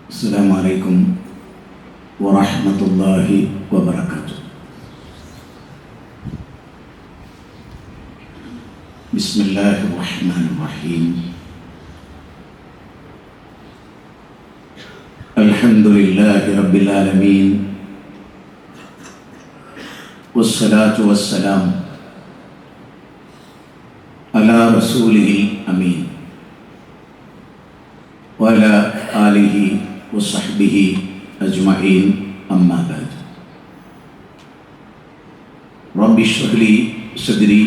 السلام عليكم ورحمة الله وبركاته. بسم الله الرحمن الرحيم. الحمد لله رب العالمين، والصلاة والسلام على رسوله الأمين وعلى آله وصحبه أجمعين، أما بعد. رب اشرح لي صدري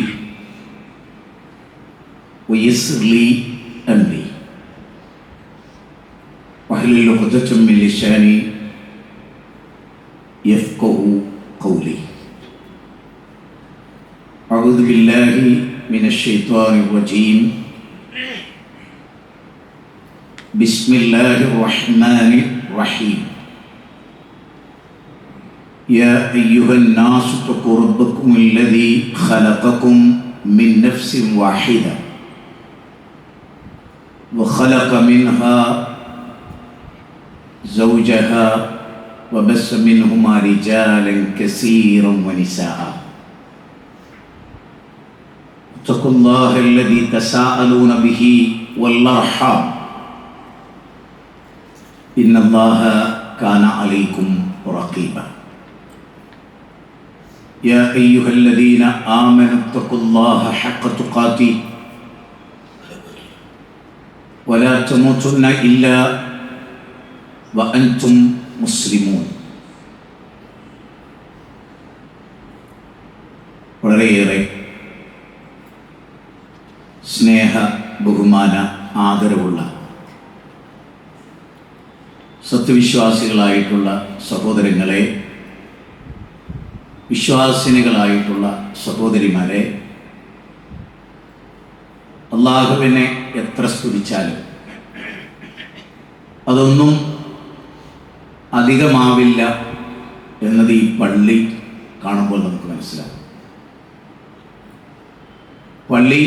ويسر لي أمري واحلل عقدة من لساني يفقهوا قولي. أعوذ بالله من الشيطان الرجيم. بسم الله الرحمن الرحيم. يا أيها الناس اتقوا ربكم الذي خلقكم من نفس واحدة وخلق منها زوجها وبث منهما رجالا كثيرا ونساء. اتقوا الله الذي تساءلون به والأرحام إن الله كان عليكم رقيبا. يا أيها الذين آمنوا اتقوا الله حق تقاته ولا تموتن إلا وأنتم مسلمون. വളരെയേറെ സ്നേഹ ബഹുമാന ആദരവുള്ള സത്യവിശ്വാസികളായിട്ടുള്ള സഹോദരങ്ങളെ, വിശ്വാസിനികളായിട്ടുള്ള സഹോദരിമാരെ, അള്ളാഹുവിനെ എത്ര സ്തുതിച്ചാലും അതൊന്നും അധികമാവില്ല എന്നത് ഈ പള്ളി കാണുമ്പോൾ നമുക്ക് മനസ്സിലാവും. പള്ളി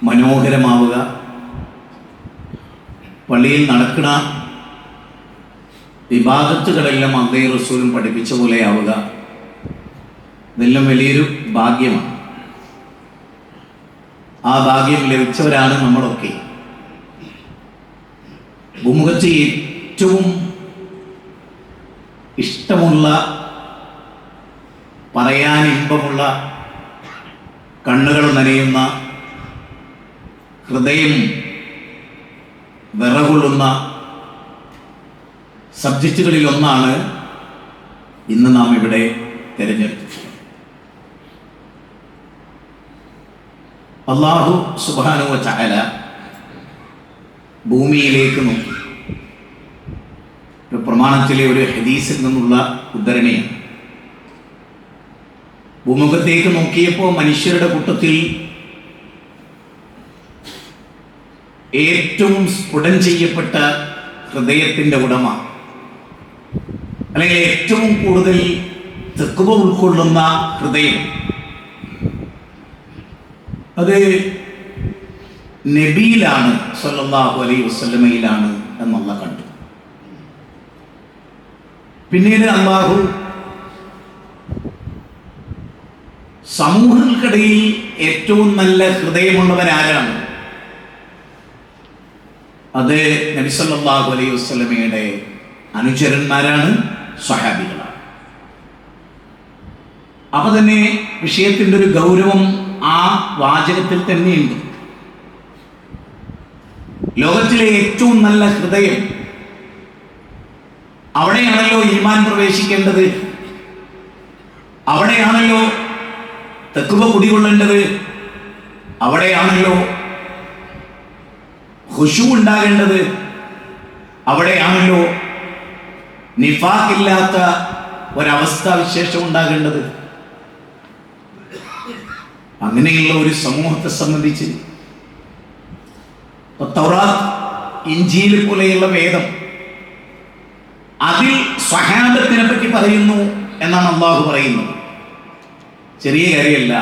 മനോഹരമാവുക, പള്ളിയിൽ നടക്കുന്ന ഇബാദത്തുകളെല്ലാം അല്ലാഹുവും റസൂലും പഠിപ്പിച്ച പോലെയാവുക, ഇതെല്ലാം വലിയൊരു ഭാഗ്യമാണ്. ആ ഭാഗ്യം ലഭിച്ചവരാണ് നമ്മളൊക്കെ. ഭൂമുഖത്ത് ഏറ്റവും ഇഷ്ടമുള്ള, പറയാൻ ഇമ്പമുള്ള, കണ്ണുകൾ നനയുന്ന, ഹൃദയം വിറകൊള്ളുന്ന സബ്ജക്റ്റുകളിൽ ഒന്നാണ് ഇന്ന് നാം ഇവിടെ തിരഞ്ഞെടുത്തത്. അല്ലാഹു സുബ്ഹാനഹു വ തആല ഭൂമിയിലേക്ക് നോക്കി. ഒരു പ്രമാണത്തിലെ ഒരു ഹദീസിൽ നിന്നുള്ള ഉദ്ധരണിയാണ്. ഭൂമുഖത്തേക്ക് നോക്കിയപ്പോൾ മനുഷ്യരുടെ കൂട്ടത്തിൽ ഏറ്റവും സ്ഫുടം ചെയ്യപ്പെട്ട ഹൃദയത്തിൻ്റെ ഉടമ, അല്ലെങ്കിൽ ഏറ്റവും കൂടുതൽ തഖ്വ ഉൾക്കൊള്ളുന്ന ഹൃദയം, അത് നബിയിലാണ്, സല്ലല്ലാഹു അലൈഹി വസല്ലമയിലാണ് എന്നുള്ള കണ്ടു. പിന്നീട് അല്ലാഹു സമൂഹങ്ങൾക്കിടയിൽ ഏറ്റവും നല്ല ഹൃദയമുള്ളവരാരാണ്? അത് നബി സല്ലല്ലാഹു അലൈഹി വസല്ലമയുടെ അനുചരന്മാരാണ്, സ്വഹാബികളാണ്. അപ്പൊ തന്നെ വിഷയത്തിൻ്റെ ഒരു ഗൗരവം ആ വാചകത്തിൽ തന്നെയുണ്ട്. ലോകത്തിലെ ഏറ്റവും നല്ല ഹൃദയം, അവിടെയാണല്ലോ ഈമാൻ പ്രവേശിക്കേണ്ടത്, അവിടെയാണല്ലോ തഖ്വ കുടികൊള്ളേണ്ടത്, അവിടെയാണല്ലോ ഖുശൂ ഉണ്ടാകേണ്ടത്, അവിടെയാണല്ലോ നിഫാഖില്ലാത്ത ഒരവസ്ഥാവിശേഷം ഉണ്ടാകേണ്ടത്. അങ്ങനെയുള്ള ഒരു സമൂഹത്തെ സംബന്ധിച്ച് തൗറാത്ത്, ഇഞ്ചീൽ പോലെയുള്ള വേദം, അതിൽ സ്വഹാബത്തിനെ പറ്റി പറയുന്നു എന്നാണ് അല്ലാഹു പറയുന്നത്. ചെറിയ കാര്യമല്ല.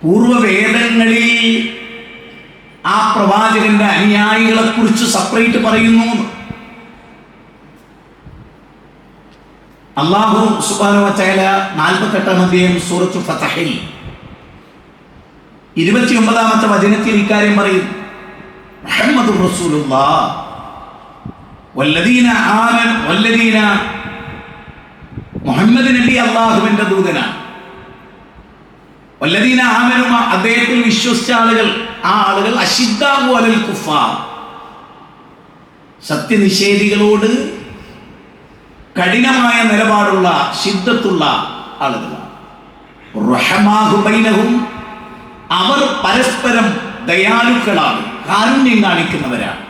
പൂർവ്വവേദങ്ങളിൽ ആ പ്രവാചകന്റെ അനുയായികളെ കുറിച്ച് സെപ്പറേറ്റ് പറയുന്നു. അല്ലാഹു സുബ്ഹാനഹു വ തആല 48-ാം അധ്യായം സൂറത്തു ഫതഹിൽ 29-ാമത്തെ വചനത്തിൽ ഇക്കാര്യം പറയും. മുഹമ്മദുർ റസൂലുള്ളാഹ് വല്ലദീന മുഹമ്മദ് നബി അല്ലാഹുവിന്റെ ദൂതനാണ്. വല്ലദീന ആമനു, അദ്ദേഹത്തിൽ വിശ്വസിച്ച ആളുകൾ, ആ ആളുകൾ അശിദ്ദാഉ അലൽ കുഫാർ, സത്യനിഷേധികളോട് കഠിനമായ നിലപാടുള്ള ശിദ്ദത്തുള്ള ആളുകളാണ്. റഹമാഹു ബൈനഹും, അവർ പരസ്പരം ദയാലുക്കളാണ്, കാരുണ്യം കാണിക്കുന്നവരാണ്.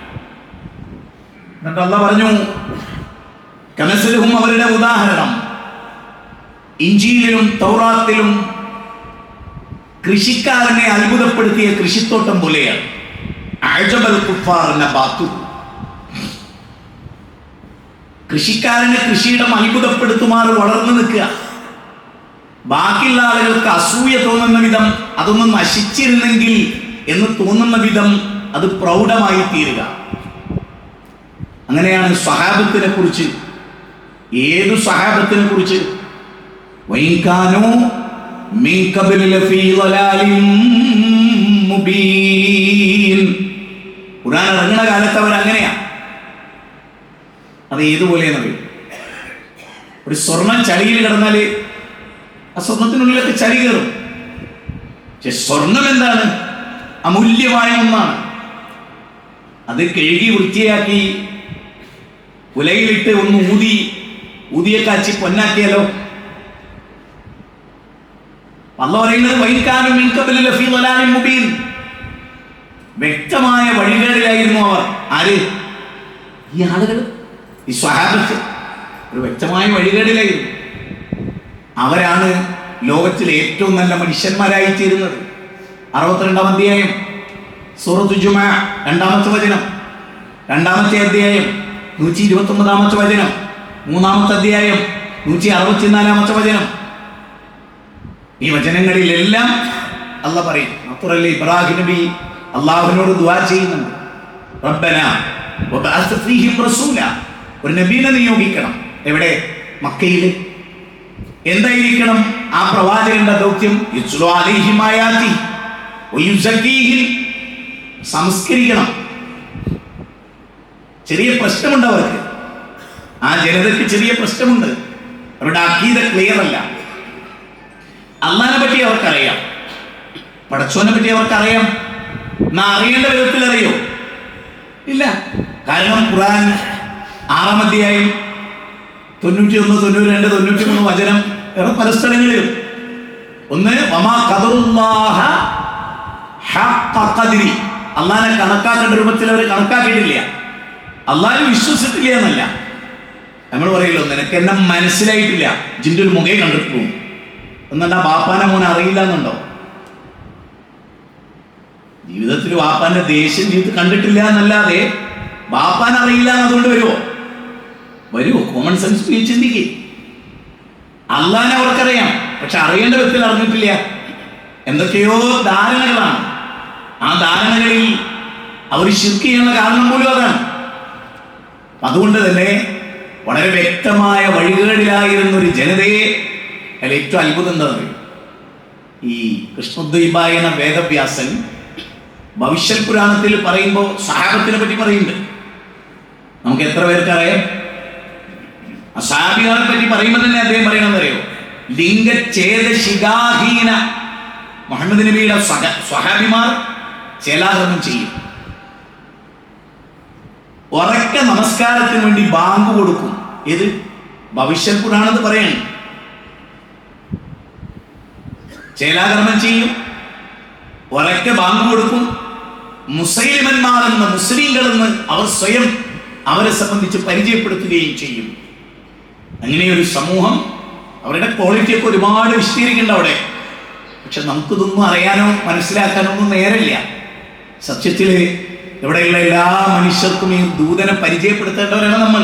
എന്നിട്ട് അല്ലാഹ് പറഞ്ഞു, കമസലുഹും, അവരുടെ ഉദാഹരണം ഇഞ്ചീലിലും തൗറാത്തിലും കൃഷിക്കാരനെ അത്ഭുതപ്പെടുത്തിയ കൃഷിത്തോട്ടം പോലെയാണ്. അഅജബൽ കുഫാർ നബാതു, കൃഷിക്കാരനെ കൃഷിയിടം അത്ഭുതപ്പെടുത്തുമാറ് വളർന്നു നിൽക്കുക. ബാക്കിയുള്ള ആളുകൾക്ക് അസൂയ തോന്നുന്ന വിധം, അതൊന്നും നശിച്ചിരുന്നെങ്കിൽ എന്ന് തോന്നുന്ന വിധം അത് പ്രൗഢമായി തീരുക. അങ്ങനെയാണ് സ്വഹാബത്തിനെ കുറിച്ച്. ഏതു സ്വഹാബത്തിനെ കുറിച്ച്? വൈകാനോ മിൻ ഖബ്ലി ലഫീ ളലാലിൻ മുബീൻ. ഖുർആൻ ഇറങ്ങുന്ന കാലത്ത് അവർ അങ്ങനെയാ. അത് ഏതുപോലെയെന്ന് ഒരു സ്വർണം ചളിയിൽ കിടന്നാൽ ആ സ്വർണത്തിനുള്ളിലൊക്കെ ചളി കയറും. പക്ഷെ സ്വർണം എന്താണ്? അമൂല്യമായ ഒന്നാണ്. അത് കഴുകി വൃത്തിയാക്കി ഉലയിലിട്ട് ഒന്ന് ഊതിയെ കാച്ചി പൊന്നാക്കിയാലോ. അല്ലാഹു പറയുന്നത് വൈകാനു മിൻ ഖബ്ലി ലഫീ ളലാലിൻ മുബീൻ, വ്യക്തമായ വഴികേടിലായിരുന്നു അവർ. ആര്? ഈ ആളുകൾ, ഈ സ്വഹാബത്ത് ഒരു വ്യക്തമായ വഴികേടിലായിരുന്നു. അവരാണ് ലോകത്തിലെ ഏറ്റവും നല്ല മനുഷ്യന്മാരായി തീരുന്നത്. 62-ാം അധ്യായം സൂറത്തുൽ ജുമുഅ 2-ാമത്തെ വചനം, 2-ാമത്തെ അധ്യായം 129-ാമത്തെ വചനം, 3-ാമത്തെ അധ്യായം 164-ാമത്തെ വചനം. ഈ വചനങ്ങളിലെല്ലാം അല്ലാഹ് പറയും. മാത്രമല്ല, ഇബ്രാഹിം നബി അള്ളാഹുവിനോട് ദുആ ചെയ്യുന്നുണ്ട്. റബ്ബനാ വബഅസ് ഫീഹിം റസൂല, ഒരു നബിയെ നിയോഗിക്കണം. എവിടെ? മക്കയിൽ. എന്തായിരിക്കണം ആ പ്രവാചകന്റെ ദൗത്യം? യുസ്ലു അലൈഹിം ആയാതി വയുസക്കീഹിം, സംസ്കരിക്കണം. ചെറിയ പ്രശ്നമുണ്ട് അവർക്ക്, ആ ജനതയ്ക്ക് ചെറിയ പ്രശ്നമുണ്ട്. അവരുടെ അഖീദ ക്ലിയർ അല്ല. അള്ളാഹിനെ പറ്റി അവർക്കറിയാം, പടച്ചോനെ പറ്റി അവർക്കറിയാം. എന്നാ അറിയേണ്ട വിധത്തിൽ അറിയോ? ഇല്ല. കാരണം ഖുർആൻ 6-ാം അധ്യായം 91, 92, 93 വചനം വേറെ പല സ്ഥലങ്ങളിലും. ഒന്ന്, വമാ ഖദറുല്ലാഹ ഹഖ്ഖ ഖദ്രി, അള്ളാഹിനെ കണക്കാക്കേണ്ട രൂപത്തിൽ അവർ കണക്കാക്കിയിട്ടില്ല. അള്ളാഹിനെ വിശ്വസിച്ചിട്ടില്ല എന്നല്ല. നമ്മൾ പറയല്ലോ, നിനക്ക് എന്നെ മനസ്സിലായിട്ടില്ല, ജിന്റെ ഒരു മുഖേ കണ്ടിട്ട് പോകും. എന്നുണ്ടാ ബാപ്പാനെ മോനെ അറിയില്ല എന്നുണ്ടോ? ജീവിതത്തിൽ ബാപ്പാന്റെ ദേഷ്യം ജീവിതത്തിൽ കണ്ടിട്ടില്ല എന്നല്ലാതെ ബാപ്പാൻ അറിയില്ല എന്നതുകൊണ്ട് വരുമോ? കോമൺ സെൻസ് ചിന്തിക്കുക. അള്ളാഹിനെ അവർക്കറിയാം, പക്ഷെ അറിയേണ്ട വിധത്തിൽ അറിഞ്ഞിട്ടില്ല. എന്തൊക്കെയോ ധാരണകളാണ്. ആ ധാരണകളിൽ അവർ ശിർക്ക് ചെയ്യുന്ന കാരണം പോലും അതാണ്. അതുകൊണ്ട് തന്നെ വളരെ വ്യക്തമായ വഴികേടിലായിരുന്ന ഒരു ജനതയെ അതിൽ ഏറ്റവും അത്ഭുതം എന്താ പറയുക? ഈ കൃഷ്ണദ്വൈപായന വേദവ്യാസൻ ഭവിഷ്യത് പുരാണത്തിൽ പറയുമ്പോൾ സഹാബത്തിനെ പറ്റി പറയുന്നുണ്ട്. നമുക്ക് എത്ര പേർക്കറിയാം? ആ സഹാബികളെ പറ്റി പറയുമ്പോൾ തന്നെ അദ്ദേഹം പറയണമെന്നറിയോ? ലിംഗഛേദശിഖാഹീന മുഹമ്മദ് നബിയുടെ സ്വഹാബിമാർ ചേലാകർമ്മം ചെയ്യും. ഉറക്ക നമസ്കാരത്തിന് വേണ്ടി ബാങ്ക് കൊടുക്കും. ഏത്? ഭവിഷ്യത് പുരാണത്ത് പറയാണ്. ചേലാകർമ്മം ചെയ്യും, ഉറക്കെ ബാങ്ക് കൊടുക്കും. മുസൈലിമന്മാരെന്ന്, മുസ്ലിങ്ങളെന്ന് അവർ സ്വയം അവരെ സംബന്ധിച്ച് പരിചയപ്പെടുത്തുകയും ചെയ്യും. അങ്ങനെയൊരു സമൂഹം, അവരുടെ ക്വാളിറ്റിയൊക്കെ ഒരുപാട് വിശദീകരിക്കേണ്ട അവിടെ. പക്ഷെ നമുക്കിതൊന്നും അറിയാനോ മനസ്സിലാക്കാനോ ഒന്നും നേരമില്ല. സത്യത്തിൽ ഇവിടെയുള്ള എല്ലാ മനുഷ്യർക്കും ഈ ദൂതനെ പരിചയപ്പെടുത്തേണ്ടവരാണ് നമ്മൾ.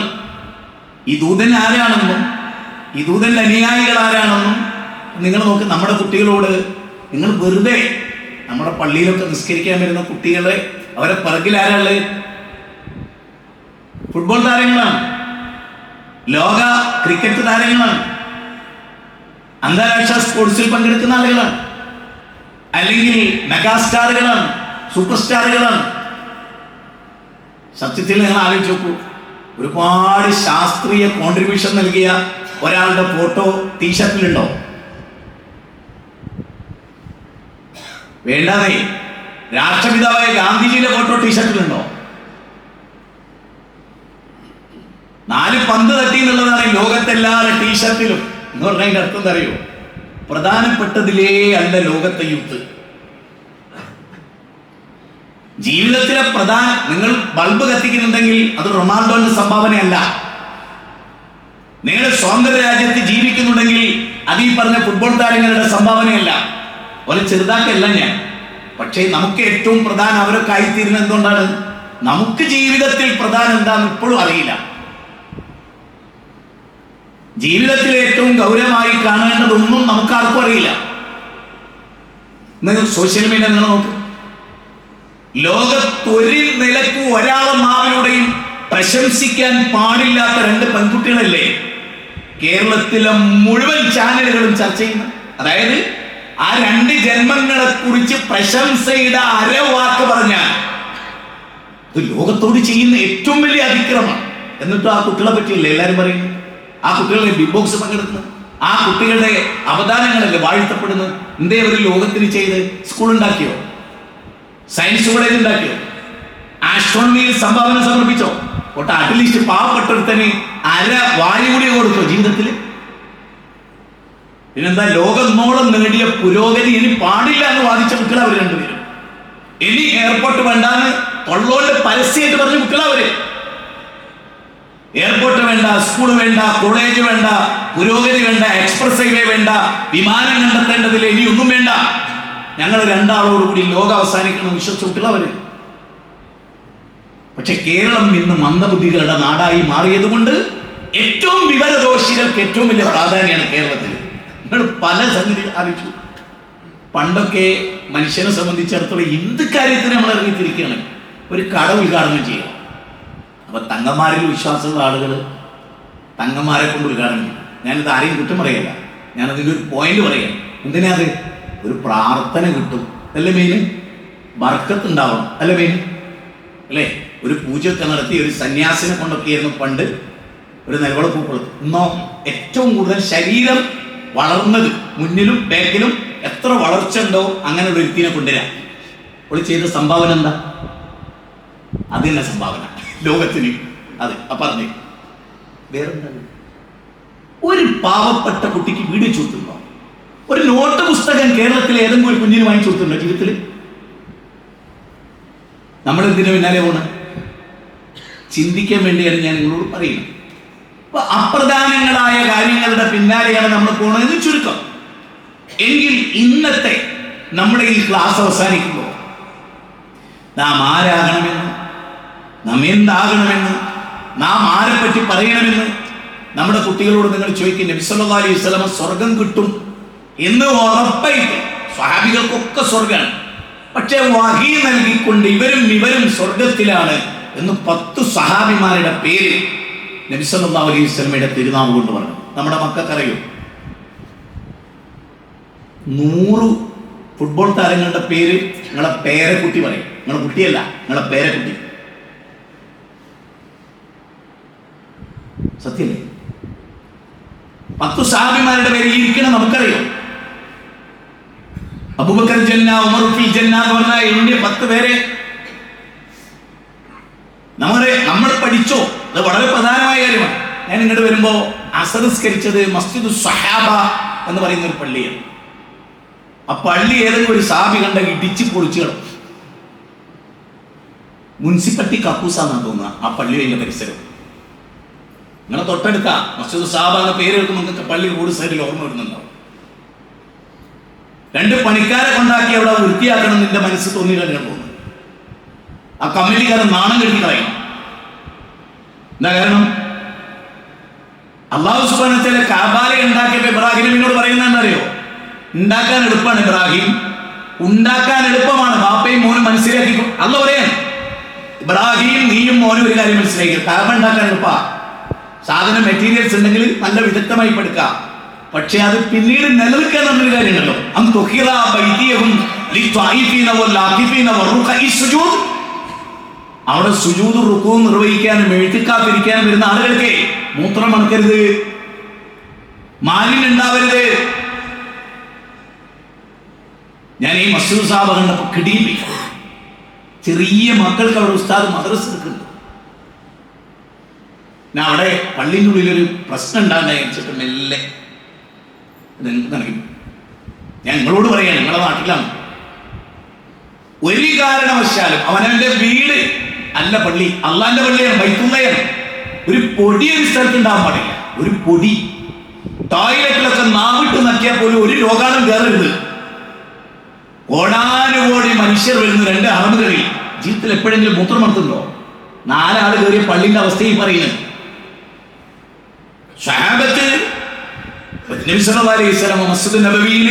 ഈ ദൂതൻ ആരാണെന്നും ഈ ദൂതന്റെ അനുയായികൾ ആരാണെന്നും നിങ്ങൾ നോക്ക്. നമ്മുടെ കുട്ടികളോട് നിങ്ങൾ വെറുതെ, നമ്മുടെ പള്ളിയിലൊക്കെ നിസ്കരിക്കാൻ വരുന്ന കുട്ടികളെ അവരെ പിറകിലാരുള്ളത്? ഫുട്ബോൾ താരങ്ങളാണ്, ലോക ക്രിക്കറ്റ് താരങ്ങളാണ്, അന്താരാഷ്ട്ര സ്പോർട്സിൽ പങ്കെടുക്കുന്ന ആളുകളാണ്, അല്ലെങ്കിൽ മെഗാസ്റ്റാറുകളാണ്, സൂപ്പർ സ്റ്റാറുകളാണ്. സത്യത്തിൽ നിങ്ങൾ ആലോചിച്ച് നോക്കൂ, ഒരുപാട് ശാസ്ത്രീയ കോൺട്രിബ്യൂഷൻ നൽകിയ ഒരാളുടെ ഫോട്ടോ ടീഷർട്ടിലുണ്ടോ? വേണ്ടാതെ. രാഷ്ട്രപിതാവായ ഗാന്ധിജിയുടെ ഫോട്ടോ ടീഷർട്ടിലുണ്ടോ? 4 പന്ത് തട്ടി എന്നുള്ളതാണ് ലോകത്തെല്ലാവരുടെ ടീഷർട്ടിലും എന്ന് പറഞ്ഞതിന്റെ അർത്ഥം എന്താ അറിയോ? പ്രധാനപ്പെട്ടതിലേ അല്ല ലോകത്തെ യൂത്ത്. ജീവിതത്തിലെ നിങ്ങൾ ബൾബ് കത്തിക്കുന്നുണ്ടെങ്കിൽ അത് റൊണാൾഡോന്റെ സംഭാവനയല്ല. നിങ്ങൾ സ്വാതന്ത്ര്യ രാജ്യത്ത് ജീവിക്കുന്നുണ്ടെങ്കിൽ അത് ഈ പറഞ്ഞ ഫുട്ബോൾ താരങ്ങളുടെ സംഭാവനയല്ല. ഒരു ചെറുതാക്കല്ല ഞാൻ. പക്ഷേ നമുക്ക് ഏറ്റവും പ്രധാനം അവരൊക്കെ ആയിത്തീരുന്നത് എന്തുകൊണ്ടാണ്? നമുക്ക് ജീവിതത്തിൽ പ്രധാനം എന്താണെന്ന് ഇപ്പോഴും അറിയില്ല. ജീവിതത്തിൽ ഏറ്റവും ഗൗരവമായി കാണേണ്ടതൊന്നും നമുക്ക് ആർക്കും അറിയില്ല. നിങ്ങൾ സോഷ്യൽ മീഡിയ നിങ്ങൾ നോക്ക്. ലോകത്തൊരു നിലക്ക് ഒരാളും നാവിലൂടെയും പ്രശംസിക്കാൻ പാടില്ലാത്ത 2 പെൺകുട്ടികളല്ലേ കേരളത്തിലെ മുഴുവൻ ചാനലുകളും ചർച്ച ചെയ്യുന്നത്? അതായത് ആ 2 ജന്മങ്ങളെ കുറിച്ച് പ്രശംസയുടെ അരവാക്ക് പറഞ്ഞാൽ ഇത് ലോകത്തോട് ചെയ്യുന്ന ഏറ്റവും വലിയ അതിക്രമമാണ്. എന്നിട്ടും ആ കുട്ടികളെ പറ്റിയല്ലേ എല്ലാവരും പറയുന്നത്? ആ കുട്ടികളുടെ ബിഗ് ബോക്സ് പങ്കെടുക്കുന്നത്, ആ കുട്ടികളുടെ അവദാനങ്ങളല്ലേ വാഴ്ത്തപ്പെടുന്നത്? എന്തേ അവർ ലോകത്തിന് ചെയ്ത്? സ്കൂൾ ഉണ്ടാക്കിയോ? സയൻസ് കോളേജ് ഉണ്ടാക്കിയോ? ആസ്ട്രോണമിയിൽ സംഭാവന സമർപ്പിച്ചോ? ഒട്ട് അറ്റ്ലീസ്റ്റ് പാവപ്പെട്ടൊരുത്തന് അര വായുകൂടി കൊടുത്തോ ജീവിതത്തിൽ? പിന്നെന്താ? ലോകത്തോളം നേടിയ പുരോഗതി ഇനി പാടില്ല എന്ന് വാദിച്ച കുട്ടികൾ അവർ 2 പേരും. ഇനി എയർപോർട്ട് വേണ്ടാന്ന് തൊള്ളോണ്ട് പരസ്യമായിട്ട് പറഞ്ഞ കുട്ടികൾ അവര്. എയർപോർട്ട് വേണ്ട, സ്കൂൾ വേണ്ട, കോളേജ് വേണ്ട, പുരോഗതി വേണ്ട, എക്സ്പ്രസ് ഹൈവേ വേണ്ട, വിമാനം കണ്ടെത്തേണ്ടതില്ല, ഇനി ഒന്നും വേണ്ട, ഞങ്ങൾ 2 ആളോടുകൂടി ലോകം അവസാനിക്കണം വിശ്വസിച്ച കുട്ടികൾ അവര്. പക്ഷെ കേരളം ഇന്ന് മന്ദബുദ്ധികളുടെ നാടായി മാറിയത് കൊണ്ട് ഏറ്റവും വിവരദോഷികൾക്ക് ഏറ്റവും വലിയ പ്രാധാന്യമാണ് കേരളത്തിൽ. നിങ്ങൾ പല സംഗതി ആലോചിച്ചു. പണ്ടൊക്കെ മനുഷ്യനെ സംബന്ധിച്ചിടത്തോളം എന്ത് കാര്യത്തിന് നമ്മൾ ഇറങ്ങിത്തിരിക്കുകയാണ്? ഒരു കട ഉദ്ഘാടനം ചെയ്യുക. അപ്പൊ തങ്ങന്മാരിൽ വിശ്വാസമുള്ള ആളുകൾ തങ്ങന്മാരെ കൊണ്ട് ഉദ്ഘാടനം ചെയ്യും. ഞാനിത് ആരെയും കുറ്റം പറയല്ല, ഞാനതിൻ്റെ ഒരു പോയിന്റ് പറയാം. എന്തിനാ അത്? ഒരു പ്രാർത്ഥന കിട്ടും അല്ലേ മെയിന്? ബർക്കത്ത് ഉണ്ടാവണം അല്ലേ മെയിന്? അല്ലേ? ഒരു പൂജയൊക്കെ നടത്തി ഒരു സന്യാസിനെ കൊണ്ടൊക്കെ ആയിരുന്നു പണ്ട് ഒരു നിലവള പൂക്കൾ. ഇന്നോ ഏറ്റവും കൂടുതൽ ശരീരം വളർന്നത് മുന്നിലും ബാക്കിലും എത്ര വളർച്ച ഉണ്ടോ അങ്ങനെ ഒരു വ്യക്തിനെ കൊണ്ടുവരാം. അവൾ ചെയ്ത സംഭാവന എന്താ? അത് തന്നെ സംഭാവന ലോകത്തിന്. അത് പറഞ്ഞേ വേറെന്താ? ഒരു പാവപ്പെട്ട കുട്ടിക്ക് വീട് ചൂട്ടുണ്ടോ? ഒരു നോട്ട് പുസ്തകം കേരളത്തിലെ ഏതെങ്കിലും ഒരു കുഞ്ഞിന് വാങ്ങിച്ചു കൊടുത്തിട്ടുണ്ടോ ജീവിതത്തിൽ? നമ്മൾ എന്തിനു പിന്നാലെ പോണ? ചിന്തിക്കാൻ വേണ്ടിയാണ് ഞാൻ നിങ്ങളോട് പറയുന്നത്. അപ്പൊ അപ്രധാനങ്ങളായ കാര്യങ്ങളുടെ പിന്നാലെയാണ് നമ്മൾ പോണതെന്ന് ചുരുക്കം. എങ്കിൽ ഇന്നത്തെ നമ്മുടെ ഈ ക്ലാസ് അവസാനിക്കുമ്പോൾ നാം ആരാകണമെന്ന്, നാം എന്താകണമെന്ന്, നാം ആരെപ്പറ്റി പറയണമെന്ന് നമ്മുടെ കുട്ടികളോട് നിങ്ങൾ ചോദിക്കും. നബി സല്ലല്ലാഹു അലൈഹി വസല്ലം സ്വർഗം കിട്ടും എന്ന് ഉറപ്പായിട്ട് സ്വഹാബികൾക്കൊക്കെ സ്വർഗമാണ്. പക്ഷെ വഹി നൽകിക്കൊണ്ട് ഇവരും സ്വർഗത്തിലാണ് എന്ന് 10 സ്വഹാബിമാരുടെ പേര് നബി സല്ലല്ലാഹു അലൈഹി വസല്ലമയുടെ തിരുനാമം കൊണ്ട് പറഞ്ഞു. നമ്മുടെ മക്കൾക്കറിയോ? 100 ഫുട്ബോൾ താരങ്ങളുടെ പേര് നിങ്ങളെ പേരക്കുട്ടി പറയും. നിങ്ങളെ കുട്ടിയല്ല, നിങ്ങളെ പേരക്കുട്ടി. സത്യല്ലേ? 10 സ്വഹാബിമാരുടെ പേര് ഇരിക്കണം നമുക്കറിയോ? അബൂബക്കർ ജന്ന, ഉമർ ഫിൽ ജന്ന എന്ന് പറഞ്ഞാൽ എന്റെ 10 പേരെ നമ്മൾ പഠിച്ചോ? അത് വളരെ പ്രധാനമായ കാര്യമാണ്. ഞാൻ ഇങ്ങോട്ട് വരുമ്പോ അസംസ്കരിച്ചത് മസ്ജിദു സഹാബ എന്ന് പറയുന്ന ഒരു പള്ളിയാണ്. ആ പള്ളി ഏതെങ്കിലും ഒരു സാബി കണ്ട ഇടിച്ച് പൊളിച്ചുകളും മുനിസിപ്പാലിറ്റി കക്കൂസാന്നാണ് തോന്നുന്നത് ആ പള്ളിയുടെ പരിസരം. നിങ്ങളെ തൊട്ടടുത്ത മസ്ജിദു സഹാബ എന്ന പേര് കേൾക്കുമ്പോൾ നിങ്ങൾക്ക് പള്ളി റോഡ് സൈഡിൽ ഓർമ്മ വരുന്നുണ്ടാവും. 2 പണിക്കാരെ കൊണ്ടാക്കി അവിടെ വൃത്തിയാക്കണം നിന്റെ മനസ്സ് തോന്നിയിട്ടാണ് ഞാൻ പോകുന്നത്. ആ കമ്മിറ്റിക്കാരൻ നാണം കെട്ടി കളയണം. എന്താ കാരണം? അല്ലാഹു സുബ്ഹാനഹു വ തആല കഅബയെ ഉണ്ടാക്കിയപ്പോൾ ഇബ്രാഹിം നബിയോട് പറയുന്നത് എന്താ അറിയോ? ഉണ്ടാക്കാൻ എളുപ്പമാണ് ഇബ്രാഹിം, ഉണ്ടാക്കാൻ എളുപ്പമാണ്. ബാപ്പയും മോനും മനസ്സിലാക്കി. അല്ല പറയാൻ ഇബ്രാഹിം നീയും മോനും ഒരു കാര്യം മനസ്സിലാക്കി, കാബ ഉണ്ടാക്കാൻ എളുപ്പമാണ്. സാധനം മെറ്റീരിയൽസ് ഉണ്ടെങ്കിൽ നല്ല വിദഗ്ധമായി പഠിക്കാം. പക്ഷെ അത് പിന്നീട് നിലനിൽക്കാൻ എന്നൊരു കാര്യമുണ്ടല്ലോ. അവിടെ സുജൂദ് റുക്കൂ നിർവഹിക്കാനും എഴുത്തിക്കാതിരിക്കാനും വരുന്ന ആളുകൾക്ക് മൂത്രം മണക്കരുത്, മാലിന്യം ഉണ്ടാവരുത്. ഞാൻ ഈ മസ്ജിദ് സാഹബ് കണ്ടപ്പോൾ കിടിയില്ല. ചെറിയ മക്കൾക്ക് അവിടെ ഉസ്താദ് മദ്രസ എടുക്കുന്നു. ഞാൻ അവിടെ പള്ളിൻ്റെ ഉള്ളിലൊരു പ്രശ്നം ഉണ്ടാകാൻ വെച്ചിട്ട് മെല്ലെ നൽകി. ഞാൻ നിങ്ങളോട് പറയാം, നിങ്ങളുടെ നാട്ടിലാണ്. ഒരു കാരണവശാലും അവനവന്റെ വീട് അല്ല പള്ളി, അള്ളാന്റെ പള്ളിയാണ്, ബൈത്തുള്ളയാണ്. ഒരു പൊടി ഒരു സ്ഥലത്ത് ഉണ്ടാകാൻ പാടില്ല. ഒരു പൊടി ടോയ്ലറ്റിലൊക്കെ നാവിട്ട് നക്കിയാൽ പോലും ഒരു രോഗാണും കയറരുത്. കോടാനുകോടി മനുഷ്യർ വരുന്ന 2 ഹറമുകളിൽ ജീവിതത്തിൽ എപ്പോഴെങ്കിലും മൂത്രം നടത്തുന്നുണ്ടോ? 4 ആൾ കയറിയ പള്ളിന്റെ അവസ്ഥയും പറയുന്നത്. സ്വഹാബത്ത് നബി സല്ലല്ലാഹു അലൈഹി വസല്ലം മസ്ജിദ് നബവിയിൽ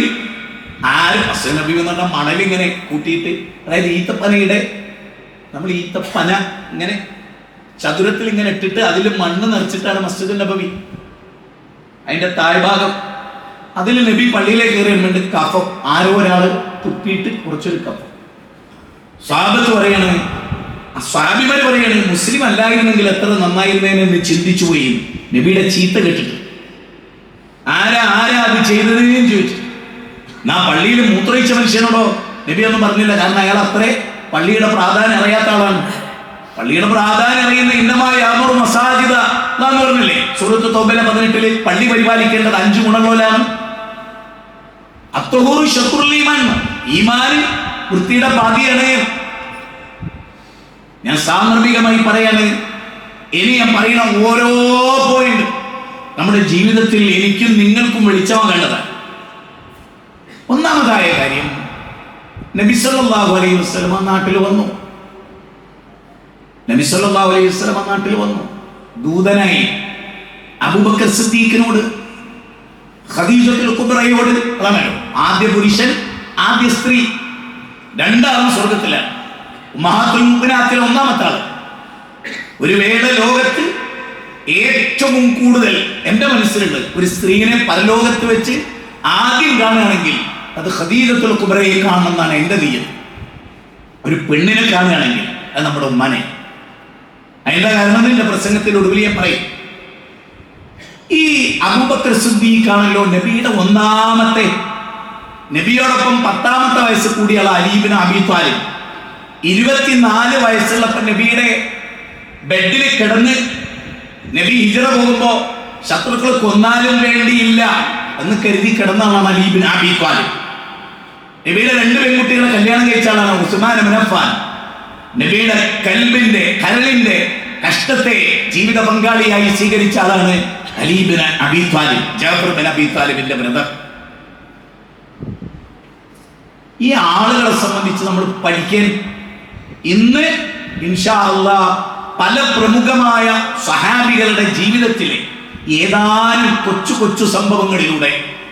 മസ്ജിദ് നബവി എന്ന് പറഞ്ഞാൽ മണലിങ്ങനെ കൂട്ടിയിട്ട്, അതായത് ഈത്തപ്പനയുടെ നമ്മൾ ഈത്തപ്പന ഇങ്ങനെ ചതുരത്തിൽ ഇങ്ങനെ ഇട്ടിട്ട് അതിൽ മണ്ണ് നിറച്ചിട്ടാണ് മസ്ജിദ് നബവി. അതിന്റെ താഴ്ഭാഗം അതിൽ നബി പള്ളിയിലേക്ക് കയറിയുണ്ട്. കഫം ആരോ ഒരാൾ തുപ്പിയിട്ട് കുറച്ചൊരു കഫം. സ്വഹാബത്ത് പറയാണ്, സ്വഹാബിമാര് പറയാണ്, മുസ്ലിം അല്ലായിരുന്നെങ്കിൽ എത്ര നന്നായിരുന്നേനെന്ന് ചിന്തിച്ചു പോയി. നബിയുടെ ചീത്ത കേട്ടിട്ട് ആരാ അത് ചെയ്തതെന്ന് ചോദിച്ചു. പള്ളിയിൽ മൂത്രയിച്ച മനുഷ്യനോടോ നബി ഒന്നും പറഞ്ഞില്ല. കാരണം അയാൾ അത്രേ പള്ളിയുടെ പ്രാധാന്യം അറിയാത്ത ആളാണ്. പള്ളിയുടെ പ്രാധാന്യം അറിയുന്ന ഇന്നമായ യാമൂറു മസാജിദ എന്ന് പറഞ്ഞില്ലേ സൂറത്ത് തൗബയിലെ 18 പള്ളി പരിപാലിക്കേണ്ടത് 5 ഗുണങ്ങളാണ്. അത്തൊഹൂറു ശത്രുൽ ഈമാൻ, ഈമാൻ വൃത്തിയുടെ പാതിയാണ്. ഞാൻ സാന്ദർഭികമായി പറയാണ്. ഇനി ഞാൻ പറയുന്ന ഓരോ പോയിന്റ് നമ്മുടെ ജീവിതത്തിൽ എനിക്കും നിങ്ങൾക്കും വെളിച്ചമാകേണ്ടതാണ്. ഒന്നാമതായ കാര്യം, നബി സല്ലല്ലാഹു അലൈഹി വസല്ലം നാട്ടിൽ വന്നു. നബി സല്ലല്ലാഹു അലൈഹി വസല്ലം നാട്ടിൽ വന്നു ദൂതനായി. അബൂബക്കർ സിദ്ദീഖിനോട്, ഖദീജത്തുൽ കുബ്രയോട്, ആദ്യ പുരുഷൻ ആദ്യ സ്ത്രീ, 2 ആളും സ്വർഗത്തിലാണ്. ഉമ്മഹാത്തുൽ മുഅ്മിനാത്തിൽ 1-ാമത്തെ ആള്. ഒരു വേള ലോകത്ത് ഏറ്റവും കൂടുതൽ എൻ്റെ മനസ്സിലുണ്ട് ഒരു സ്ത്രീനെ പരലോകത്ത് വെച്ച് ആദ്യം കാണുകയാണെങ്കിൽ അത് ഖദീജത്തുൽ കുബ്രയെ കാണണമെന്നാണ് എൻ്റെ നിയ്യത്ത്. ഒരു പെണ്ണിനെ കാണുകയാണെങ്കിൽ അത് നമ്മുടെ ഉമ്മനെ. അതിന്റെ കാരണം എൻ്റെ പ്രസംഗത്തിൽ ഒടുവിൽ ഞാൻ പറയും. ഈ അബൂബക്കർ സിദ്ദീഖാണല്ലോ നബിയുടെ 1-ാമത്തെ, നബിയോടൊപ്പം 10-ാമത്തെ വയസ്സ് കൂടിയ ആൾ അലി ഇബ്നു അബീ ത്വാലിബ്. 24 വയസ്സുള്ളപ്പോൾ നബിയുടെ ബെഡിൽ കിടന്ന് നബി ഹിജ്റ പോകുമ്പോ ശത്രുക്കൾ കൊന്നാലും വേണ്ടിയില്ല എന്ന് കരുതി കിടന്ന ആളാണ് അലി ഇബ്നു അബീ ത്വാലിബ്. നബിയുടെ 2 പെൺകുട്ടികളെ കല്യാണം കഴിച്ച ആളാണ് ഉസ്മാൻ ഇബ്നു അഫ്ഫാൻ. നബിയുടെ കരളിന്റെ കഷ്ടത്തെ ജീവിത പങ്കാളിയായി സ്വീകരിച്ച ആളാണ് അലി ഇബ്നു അബീ ത്വാലിബ്, ജഅഫർ ഇബ്നു അബീ ത്വാലിബിന്റെ ബ്രദർ. ഈ ആളുകളെ സംബന്ധിച്ച് നമ്മൾ പഠിക്കാൻ ഇന്ന് ഇൻഷാ അല്ലാഹ് പല പ്രമുഖമായ സ്വഹാബികളുടെ ജീവിതത്തിലെ ഏതാനും കൊച്ചു സംഭവങ്ങളിലൂടെ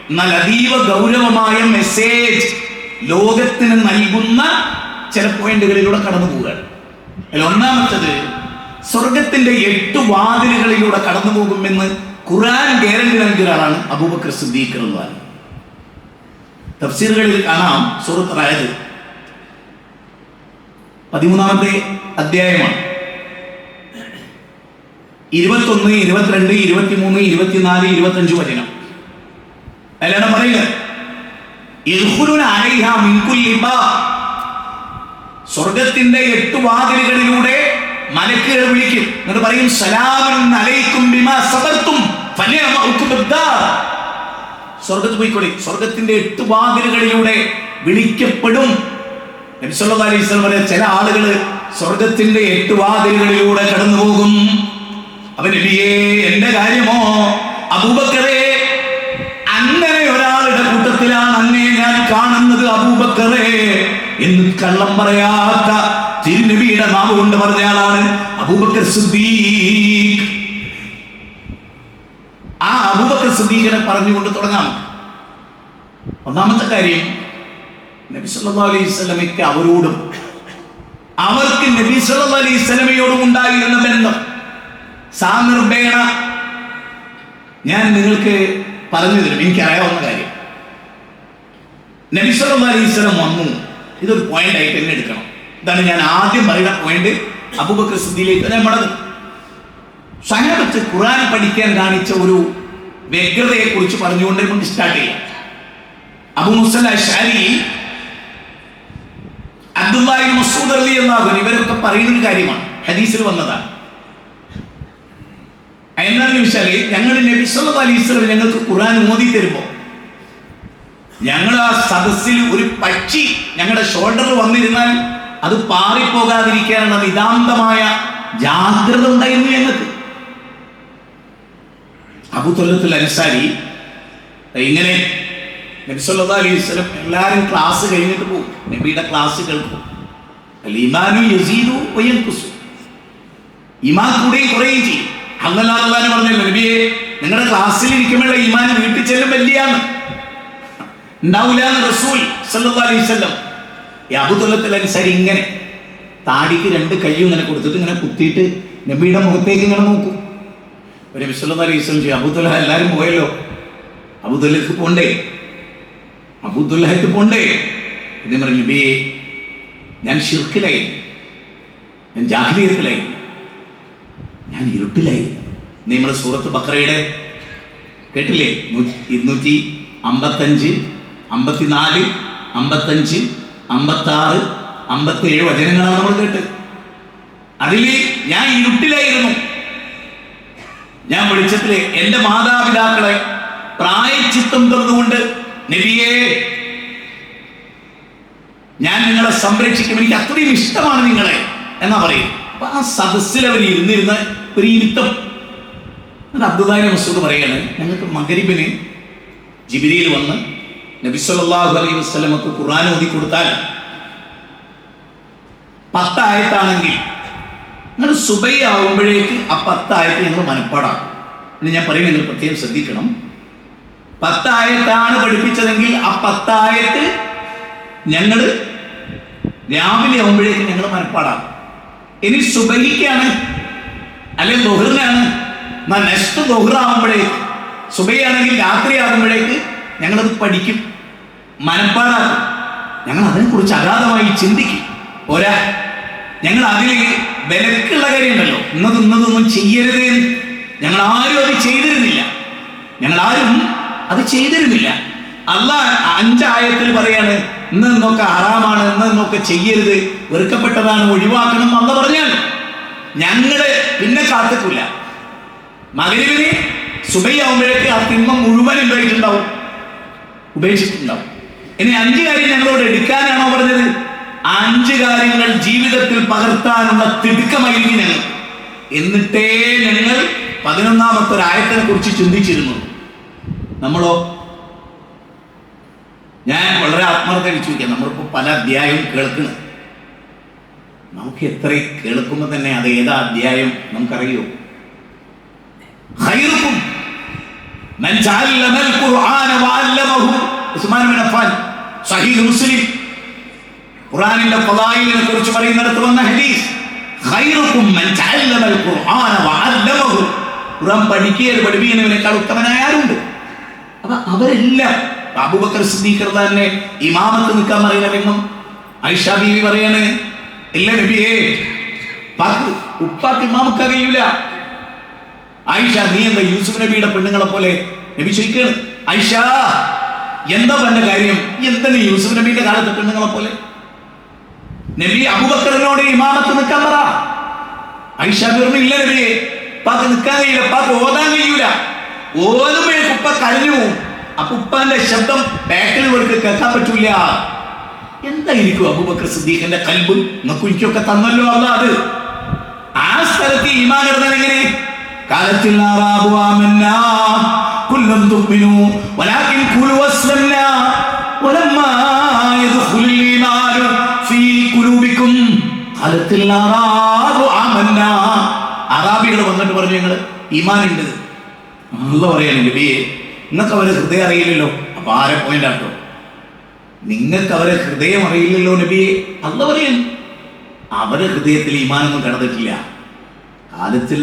എന്നാൽ അതീവ ഗൗരവമായ മെസ്സേജ് ലോകത്തിന് നൽകുന്ന ചില പോയിന്റുകളിലൂടെ കടന്നു പോവുകയാണ്. അതിൽ ഒന്നാമത്തത്, സ്വർഗത്തിന്റെ 8 വാതിലുകളിലൂടെ കടന്നു പോകുമെന്ന് ഖുർആൻ ഗ്യാരണ്ടി നൽകിയ ആളാണ് അബൂബക്കർ സിദ്ദീഖ് റളിയല്ലാഹു അൻഹു. തഫ്സീറുകളിൽ കാണാം, സൂറത്ത് റഅദ് 13-ാമത്തെ അധ്യായമാണ്. 21, 22, 23, 24, 25 വചനം. അതിലാണ് പറയുക, സ്വർഗത്തിന്റെ 8 വാതിലുകളിലൂടെ മലക്കുകൾ വിളിക്കും. എന്നിട്ട് പറയും, സലാമുൻ അലൈക്കും ബിമാ സബർതും ഫനിഅമ ഉഖ്ബദ്ദാർ. സ്വർഗത്ത് പോയിക്കോളി. സ്വർഗത്തിന്റെ 8 വാതിലുകളിലൂടെ വിളിക്കപ്പെടും. നബി സല്ലല്ലാഹു അലൈഹി വസല്ലം പറയുന്ന ചില ആളുകൾ സ്വർഗത്തിന്റെ 8 വാതിലുകളിലൂടെ കടന്നു പോകും. അവൻ നബിയേ, എന്റെ കാര്യമോ അബൂബക്കറേ, അങ്ങനെ ഒരാളുടെ കൂട്ടത്തിലാണ് അങ്ങേ ഞാൻ കാണുന്നത് അബൂബക്കറേ എന്ന് കള്ളം പറയാത്ത തിരുനബിയുടെ നാമം കൊണ്ട് പറഞ്ഞ ആളാണ് അബൂബക്കർ സിദ്ദീഖ്. ആ അബൂബക്കർ സിദ്ദീഖിനെ പറഞ്ഞുകൊണ്ട് തുടങ്ങാം. ഒന്നാമത്തെ കാര്യം, നബി സല്ലല്ലാഹു അലൈഹി വസല്ലമയ്ക്ക് അവരോടും അവർക്ക് നബി സല്ലല്ലാഹു അലൈഹി വസല്ലമയോടും ഉണ്ടായിരുന്ന ബന്ധം സാനിർഭേണ ഞാൻ നിങ്ങൾക്ക് പറഞ്ഞു തരും. എനിക്കറിയാവുന്ന കാര്യം, നബി സല്ലല്ലാഹു അലൈഹി വസല്ലം വന്നു. ഇതൊരു പോയിന്റ് ആയിട്ട് തന്നെ എടുക്കണം. ഇതാണ് ഞാൻ ആദ്യം പറയുന്ന പോയിന്റ്. അബൂബക്കർ സിദ്ദീഖിലേക്ക് ഞാൻ മടങ്ങും. സ്വഹാബത്ത് ഖുർആൻ പഠിക്കാൻ കാണിച്ച ഒരു വ്യഗ്രതയെ കുറിച്ച് പറഞ്ഞുകൊണ്ട് നമുക്ക് സ്റ്റാർട്ട് ചെയ്യാം. അബൂ മുസ അശ്അരി, അബ്ദുല്ലാഹി ഇബ്നു മസ്ഊദ് റളിയല്ലാഹു അൻഹു ഇവരൊക്കെ പറയുന്ന ഒരു കാര്യമാണ്, ഹദീസിൽ വന്നതാണ്. എന്താണെന്ന് ചോദിച്ചാൽ, ഞങ്ങൾ നബി സല്ലല്ലാഹു അലൈഹി വസല്ലം ഞങ്ങൾക്ക് ഖുർആൻ ഓതി തരുമ്പോൾ ഞങ്ങൾ ആ സദസ്സിൽ ഒരു പക്ഷി ഞങ്ങളുടെ ഷോൾഡറിൽ വന്നിരുന്നാൽ അത് പാറിപ്പോകാതിരിക്കാനുള്ള നിതാന്തമായ ജാഗ്രത ഉണ്ടായിരുന്നു ഞങ്ങൾക്ക്. അബൂ ത്വൽഹത്തുൽ അൻസാരി ഇങ്ങനെ നബി സല്ലല്ലാഹു അലൈഹി വസല്ലം എല്ലാവരും ക്ലാസ് കഴിഞ്ഞിട്ട് പോകും, നബിയുടെ ക്ലാസ് കേൾക്കും. ഈമാനു യസീദു വയൻഖുസു, ഈമാൻ കൂടുകയും കുറയുകയും ചെയ്യും. അല്ലാഹു പറഞ്ഞല്ലോ, നബിയെ നിങ്ങളുടെ ക്ലാസ്സിൽ ഇരിക്കുമ്പോഴുള്ള ഈമാൻ വീട്ടിൽ ചെല്ലും വലിയാണ് ഉണ്ടാവില്ല എന്ന് റസൂൽ സല്ലല്ലാഹു അലൈഹി വസല്ലം. അബൂ ത്വൽഹത്തുൽ അൻസാരി ഇങ്ങനെ താടിക്ക് 2 കൈയും ഇങ്ങനെ കൊടുത്തിട്ട് ഇങ്ങനെ കുത്തിയിട്ട് നബിയുടെ മുഖത്തേക്ക് ഇങ്ങനെ നോക്കും. നബി സല്ലല്ലാഹു അലൈഹി വസല്ലം ചെയ്യും, അബൂ ത്വൽഹ എല്ലാവരും പോയല്ലോ, അബൂ ത്വൽഹക്ക് പോണ്ടേ, അബൂ ത്വൽഹക്ക് പോണ്ടേ. എന്ന് പറഞ്ഞു, നബിയെ ഞാൻ ശിർക്കിലായി, ഞാൻ ജാഹിലിയത്തിലായി, ഞാൻ ഇരുട്ടിലായി. നിങ്ങൾ സൂറത്ത് ബഖറയുടെ കേട്ടില്ലേ? 255, 54, 55, 56, 57 വചനങ്ങളാണ് നമ്മൾ കേട്ട്. അതിൽ ഞാൻ ഇരുട്ടിലായിരുന്നു, ഞാൻ വെളിച്ചത്തിലെ എൻ്റെ മാതാപിതാക്കളെ പ്രായശ്ചിത്തം തന്നുകൊണ്ട് നബിയെ ഞാൻ നിങ്ങളെ സംരക്ഷിക്കും, എനിക്ക് അത്രയും ഇഷ്ടമാണ് നിങ്ങളെ എന്നാ പറയും. അപ്പൊ ആ സദസ്സിൽ അവർ ഇരുന്നിരുന്ന ഒരു ഇരുത്തം. അത് അബ്ദുല്ലാഹി ഇബ്നു മസ്ഊദ് പറയാണ്, ഞങ്ങൾക്ക് മഗ്‌രിബിന് ജിബ്രീൽ വന്ന് നബി സല്ലല്ലാഹു അലൈഹി വസല്ലമക്ക് ഖുർആൻ ഓതി കൊടുത്താൽ 10 ആയത്താണെങ്കിൽ നിങ്ങൾ സുബൈ ആവുമ്പോഴേക്ക് ആ 10 ആയത്ത് ഞങ്ങൾ മനപ്പാടാക്കും. എന്ന് ഞാൻ പറയും, നിങ്ങൾ പ്രത്യേകം ശ്രദ്ധിക്കണം. 10 ആയത്താണ് പഠിപ്പിച്ചതെങ്കിൽ ആ 10 ആയത്ത് ഞങ്ങൾ രാവിലെ ആവുമ്പോഴേക്ക് ഞങ്ങൾ മനപ്പാടാക്കും. ഇനി സുബഹിക്കാണ് അല്ലെങ്കിൽ ദുഹറിനാണ്, നെക്സ്റ്റ് ദുഹറാവുമ്പോഴേക്ക്, സുബഹിയാണെങ്കിൽ രാത്രി ആകുമ്പോഴേക്ക് ഞങ്ങളത് പഠിക്കും, മനപ്പാടാക്കും. ഞങ്ങൾ അതിനെക്കുറിച്ച് അഗാധമായി ചിന്തിക്കും. പോരാ, ഞങ്ങൾ അതിൽ വിലക്കുള്ള കാര്യമുണ്ടല്ലോ, ഇന്നതൊന്നും ചെയ്യരുത്, ഞങ്ങൾ ആരും അത് ചെയ്തിരുന്നില്ല, ഞങ്ങളാരും അത് ചെയ്തിരുന്നില്ല. അല്ലാഹ് 5 ആയത്തിൽ പറയാണ്, ഇന്നൊക്കെ ഹറാമാണ്, ഇന്നൊക്കെ ചെയ്യരുത്, വെറുക്കപ്പെട്ടതാണ്, ഒഴിവാക്കണം എന്ന് പറഞ്ഞാൽ ഞങ്ങള് പിന്നെ കാത്തിക്കില്ല. മഗ്‌രിബിന് സുബഹിയാവുമ്പോഴേക്ക് ആ തിന്മ മുഴുവൻ എന്തായിട്ടുണ്ടാവും, ഉപേക്ഷിച്ചിട്ടുണ്ടാവും. ഇനി 5 കാര്യം ഞങ്ങളോട് എടുക്കാനാണോ പറഞ്ഞത്? 5 കാര്യങ്ങൾ ജീവിതത്തിൽ പകർത്താനുള്ള തിടുക്കമായിരിക്കും ഞങ്ങൾ. എന്നിട്ടേ ഞങ്ങൾ 11ാമത്തെ ഒരു ആയത്തിനെ കുറിച്ച് ചിന്തിച്ചിരുന്നു. നമ്മളോ? ഞാൻ വളരെ ആത്മാർത്ഥമായി ചോദിക്കാം, നമ്മളിപ്പോൾ പല അധ്യായവും കേൾക്കണം. നമുക്ക് എത്ര കേൾക്കുമ്പോൾ തന്നെ അത് ഏതാ അധ്യായം നമുക്കറിയോ? ഖൈറുക്കും മൻ തഅല്ലമൽ ഖുർആന വഅല്ലമഹു. ഉസ്മാൻ ഇബ്നു അഫ്ഫാൻ, സഹീഹ് മുസ്ലിം, ഖുർആനിന്റെ ഫളായിലിനെ കുറിച്ച് പറയുന്നിടത്ത് വന്ന ഹദീസ്, ഖൈറുക്കും മൻ തഅല്ലമൽ ഖുർആന വഅല്ലമഹു. ഖുർആൻ പഠിപ്പിക്കുന്നവനേക്കാൾ ഉത്തമനായ ആരുണ്ട്? അപ്പൊ അവരെല്ലാം, അബൂബക്കർ സിദ്ദീഖ് തന്നെ ഇമാമത്ത് നിൽക്കാൻ പറയുന്നതെന്നും ആയിഷ ബീവി പറയാണ്, ഇല്ല നബിയേ, ഉപ്പാക്ക് ഇമാമത്ത് അറിയൂല. ആയിഷ, നീ എന്താ യൂസുഫ് നബിയുടെ പെണ്ണുങ്ങളെ പോലെ? നബി ചോദിക്കാണ്, ആയിഷ എന്താ പറഞ്ഞ കാര്യം, എന്താണ് യൂസുഫ് നബിയുടെ കാലത്തെ പെണ്ണുങ്ങളെ പോലെ? നബി അബൂബക്കറിനോട് ഇമാമത്ത് നിൽക്കാൻ പറ. ആയിഷ പറഞ്ഞു, ഇല്ല നബിയെ, ഉപ്പാക്ക് നിൽക്കാൻ കഴിയില്ല, ഉപ്പാക്ക് ഓതാൻ കഴിയൂല, ഓതുമ്പോഴേക്ക് ഉപ്പ കരഞ്ഞു പോവും, അപ്പൊ ഉപ്പാന്റെ ശബ്ദം ബാക്കിൽ ഇവർക്ക് കേൾക്കാൻ പറ്റൂല. എന്തായിരിക്കും അബൂബക്കർ സിദ്ദീഖിന്റെ ഖൽബ്? നമുക്ക് എനിക്കൊക്കെ തന്നല്ലോ അല്ലാഹ് അത്. ആ സ്ഥലത്ത് ഈമാൻ ഇടുന്നത് എങ്ങനെ? കാലത്തിൽ അറാബു ആമന്നാ കുല്ലം തുമിനു വലാകിൻ ഖുലു വസ്ലംനാ വലമ്മാ യദ്ഖുൽ ഈമാനു ഫീ ഖുലൂബികും. കാലത്തിൽ അറാബു ആമന്നാ, അറാബികൾ വന്നിട്ട് പറഞ്ഞു ഞങ്ങൾ ഈമാൻ ഉണ്ട്. അല്ലാഹ് പറയാണ്, നബിയെ നിങ്ങൾക്ക് അവരെ ഹൃദയം അറിയില്ലല്ലോ. അപ്പൊ ആരെ പോയിന്റ് ആട്ടോ? നിങ്ങൾക്ക് അവരെ ഹൃദയം അറിയില്ലല്ലോ നബിയെ. അല്ല പറയും, അവരെ ഹൃദയത്തിൽ ഈമാനൊന്നും കിടന്നിട്ടില്ല. കാലത്തിൽ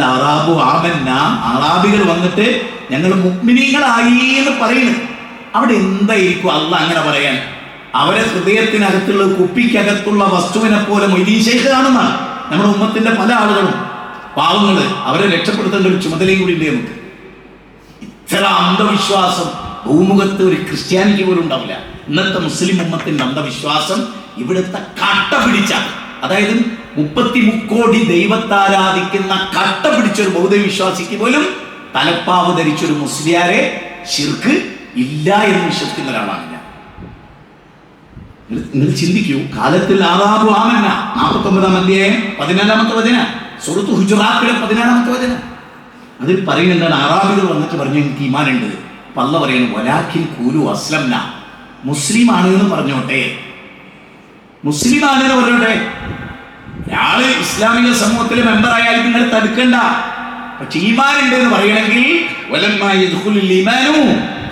അറാബികൾ വന്നിട്ട് ഞങ്ങൾ മുഅ്മിനീങ്ങളായി എന്ന് പറയുന്നു. അവിടെ എന്തായിരിക്കും അല്ല അങ്ങനെ പറയാൻ? അവരെ ഹൃദയത്തിനകത്തുള്ള കുപ്പിക്കകത്തുള്ള വസ്തുവിനെ പോലെ മൊയ്തീൻ ശൈഖ് കാണുന്നതാണ്. നമ്മുടെ ഉമ്മത്തിന്റെ പല ആളുകളും പാവങ്ങള്, അവരെ രക്ഷപ്പെടുത്തേണ്ട ഒരു ചുമതലയും കൂടി ഉണ്ട് നമുക്ക്. ഇത്ര അന്ധവിശ്വാസം ഭൂമുഖത്ത് ഒരു ക്രിസ്ത്യാനിക്ക് പോലും ഉണ്ടാവില്ല. ഇന്നത്തെ മുസ്ലിം ഉമ്മത്തിന്റെ അന്ധവിശ്വാസം ഇവിടുത്തെ കട്ട പിടിച്ച, അതായത് 33 കോടി ദൈവത്താരാധിക്കുന്ന കട്ട പിടിച്ചൊരു ബൗദ്ധ വിശ്വാസിക്ക് പോലും തലപ്പാവ് ധരിച്ചൊരു മുസ്ലിയാരെ ശിർക്ക് ഇല്ല എന്ന് വിശ്വസിക്കുന്ന ഒരാളാണ് ഞാൻ. നിങ്ങൾ ചിന്തിക്കൂ, കാലത്തിൽ ആദാബു ആമന്ന 49-ാം അധ്യായം 14-ാമത്തെ വചനം, സൂറത്ത് ഹുജറാത്തിലെ 17-ാമത്തെ വചനം. അതിൽ പറയുന്നുണ്ടാണ്, അറാബികൾ വന്നിട്ട് പറഞ്ഞു എനിക്ക് ഈമാനുണ്ട്. അപ്പൊ അല്ലാഹ് പറയുന്നു വലാകിൻ ഖൂലു അസ്ലംന, മുസ്ലിം ആണ് എന്ന് പറഞ്ഞോട്ടെ, മുസ്ലിം ആണെന്ന് പറഞ്ഞോട്ടെ. ഒരാള് ഇസ്ലാമിക സമൂഹത്തിലെ മെമ്പറായാൽ നിങ്ങൾ തടുക്കണ്ട. പക്ഷെ ഈമാനുണ്ട് എന്ന് പറയണമെങ്കിൽ വലമ്മാ യദ്ഖുലുൽ ഈമാനു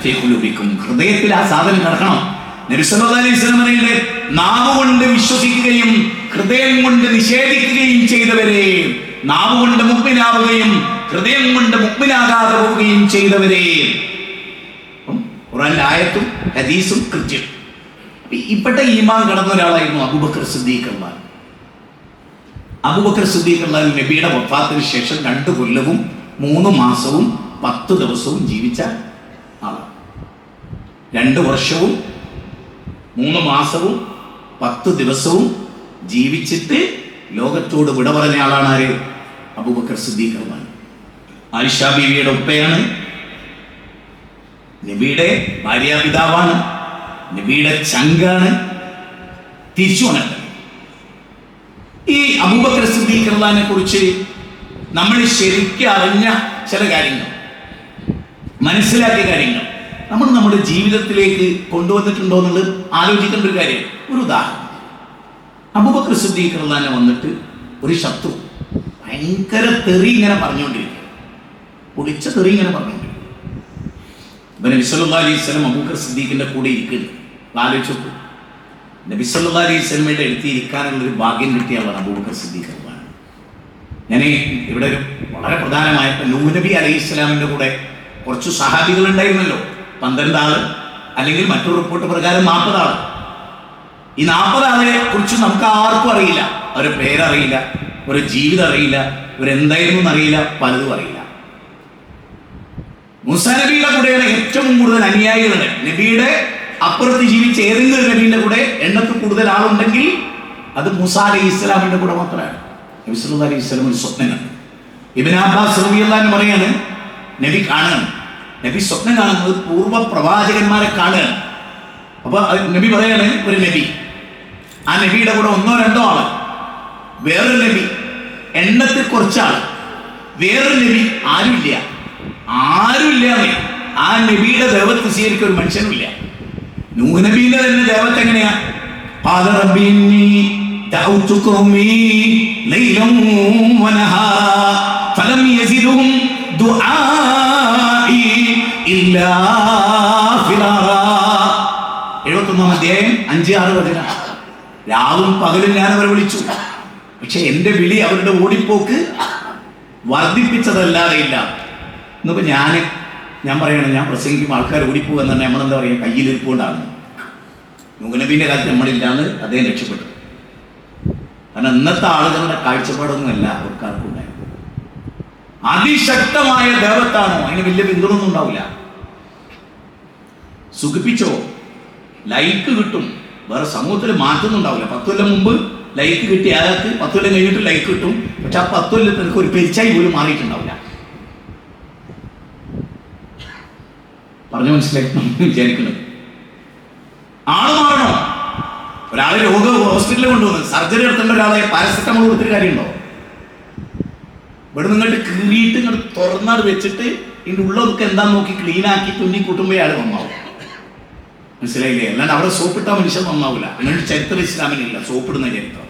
ഫീ ഖുലൂബിക്കും, ഹൃദയത്തിൽ ആ സാധനം കിടക്കണം. നബി സല്ലല്ലാഹു അലൈഹി വസല്ലം പറയുന്നത്, നാവ് കൊണ്ട് വിശ്വസിക്കുകയും ഹൃദയം കൊണ്ട് നിഷേധിക്കുകയും ചെയ്തവരെ, നാവ് കൊണ്ട് മുഅ്മിനാവുകയും ഹൃദയം കൊണ്ട് മുഅ്മിനാകാതെ പോവുകയും ചെയ്തവരെ. ഖുർആനിലെ ആയത്തും ഹദീസും കൃത്യം. ഇപ്പോഴത്തെ ഈമാൻ കടന്ന ഒരാളായിരുന്നു അബൂബക്കർ സിദ്ദീഖ് റളിയല്ലാഹു. അബൂബക്കർ സിദ്ദീഖ് റളിയല്ലാഹു നബിയുടെ വഫാത്തിന് ശേഷം 2 കൊല്ലവും 3 മാസവും 10 ദിവസവും ജീവിച്ച ആളാണ്. 2 വർഷവും 3 മാസവും 10 ദിവസവും ജീവിച്ചിട്ട് ലോകത്തോട് വിട പറഞ്ഞ ആളാണ് ആര്? അബൂബക്കർ സിദ്ദീഖ് റളിയല്ലാഹു. ആയിഷ ബീവിയുടെ ഉപ്പയാണ്, നബിയുടെ ഭാര്യാപിതാവാണ്, നബിയുടെ ചങ്കാണ്. തിരിച്ചു വന്നിട്ട് ഈ അബൂബക്കർ സിദ്ദീഖ് റളിയല്ലാഹുവിനെ കുറിച്ച് നമ്മൾ ശരിക്കും അറിഞ്ഞ ചില കാര്യങ്ങൾ, മനസ്സിലാക്കിയ കാര്യങ്ങൾ നമ്മൾ നമ്മുടെ ജീവിതത്തിലേക്ക് കൊണ്ടുവന്നിട്ടുണ്ടോ എന്നുള്ളത് ആലോചിക്കേണ്ട ഒരു കാര്യം. ഒരു ഉദാഹരണം, അബൂബക്കർ സിദ്ദീഖ് റളിയല്ലാഹു വന്നിട്ട് ഒരു ശത്രു ഭയങ്കര തെറി ഇങ്ങനെ പറഞ്ഞുകൊണ്ടിരിക്കുക, പൊളിച്ച തെറി ഇങ്ങനെ പറഞ്ഞുകൊണ്ടിരിക്കുക. നബി സല്ലല്ലാഹു അലൈഹി വസല്ലം അബൂബക്കർ സിദ്ദീഖിന്റെ കൂടെ ഇരിക്കുന്നു. ആലോചിച്ചു, നബി സല്ലല്ലാഹു അലൈഹി വസല്ലമയുടെ അടുത്ത് ഇരിക്കാനുള്ള ഒരു ഭാഗ്യം കിട്ടിയ ആളാണ് അബൂബക്കർ സിദ്ദീഖ് റളിയല്ലാഹു. ഞാൻ ഇവിടെ ഒരു വളരെ പ്രധാനമായിട്ട് നൂഹ് നബി അലൈഹി സ്വലാമിന്റെ കൂടെ കുറച്ച് സഹാബികൾ ഉണ്ടായിരുന്നല്ലോ, 12 ആള്, അല്ലെങ്കിൽ മറ്റൊരു റിപ്പോർട്ട് പ്രകാരം 40 ആള്. ഈ 40 ആളെ കുറിച്ച് നമുക്ക് ആർക്കും അറിയില്ല, അവരുടെ പേരറിയില്ല, ഒരു ജീവിതം അറിയില്ല, ഇവരെന്തായിരുന്നു എന്നറിയില്ല, പലതും അറിയില്ല. മൂസാ നബിയുടെ കൂടെയാണ് ഏറ്റവും കൂടുതൽ അനുയായികളുണ്ട്. നബിയുടെ അപ്പുറത്ത് ജീവിച്ച ഏതെങ്കിലും ഒരു നബിയുടെ കൂടെ എണ്ണത്തിൽ കൂടുതൽ ആളുണ്ടെങ്കിൽ അത് മൂസാ അലൈഹി ഇസ്ലാമിന്റെ കൂടെ മാത്രമാണ്. നബി സല്ലല്ലാഹു അലൈഹി വസല്ലം ഒരു സ്വപ്നം കണ്ടു. ഇബ്നു അബ്ബാസ് റളിയല്ലാഹു അൻഹു പറയാണ്, നബി കാണുകയാണ്, നബി സ്വപ്നം കാണുന്നത് പൂർവ്വ പ്രവാചകന്മാരെ കാണുകയാണ്. അപ്പൊ നബി പറയാണ്, ഒരു നബി, ആ നബിയുടെ കൂടെ 1-2 ആള്, വേറൊരു നബി, എണ്ണത്തിൽ കുറച്ചാള്, വേറൊരു നബി, ആരുമില്ല. ആ നബിയുടെ ദേവത്ത് സ്വീകരിക്കാൻ ഒരു മനുഷ്യനുമില്ല. നൂഹ് നബിയുടെ തന്നെ ദേവത്ത് എങ്ങനെയാ? ഖാല റബ്ബി ഇന്നി ദഅഉതു ഖൗമി ലൈലൻ വനഹാറ ഫലം യസിദുഹും ദുആഇ ഇല്ലാ ഫിറാറ. 71-ാം അധ്യായം 5-6 വചനം. രാവും പകലും ഞാൻ അവരെ വിളിച്ചു, പക്ഷെ എന്റെ വിളി അവരുടെ ഓടിപ്പോക്ക് വർദ്ധിപ്പിച്ചതല്ലാതെ ഇല്ല. ഇന്നിപ്പോ ഞാൻ പറയണം, ഞാൻ പ്രസംഗിക്കുമ്പോൾ ആൾക്കാർ ഓടിപ്പോകുക എന്ന് പറഞ്ഞാൽ നമ്മളെന്താ പറയുക, കയ്യിലിരിപ്പുകൊണ്ടാണ്. നൂഹ് നബിന്റെ കാലത്ത് നമ്മളില്ലാന്ന് അദ്ദേഹം രക്ഷപ്പെട്ടു. കാരണം ഇന്നത്തെ ആളുകളുടെ കാഴ്ചപ്പാടൊന്നുമല്ല അവർക്കാർക്കും ഉണ്ടായിരുന്നു. അതിശക്തമായ ദേവത്താണോ, അതിന് വലിയ പിന്തുണൊന്നും ഉണ്ടാവില്ല. സുഖിപ്പിച്ചോ, ലൈക്ക് കിട്ടും, വേറെ സമൂഹത്തിൽ മാറ്റൊന്നും ഉണ്ടാവില്ല. 10 കൊല്ലം മുമ്പ് ലൈക്ക് കിട്ടിയ ആൾക്ക് 10 കൊല്ലം കഴിഞ്ഞിട്ട് ലൈക്ക് കിട്ടും, പക്ഷെ ആ 10 കൊല്ലത്തിൽ എനിക്ക് ഒരു പെരിച്ചായി പോലും മാറിയിട്ടുണ്ടാവില്ല. പറഞ്ഞു മനസ്സിലാക്കണം വിചാരിക്കുന്നത്. ആള് മാറണോ? ഒരാളെ ഹോസ്പിറ്റലിൽ കൊണ്ടുവന്ന് സർജറി എടുത്തേണ്ട ഒരാളെ പാരസെറ്റമോൾ കൊടുത്തിട്ട് കാര്യമുണ്ടോ? ഇവിടെ നിന്നിട്ട് കീറിയിട്ട് ഇങ്ങോട്ട് തുറന്നാട് വെച്ചിട്ട് ഇതിൻ്റെ ഉള്ളതൊക്കെ എന്താന്ന് നോക്കി ക്ലീൻ ആക്കി തുന്നി കൂട്ടുമ്പോൾ ആള് നന്നാവും. മനസ്സിലായില്ലേ? അല്ലാണ്ട് അവിടെ സോപ്പിട്ട മനുഷ്യൻ നന്നാവില്ല. അങ്ങനെ ചരിത്രം ഇസ്ലാമിനില്ല സോപ്പിടുന്ന ചരിത്രം.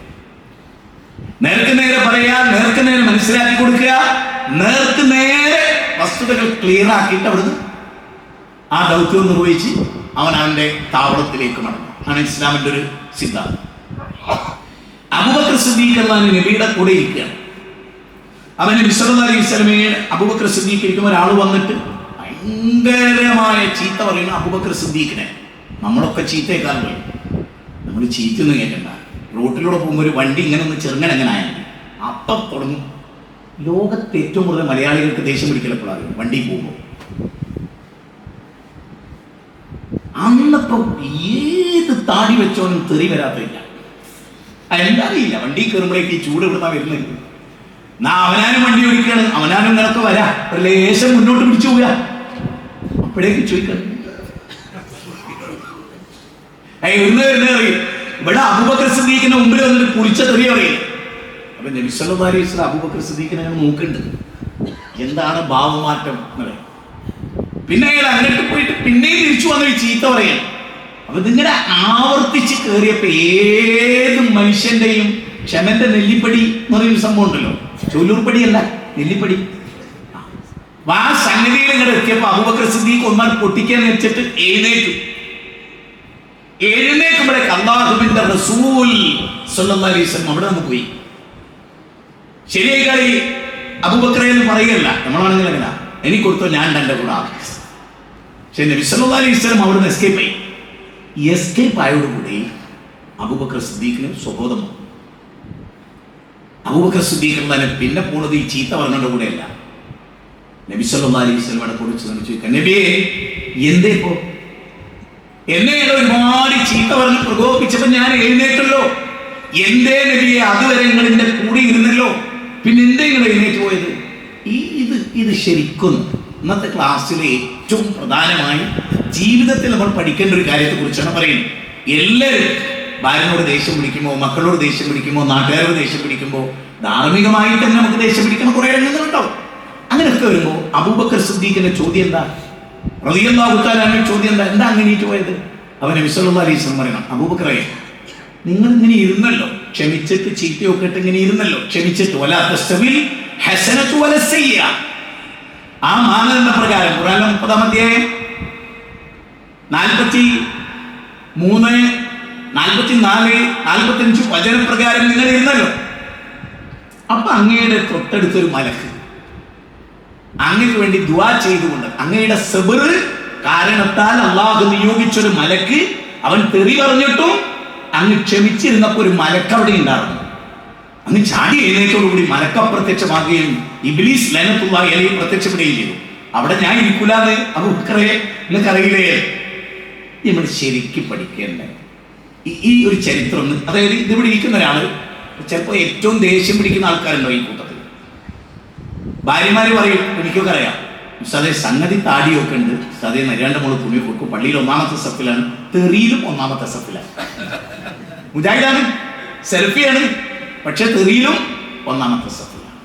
നേർക്ക് നേരെ പറയാ, നേർക്ക് നേരെ മനസ്സിലാക്കി കൊടുക്കുക, നേർക്ക് നേരെ വസ്തുതകൾ ക്ലിയർ ആക്കിയിട്ട് അവിടുന്ന് ആ ദൗത്യം നിർവഹിച്ച് അവൻ അവന്റെ താവളത്തിലേക്ക് മടങ്ങും. ആണ് ഇസ്ലാമിന്റെ ഒരു സിദ്ധാന്തം. അബൂബക്കർ സിദ്ദീഖ് റളിയല്ലാഹു നബിയുടെ കൂടെ ഇരിക്കുകയാണ്. അവന് നബി സല്ലല്ലാഹു അലൈഹി വസല്ലമയെ അബൂബക്കർ സിദ്ദീഖ് ഇരിക്കുമ്പോൾ ഒരാൾ വന്നിട്ട് ഭയങ്കരമായ ചീത്ത പറയുന്ന അബൂബക്കർ സിദ്ദീഖിനെ. നമ്മളൊക്കെ ചീത്തയേക്കാൾ പറയും. നമ്മൾ ചീത്തയൊന്നും കേൾക്കണ്ട. റോട്ടിലൂടെ പോകുമ്പോൾ ഒരു വണ്ടി ഇങ്ങനെ ഒന്ന് ചെറുങ്ങനെ ആയാൽ അപ്പം തുടങ്ങും. ലോകത്ത് ഏറ്റവും കൂടുതൽ മലയാളികൾക്ക് ദേഷ്യം പിടിക്കലപ്പോഴാണ് വണ്ടി പോകുമ്പോൾ. അന്നപ്പം ഏത് താടി വെച്ചോനും തെറി വരാത്തില്ല. എന്താ അറിയില്ല, വണ്ടി കയറുമ്പോഴേക്ക് ഈ ചൂട് ഇവിടുന്ന വരുന്നത്. അവനാനും വണ്ടി ഓടിക്കാണ്, അവനാനും ഇങ്ങനൊക്കെ വരാ, ഒരു ലേശം മുന്നോട്ട് പിടിച്ചു പോവുക. അപ്പോഴേക്ക് ചോദിക്കണം ഇവിടെ അബൂബക്കർ സിദ്ദീഖിന്റെ മുമ്പിൽ വന്നിട്ട് കുളിച്ച തെറി അറിയില്ല. അപ്പൊ നബി സല്ലല്ലാഹു അലൈഹി വസല്ലം അബൂബക്കർ സിദ്ദീഖിനെ നോക്കുന്നുണ്ട്, എന്താണ് ഭാവമാറ്റം എന്നുള്ളത്. പിന്നെ അയാൾ അങ്ങോട്ട് പോയിട്ട് പിന്നെയും തിരിച്ചു വന്നൊരു ചീത്ത പറയണം. അപ്പൊ ഇതിങ്ങനെ ആവർത്തിച്ച് കയറിയപ്പോ ഏത് മനുഷ്യന്റെയും ക്ഷമന്റെ നെല്ലിപ്പടി എന്ന് പറയുന്ന സംഭവം ഉണ്ടല്ലോ, ചൊല്ലൂർപ്പടിയല്ല നെല്ലിപ്പടി. ആ സംഗതിയിൽ ഇങ്ങോട്ട് എത്തിയപ്പോ അബൂബക്കർ സിദ്ദീഖ് ഒന്നാൽ പൊട്ടിക്കാൻ വെച്ചിട്ട് എഴുന്നേക്കുമ്പോഴേക്ക് അല്ലാഹുവിന്റെ റസൂൽ സ്വല്ലല്ലാഹു അലൈഹി വസല്ലം അവിടെ നിന്ന് പോയി. ശരിയായി കളി അബൂബക്കറെ എന്ന് പറയുകയല്ല, നമ്മളാണെങ്കിൽ അങ്ങനെ എനിക്ക് കൊടുത്തോ ഞാൻ എൻ്റെ കൂടെ. പക്ഷെ നബി സല്ലല്ലാഹു അലൈഹി വസല്ലം അവിടുന്ന് എസ്കേപ്പ് ആയി. എസ്കേപ്പ് ആയോടുകൂടി അബൂബക്കർ സിദ്ദീഖിന് സ്വബോധം വന്നു. അബൂബക്കർ സിദ്ദീഖ് തന്നെ പിന്നെ പോണത് ഈ ചീത്ത പറഞ്ഞതിന്റെ കൂടെയല്ല. നബി സല്ലല്ലാഹു അലൈഹി വസല്ലമയുടെ കുറിച്ച് ചോദിക്കാം, നബിയെ എന്തേ ഇപ്പോ എന്നെ ഒരുപാട് ചീത്ത പറഞ്ഞ് പ്രകോപിപ്പിച്ചപ്പോ ഞാൻ എഴുന്നേറ്റല്ലോ, എന്തേ നബിയെ അതുവരെ നിങ്ങൾ എന്റെ കൂടെ ഇരുന്നല്ലോ, പിന്നെ എന്തേ നിങ്ങൾ എഴുന്നേറ്റ് പോയത്? ഇത് ശരിക്കും ഇന്നത്തെ ക്ലാസ്സിലെ ഏറ്റവും പ്രധാനമായി ജീവിതത്തിൽ നമ്മൾ പഠിക്കേണ്ട ഒരു കാര്യത്തെ കുറിച്ചാണ് പറയുന്നത്. എല്ലാവരും ഭാര്യനോട് ദേഷ്യം പിടിക്കുമ്പോൾ, മക്കളോട് ദേഷ്യം പിടിക്കുമ്പോൾ, നാട്ടുകാരോട് ദേഷ്യം പിടിക്കുമ്പോൾ, ധാർമ്മികമായി തന്നെ നമുക്ക് ദേഷ്യം പിടിക്കുന്ന കുറെ രംഗങ്ങളുണ്ടാവും. അങ്ങനെയൊക്കെ വരുമ്പോൾ അബൂബക്കർ സിദ്ദീഖിന്റെ ചോദ്യം എന്താ, റളിയല്ലാഹു തആല അൻഹു ചോദ്യം എന്താ, എന്താ അങ്ങനെയിട്ട് പോയത്? അവൻ നബി സല്ലല്ലാഹു അലൈഹി വസല്ലം പറയണം, അബൂബക്കറേ നിങ്ങൾ ഇങ്ങനെ ഇരുന്നല്ലോ, ക്ഷമിച്ചിട്ട് ചീത്തയൊക്കെ ഇട്ട് ഇങ്ങനെ ഇരുന്നല്ലോ, ക്ഷമിച്ചിട്ട് വലാ തസ്തവിൽ ഹസനതു വല സയ്യ. ആ മാനദണ്ഡ പ്രകാരം ഖുർആൻ 30-ാം അധ്യായം 43, 44, 45 വചനപ്രകാരം നിങ്ങൾ ഇരുന്നല്ലോ. അപ്പൊ അങ്ങയുടെ തൊട്ടടുത്തൊരു മലക്ക് അങ്ങക്ക് വേണ്ടി ദുആ ചെയ്തുകൊണ്ട് അങ്ങയുടെ സബർ കാരണത്താൽ അല്ലാഹു നിയോഗിച്ചൊരു മലക്ക്, അവൻ തെറി പറഞ്ഞിട്ടും അങ്ങ് ക്ഷമിച്ചിരുന്നപ്പോ ഒരു മലക്ക് അവിടെ ഉണ്ടായിരുന്നു. അങ്ങ് ചാടി എഴുന്നേറ്റോടുകൂടി മലക്ക് അപ്രത്യക്ഷമാകുകയും ഇബ്ലീസ് ലഅനത്തുല്ലാഹി അലൈഹി പ്രത്യക്ഷപ്പെടുകയും ചെയ്തു. അവിടെ ഞാൻ ഇരിക്കൂലെന്ന് അബൂബക്കറെ നിങ്ങൾക്ക് അറിയില്ലേ? നമ്മൾ ശരിക്കും പഠിക്കേണ്ടത് ഈ ഒരു ചരിത്രം. അതായത് ഇതിവിടെ ഇരിക്കുന്ന ഒരാള് ചിലപ്പോൾ ഏറ്റവും ദേഷ്യം പിടിക്കുന്ന ആൾക്കാരുണ്ടോ ഈ കൂട്ടത്തിൽ? ഭാര്യമാര് പറയും, എനിക്കൊക്കെ അറിയാം, സതേ സംഗതി താടിയൊക്കെ ഉണ്ട്, സതേ നരിയാണ്ട് മോള് തുണി കൊടുക്കും, പള്ളിയിൽ 1-ാമത്തെ സഫിലാണ്, തെറിയിലും 1-ാമത്തെ സഫിലാണ്, മുജാഹിദാണ്, സെൽഫിയാണ്, പക്ഷെ തെറിയിലും 1-ാമത്തെ സഫിലാണ്.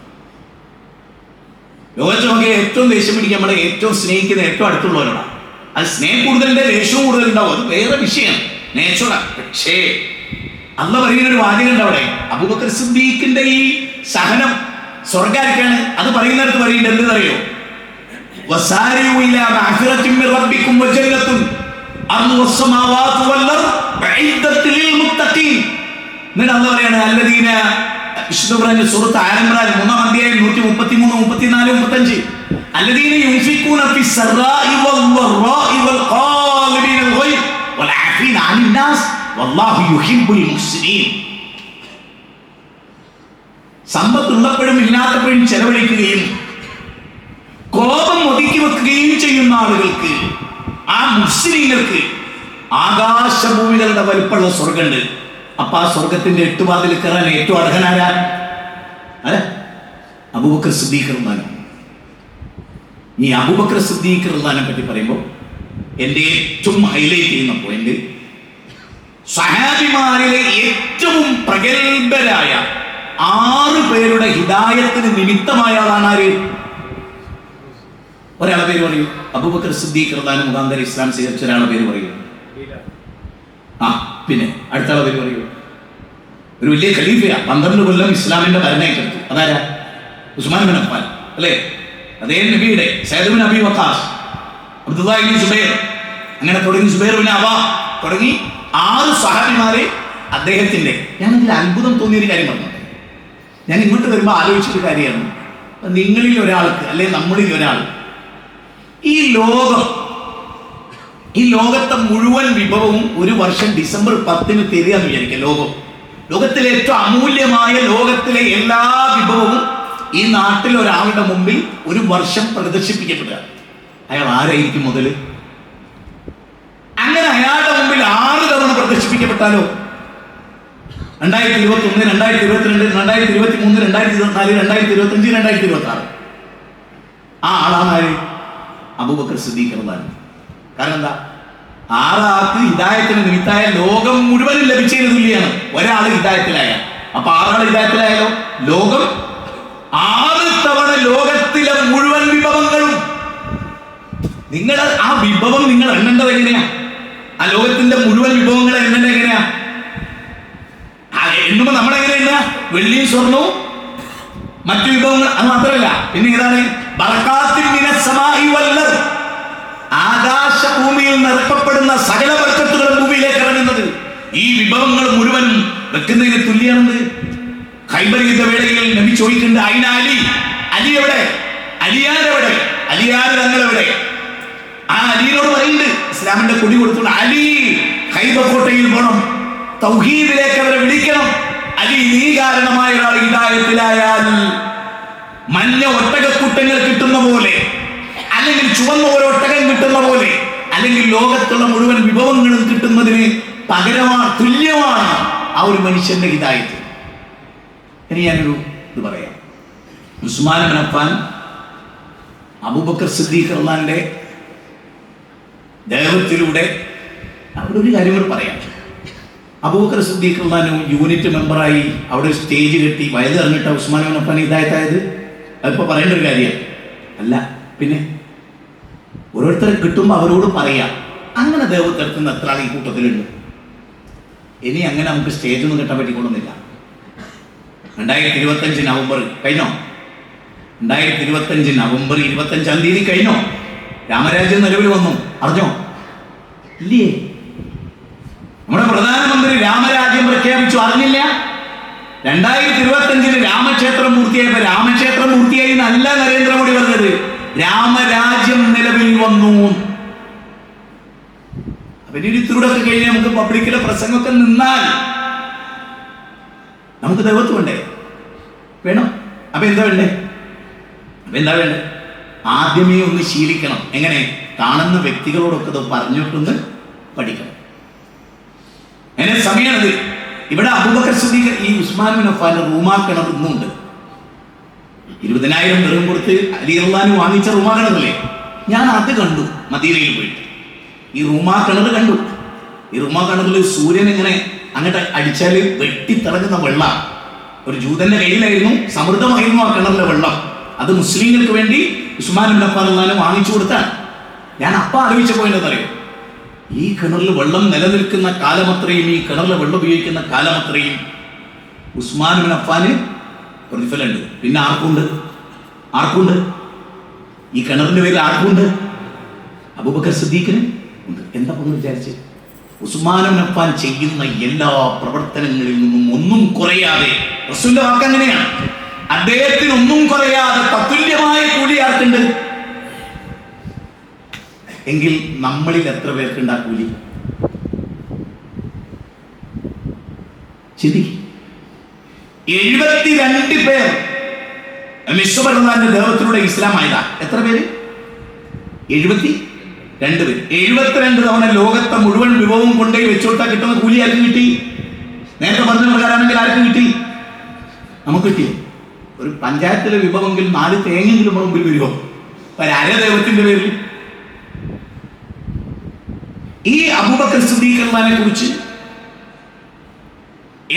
ലോകത്തിലൊക്കെ ഏറ്റവും ദേഷ്യം പിടിക്കുക നമ്മളെ ഏറ്റവും സ്നേഹിക്കുന്ന ഏറ്റവും അടുത്തുള്ളവരോടാണ്. അത് സ്നേഹം കൂടുതലുണ്ട്, ദേഷ്യവും കൂടുതലുണ്ടാവും, അത് വേറെ വിഷയമാണ്, നേച്ചറാണ്. പക്ഷേ അല്ലാഹു പറയുന്ന ഒരു വാചകം ഉണ്ട് അവിടെ, അബൂബക്കർ സിദ്ദീഖിന്റെ ഈ സഹനം സ്വർഗ്ഗാർക്കാണ്. അത് പറയുന്നിടത്ത് പറയുന്നുണ്ട്, എന്തെന്നറിയോ? വസാരിഉ ഇലാ മഗ്ഫിറത്തിൻ മിർ റബ്ബിക്കും വജന്നത്തുൻ അർളുഹു സ്സമാവാതു വൽ അർദ് ഉഇദ്ദത്ത് ലിൽ മുത്തഖീൻ. എന്നിട്ട് അല്ലാഹു പറയാണ്, അല്ലദീന, വിശുദ്ധ ഖുർആനിൽ സൂറത്ത് ആൽ ഇംറാൻ 3-ാം അധ്യായം 133, 34, 35, അല്ലദീന യുൻഫിഖൂന ഫിസ് സറാഇ വൽ ളറാഇ വൽ ഖാലിബീന അൽ ഗൈബ് വൽ ആഫീന അനിൻ നാസ് വല്ലാഹു യുഹിബ്ബുൽ മുഹ്സിനീൻ. സമ്പത്തുള്ളപ്പോഴും ഇല്ലാത്തപ്പോഴും ചെലവഴിക്കുകയും കോപം ഒതുക്കി വെക്കുകയും ചെയ്യുന്ന ആളുകൾക്ക്, ആ മുഹ്സിനീങ്ങൾക്ക് ആകാശഭൂമികളുടെ വലിപ്പമുള്ള സ്വർഗമുണ്ട്. അപ്പൊ ആ സ്വർഗത്തിന്റെ 8 വാതിൽ കയറാൻ ഏറ്റവും അർഹനാരാ? അല്ലെ, അബൂബക്കർ സിദ്ദീഖ് റളിയല്ലാഹു അൻഹു. ഈ അബൂബക്കർ സിദ്ദീഖ് റളിയല്ലാഹു അൻഹുവിനെ പറ്റി പറയുമ്പോൾ എന്റെ ഏറ്റവും ഹൈലൈറ്റ് ചെയ്യുന്ന പോയിന്റ്, സഹാബിമാരിലെ ഏറ്റവും പ്രഗത്ഭരായ 6 പേരുടെ ഹിദായത്തിന് നിമിത്തമായ ആളാണ് ആര്? ഒരാളെ പേര് പറയൂ. അബൂബക്കർ സിദ്ദീഖ് റളിയല്ലാഹു അൻഹു മുഖാന്തരം ഇസ്ലാം സ്വീകരിച്ച ഒരാളെ പേര് പറയൂ. പിന്നെ അടുത്ത ആളെ പേര് പറയൂ. ഒരു വലിയ ഖലീഫയാ, 12 കൊല്ലം ഇസ്ലാമിന്റെ ഭരണമേറ്റെടുത്തു. അതാരാ? ഉസ്മാൻ ബിൻ അഫ്ഫാൻ അല്ലേ? അതേ നബിയുടെ സഅദ് ബിൻ അബീ വഖാസ്, അബ്ദുല്ലാഹ് ഇബ്നു സുബൈർ, അങ്ങനെ തുടങ്ങി സുബൈർ ബിൻ അവ്വാം തുടങ്ങി 6 സഹാബിമാരെ അദ്ദേഹത്തിന്റെ. ഞാനതിൽ അത്ഭുതം തോന്നിയൊരു കാര്യം പറഞ്ഞു. ഞാൻ ഇങ്ങോട്ട് വരുമ്പോൾ ആലോചിച്ചൊരു കാര്യമാണ്, നിങ്ങളിൽ ഒരാൾക്ക് അല്ലെ നമ്മളിൽ ഒരാൾ ഈ ലോകത്തെ മുഴുവൻ വിഭവവും ഒരു വർഷം ഡിസംബർ 10 തരികയെന്ന് വിചാരിക്കുക. ലോകത്തിലെ ഏറ്റവും അമൂല്യമായ ലോകത്തിലെ എല്ലാ വിഭവവും ഈ നാട്ടിൽ ഒരാളുടെ മുമ്പിൽ ഒരു വർഷം പ്രദർശിപ്പിക്കപ്പെടുക. അയാൾ ആരായിരിക്കും മുതൽ? അങ്ങനെ അയാളുടെ മുമ്പിൽ 6 തവണ പ്രദർശിപ്പിക്കപ്പെട്ടാലോ? 2021, 2022, 2023, 2024, 2025, 2026. ആ ആളാണ് ആര്? അബൂബക്കർ സിദ്ദീഖ് റളിയല്ലാഹു അൻഹു. കാരണം എന്താ? 6 ആൾക്ക് ഹിദായത്തിന് നിമിത്തായ ലോകം മുഴുവനും ലഭിച്ചതിന് തുല്യാണ് ഒരാൾ ഹിദായത്തിലായ. അപ്പൊ 6 ആൾ ഹിദായത്തിലായാലോ? ലോകം 6 തവണ ലോകത്തിലെ മുഴുവൻ വിഭവങ്ങളും നിങ്ങൾ ആ വിഭവം നിങ്ങൾ എണ്ണേണ്ടത് എങ്ങനെയാ? ആ ലോകത്തിന്റെ മുഴുവൻ വിഭവങ്ങൾ എണ്ണേണ്ടത് എങ്ങനെയാ? എണ്ണുമ്പോ നമ്മളെങ്ങനെ എണ്ണ? വെള്ളിയും സ്വർണവും മറ്റു വിഭവങ്ങൾ, അത് മാത്രമല്ല. പിന്നെ ഏതാണ്? ആകാശഭൂമിയിൽ നിറക്കപ്പെടുന്ന സകല ബർക്കത്തുകളും ഭൂമിയിലേക്ക് ഇറങ്ങുന്നത് ഈ വിഭവങ്ങൾ മുഴുവൻ വെക്കുന്നതിന് തുല്യമാണെന്ന് ഖൈബർ യുദ്ധവേളയിൽ നബി ചോദിക്കുന്നുണ്ട്, അയിന അലി എവിടെ? അലിയാരെവിടെ? അലിയാർ തങ്ങളെവിടെ? ആ അലിയോട് പറയുന്നുണ്ട്, ഇസ്ലാമിന്റെ കൊടി കൊടുത്തുകൊണ്ട്, അലി ഖൈബർ കോട്ടയിൽ പോകണം, തൗഹീദിലേക്ക് അവരെ വിളിക്കണം. അലി നീ കാരണമായ ഒരാൾ ഹിദായത്തിലായാൽ മഞ്ഞ ഒട്ടകക്കൂട്ടങ്ങൾ കിട്ടുന്ന പോലെ, അല്ലെങ്കിൽ ചുവന്ന ഒരു ഒട്ടകം കിട്ടുന്ന പോലെ, അല്ലെങ്കിൽ ലോകത്തുള്ള മുഴുവൻ വിഭവങ്ങളും കിട്ടുന്നതിന് പകരമാണ്, തുല്യമാണ് ആ ഒരു മനുഷ്യന്റെ ഹിദായത്ത്. ഇനി ഞാനൊരു ഇത് പറയാം. ഉസ്മാൻ ഇബ്നു അഫ്ഫാൻ അബൂബക്കർ സിദ്ദീഖ് റളിയല്ലാഹുവിന്റെ ദേവത്തിലൂടെ അവിടെ ഒരു കാര്യം കൂടി പറയാം. അബൂബക്കർ സിദ്ദീഖ് റളിയല്ലാഹു യൂണിറ്റ് മെമ്പറായി അവിടെ സ്റ്റേജ് കെട്ടി വയലിറങ്ങിട്ട ഉസ്മാൻ ഇബ്നു അഫ്ഫാൻ ഹിദായത്തായത് അതിപ്പോൾ പറയേണ്ട ഒരു കാര്യമാണ് അല്ല. പിന്നെ ഓരോരുത്തരെ കിട്ടുമ്പോൾ അവരോട് പറയാം. അങ്ങനെ ദേവത്തെടുത്തുന്ന എത്ര ആൾ ഈ കൂട്ടത്തിലുണ്ട്? ഇനി അങ്ങനെ നമുക്ക് സ്റ്റേജ് ഒന്നും കിട്ടാൻ പറ്റിക്കൊള്ളുന്നില്ല. 2025 നവംബർ കഴിഞ്ഞോ? 2025 നവംബർ 25-ാം തീയതി കഴിഞ്ഞോ? രാമരാജ്യം നിലവിൽ വന്നു, അറിഞ്ഞോ? ഇല്ലേ? നമ്മുടെ പ്രധാനമന്ത്രി രാമരാജ്യം പ്രഖ്യാപിച്ചു, അറിഞ്ഞില്ല? 2025 രാമക്ഷേത്രം പൂർത്തിയായപ്പോ രാമക്ഷേത്രം പൂർത്തിയായി എന്നല്ല നരേന്ദ്രമോദി പറഞ്ഞത്, രാമരാജ്യം നിലവിൽ വന്നു. അപ്പൊ ഇതിലൂടെയൊക്കെ കഴിഞ്ഞ് നമുക്ക് പബ്ലിക്കിലെ പ്രസംഗമൊക്കെ നിന്നാൽ നമുക്ക് ദൈവത്വം വേണ്ടേ? വേണം. അപ്പൊ എന്താ വേണ്ടേ? ആദ്യമേ ഒന്ന് ശീലിക്കണം. എങ്ങനെ? കാണുന്ന വ്യക്തികളോടൊക്കെ ഇത് പറഞ്ഞിട്ടൊന്ന് പഠിക്കണം. അങ്ങനെ സമയമാണത്. ഇവിടെ അബൂബക്കർ സിദ്ദീഖ് ഈ ഉസ്മാൻ ഇബ്നു അഫ്ഫാൻ റൂമാ കിണർ ഇന്നുണ്ട്. 20,000 ദിർഹം കൊടുത്ത് അലി റളിയല്ലാഹു വാങ്ങിച്ച റൂമാ കിണറില്ലേ, ഞാൻ അത് കണ്ടു മദീനയിൽ പോയിട്ട്. ഈ റൂമാ കിണർ കണ്ടു. ഈ റൂമാ കിണറിൽ സൂര്യൻ ഇങ്ങനെ അങ്ങോട്ട് അടിച്ചാൽ വെട്ടിത്തിളങ്ങുന്ന വെള്ളം ഒരു ജൂതന്റെ കയ്യിലായിരുന്നു, സമൃദ്ധമായിരുന്നു ആ കിണറിലെ വെള്ളം. അത് മുസ്ലിങ്ങൾക്ക് വേണ്ടി ഉസ്മാൻ ഇബ്നു അഫ്ഫാൻ റളിയല്ലാഹു വാങ്ങിച്ചു കൊടുത്താണ്. ഞാൻ അപ്പം ആലോചിച്ചപ്പോൾ എന്നറിയോ, ഈ കിണറിൽ വെള്ളം നിലനിൽക്കുന്ന കാലമത്രയും, ഈ കിണറിൽ വെള്ളം ഉപയോഗിക്കുന്ന കാലമത്രയും ഉസ്മാൻ ഇബ്നു അഫ്ഫാന് പ്രതിഫലമുണ്ട്. പിന്നെ ആർക്കുണ്ട്? ഈ കിണറിന്റെ പേരിൽ ആർക്കുണ്ട്? അബൂബക്കർ സിദ്ദീഖിന് ഉണ്ട്. എന്താ ഒന്ന് വിചാരിച്ച്? ഉസ്മാൻ ഇബ്നു അഫ്ഫാൻ ചെയ്യുന്ന എല്ലാ പ്രവർത്തനങ്ങളിൽ നിന്നും ഒന്നും കുറയാതെ, റസൂലിന്റെ വാക്ക് അങ്ങനെയാണ്, അദ്ദേഹത്തിന് ഒന്നും കുറയാതെ തത്തുല്യമായ കൂലി ആർക്കുണ്ട്? എങ്കിൽ നമ്മളിൽ എത്ര പേർക്കുണ്ട് ആ കൂലി? ചിന്തിക്ക്. 72 പേർ മിശ്രബർദാന്റെ ദേവത്തിലൂടെ ഇസ്ലാം ആയതാ. എത്ര പേര്? 72 പേര്. 72 തവണ ലോകത്തെ മുഴുവൻ വിഭവവും കൊണ്ടുപോയി വെച്ചുകൊടുത്താൽ കിട്ടുന്ന കൂലി ആർക്ക് കിട്ടി? നേരത്തെ പറഞ്ഞ പ്രകാരമാണെങ്കിൽ ആർക്ക് കിട്ടി? നമുക്ക് കിട്ടിയോ? ഒരു പഞ്ചായത്തിലെ വിഭവമെങ്കിൽ 4 തേങ്ങെങ്കിലും മുമ്പിൽ വരുമോ? ദൈവത്തിന്റെ പേരിൽ. ഈ അബൂബക്കർ സിദ്ദീഖ് റളിയല്ലാഹുവിനെ കുറിച്ച്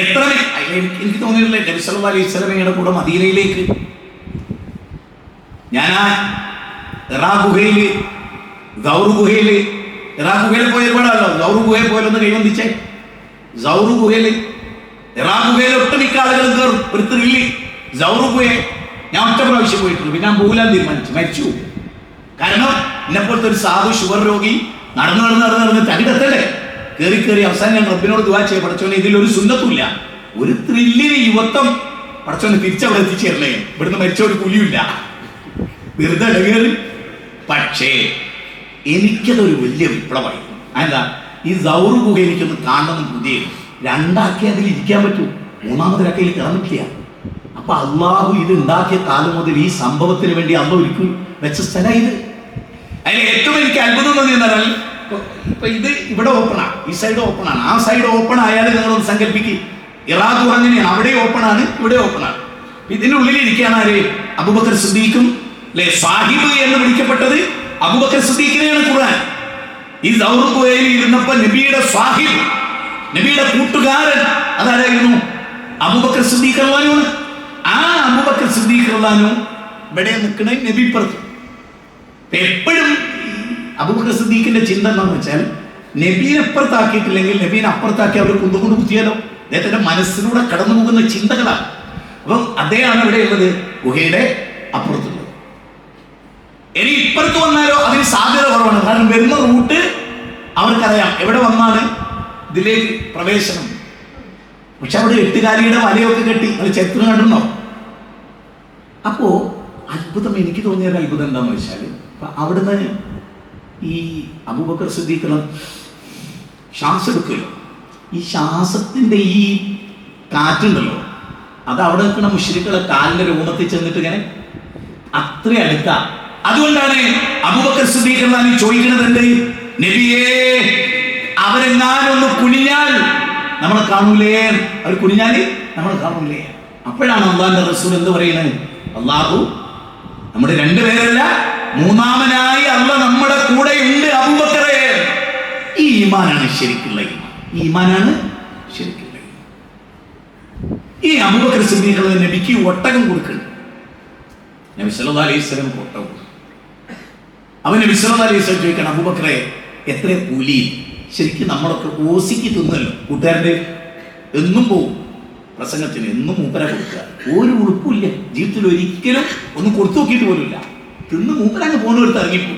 എത്ര എനിക്ക് തോന്നിയിട്ടില്ല. നബി സല്ലല്ലാഹു അലൈഹി വസല്ലമയുടെ കൂടെ മദീനയിലേക്ക് ഞാൻ ഇറാ ഗുഹയിൽ പോയ ഒരുപാടല്ലോ. സൗർ ഗുഹയിൽ പോയാലൊന്ന് കൈവന്തിച്ചേ. സൗർ ഗുഹയിൽ, ഇറാ ഗുഹയിൽ ഒട്ടുമിക്ക ആളുകളും കയറും. ഒരു ത്രില്ലി. സൗർ ഗുഹയെ ഞാൻ ഒറ്റ പ്രാവശ്യം പോയിട്ടുള്ളൂ. പിന്നെ ഞാൻ പോകാൻ തീരുമാനിച്ചു, മരിച്ചു. കാരണം എന്നെപ്പോലത്തെ ഒരു സാധു ഷുഗർ രോഗി നടന്ന് തകിടെത്തല്ലേ, കയറി അവസാനം ഞാൻ റബ്ബിനോട് ദുആ ചെയ്യ, പടച്ചോനെ ഇതിലൊരു സുന്നത്തുമില്ല, ഒരു ത്രില്ലിന് യുവത്വം പടച്ചോനെ തിരിച്ചവിടെ എത്തിച്ചേരണേ, ഇവിടുന്ന് മരിച്ചോട് കൂലിയില്ല, വെറുതെ കയറി. പക്ഷേ എനിക്കതൊരു വലിയ വിപ്ലവമായി. എന്താ, ഈ സൗർ ഗുഹ എനിക്കൊന്ന് കാണണമെന്ന് പുതിയ, രണ്ടാക്കി അതിൽ ഇരിക്കാൻ പറ്റൂ, മൂന്നാമതൊരാക്കയിൽ കയറാൻ പറ്റില്ല. അപ്പൊ അള്ളാഹു ഇത് ഉണ്ടാക്കിയ കാലം മുതൽ ഈ സംഭവത്തിന് വേണ്ടി അള്ളാഹു ഒരുക്കും വെച്ച സ്ഥലം ഇത്. അതിന് ഏറ്റവും എനിക്ക് അത്ഭുതം തോന്നിയെന്നാൽ, ഇപ്പൊ ഇത് ഇവിടെ ഓപ്പണാണ്, ഈ സൈഡ് ഓപ്പണാണ്, ആ സൈഡ് ഓപ്പൺ ആയാലും നിങ്ങളൊന്ന് സങ്കല്പിക്കുക, ഇറാഖു അങ്ങനെയാണ്, അവിടെ ഓപ്പണാണ്, ഇവിടെ ഓപ്പണാണ്. ഇതിനുള്ളിൽ ഇരിക്കുകയാണ് ആര്? അബൂബക്കർ സിദ്ദീഖും അല്ലെ, സാഹിബ് എന്ന് വിളിക്കപ്പെട്ടത് അബൂബക്കർ സിദ്ദീഖിനെയാണ് ഖുർആൻ. ഈ സൗർ ഗുഹയിൽ ഇരുന്നപ്പോ നബിയുടെ സാഹിബ്, നബിയുടെ കൂട്ടുകാരൻ അതാരായിരുന്നു? അബൂബക്കർ സിദ്ദീഖ് റളിയല്ലാഹു അൻഹു. ആ അബൂബക്കർ സിദ്ദീഖ് റളിയല്ലാഹു അൻഹു ഇവിടെ നിൽക്കണ നബി പുറത്ത്. എപ്പോഴും അബൂബക്കർ സിദ്ദീഖിന്റെ ചിന്ത എന്താണെന്ന് വെച്ചാൽ, നബീനെ അപ്പുറത്താക്കിയിട്ടില്ലെങ്കിൽ നബീനെ അപ്പുറത്താക്കി അവർ കുന്തുകൊണ്ട് കുത്തിയാലോ, അദ്ദേഹത്തിന്റെ മനസ്സിലൂടെ കടന്നു പോകുന്ന ചിന്തകളാണ്. അപ്പം അദ്ദേഹമാണ് ഇവിടെ ഉള്ളത്, ഗുഹയുടെ അപ്പുറത്തുള്ളത്. ഇനി ഇപ്പുറത്ത് വന്നാലോ അതിന് സാധ്യത കുറവാണ്, കാരണം വരുന്ന റൂട്ട് അവർക്കറിയാം, എവിടെ വന്നാണ് ഇതിലേക്ക് പ്രവേശനം. പക്ഷെ അവിടെ എട്ടുകാലിയുടെ വലയൊക്കെ കെട്ടി അത് ചരിത്രം കണ്ടിരുന്നോ? അപ്പോ അത്ഭുതം, എനിക്ക് തോന്നിയ ഒരു അത്ഭുതം എന്താണെന്ന് വെച്ചാൽ, അവിടുന്ന് ഈ അബൂബക്കർ സിദ്ദീഖ് ശ്വാസം എടുക്കുമല്ലോ, ഈ ശ്വാസത്തിന്റെ ഈ കാറ്റുണ്ടല്ലോ, അത് അവിടെ നിൽക്കുന്ന മുശ്രിക്കുകളെ കാലിന്റെ രൂപത്തിൽ ചെന്നിട്ട് ഇങ്ങനെ അത്ര അടുക്ക. അതുകൊണ്ടാണ് അബൂബക്കർ സിദ്ദീഖ് റളിയല്ലാഹു ചോദിക്കുന്നത്, നബിയേ അവരെങ്ങാനൊന്ന് കുനിഞ്ഞാൽ നമ്മളെ കാണൂലേ? അവർ കുനിഞ്ഞാല് നമ്മളെ കാണൂലേ? അപ്പോഴാണ് അള്ളാഹിന്റെ റസൂൽ എന്ത് പറയുന്നത്? അള്ളാഹു നമ്മുടെ രണ്ടുപേരല്ല, മൂന്നാമനായി അള്ളാഹ് നമ്മുടെ കൂടെ ഉണ്ട് അബൂബക്കറേ. ഈ ഈമാനാണ് ശരിക്കുള്ള ഈമാൻ, ഈ ഈമാനാണ് ശരിക്കുള്ള ഈമാൻ. ഈ അബൂബക്കർ സിദ്ദീഖ് നബിക്ക് ഒട്ടകം കൊടുക്കണം. നബി സല്ലല്ലാഹു അലൈഹി വസല്ലം ഒട്ടകം. അവൻ നബി സല്ലല്ലാഹു അലൈഹി വസല്ലം ചോദിക്കണം, അബൂബക്കറെ എത്ര കൂലി? ശരിക്കും നമ്മളൊക്കെ ഓസിക്ക് തിന്നല്ലോ, കൂട്ടുകാരൻ്റെ എന്നും പോവും പ്രസംഗത്തിന്, എന്നും മൂപ്പര കൊടുക്കുക, ഒരു ഉടുപ്പില്ല, ജീവിതത്തിൽ ഒരിക്കലും ഒന്നും കൊടുത്തു നോക്കിയിട്ട് പോലുമില്ല, തിന്ന് മൂപ്പരങ്ങ് പോകുന്നവർക്ക് ഇറങ്ങിപ്പോ.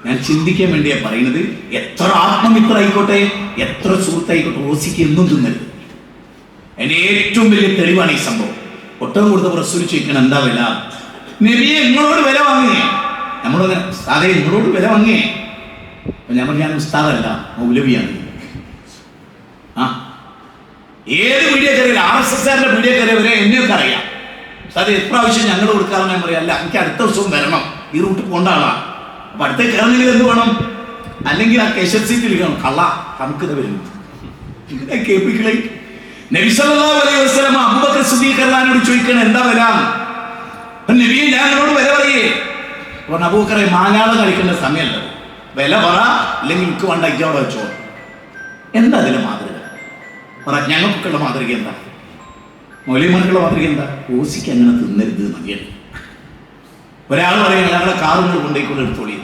ഞാൻ ചിന്തിക്കാൻ വേണ്ടിയാ പറയുന്നത്, എത്ര ആത്മമിത്ര ആയിക്കോട്ടെ, എത്ര സുഹൃത്തായിക്കോട്ടെ, ഓസിക്ക് എന്നും തിന്നരുത്. അതിന്റെ ഏറ്റവും വലിയ തെളിവാണ് ഈ സംഭവം. ഒട്ടകം കൊടുത്ത റസൂൽ ചോദിക്കണം, എന്താ വില? നബിയെ നിങ്ങളോട് വില വാങ്ങിയേ? നമ്മളോട് അതെ നിങ്ങളോട് വില വാങ്ങിയേ? അപ്പൊ ഞാൻ പറഞ്ഞു, ഞാൻ ഉസ്താദല്ല, മൗലവിയാണ്. ആ ഏത് മീഡിയ കയറിയില്ല, RSSകാരുടെ മീഡിയ കയറിയവരെ എന്നെയൊക്കെ അറിയാം. അത് എപ്രാവശ്യം ഞങ്ങൾ കൊടുക്കാമെന്ന് ഞാൻ പറയാം, അല്ല എനിക്ക് അടുത്ത ദിവസവും വരണം, ഈ റൂട്ട് പോകേണ്ട ആളാ. അപ്പൊ അടുത്ത കയറണമെങ്കിൽ എന്ത് വേണം? അല്ലെങ്കിൽ ആ കേശർ സീറ്റിൽ ഇരിക്കണം, കള്ള നമുക്കിത് വരുന്നു കേൾപ്പിക്കളെ. നബി സല്ലല്ലാഹു അലൈഹി വസല്ലം അബൂബക്കർ സിദ്ദീഖ് റളിയല്ലാഹു ചോദിക്കണം, എന്താ വില? നബിയെ ഞാൻ നിങ്ങളോട് വില പറയേ? പറഞ്ഞു, അബൂബക്കറെ മാങ്ങാളം കളിക്കേണ്ട സമയമല്ല, വില പറ, ഇല്ലെങ്കിൽ എനിക്ക് വേണ്ട ഇജോടെ വെച്ചോ. എന്താ അതിലെ മാതൃക? പറ, ഞങ്ങൾക്കൊക്കെയുള്ള മാതൃക എന്താ? മൗലവിമാർക്കുള്ള മാതൃക എന്താ? ഓസിക്ക് അങ്ങനെ തിന്നരുത് മതിയാണ്. ഒരാൾ പറയുക, ഞങ്ങളെ കാറുകൾ കൊണ്ടേക്കൊണ്ട് എടുത്തോളി,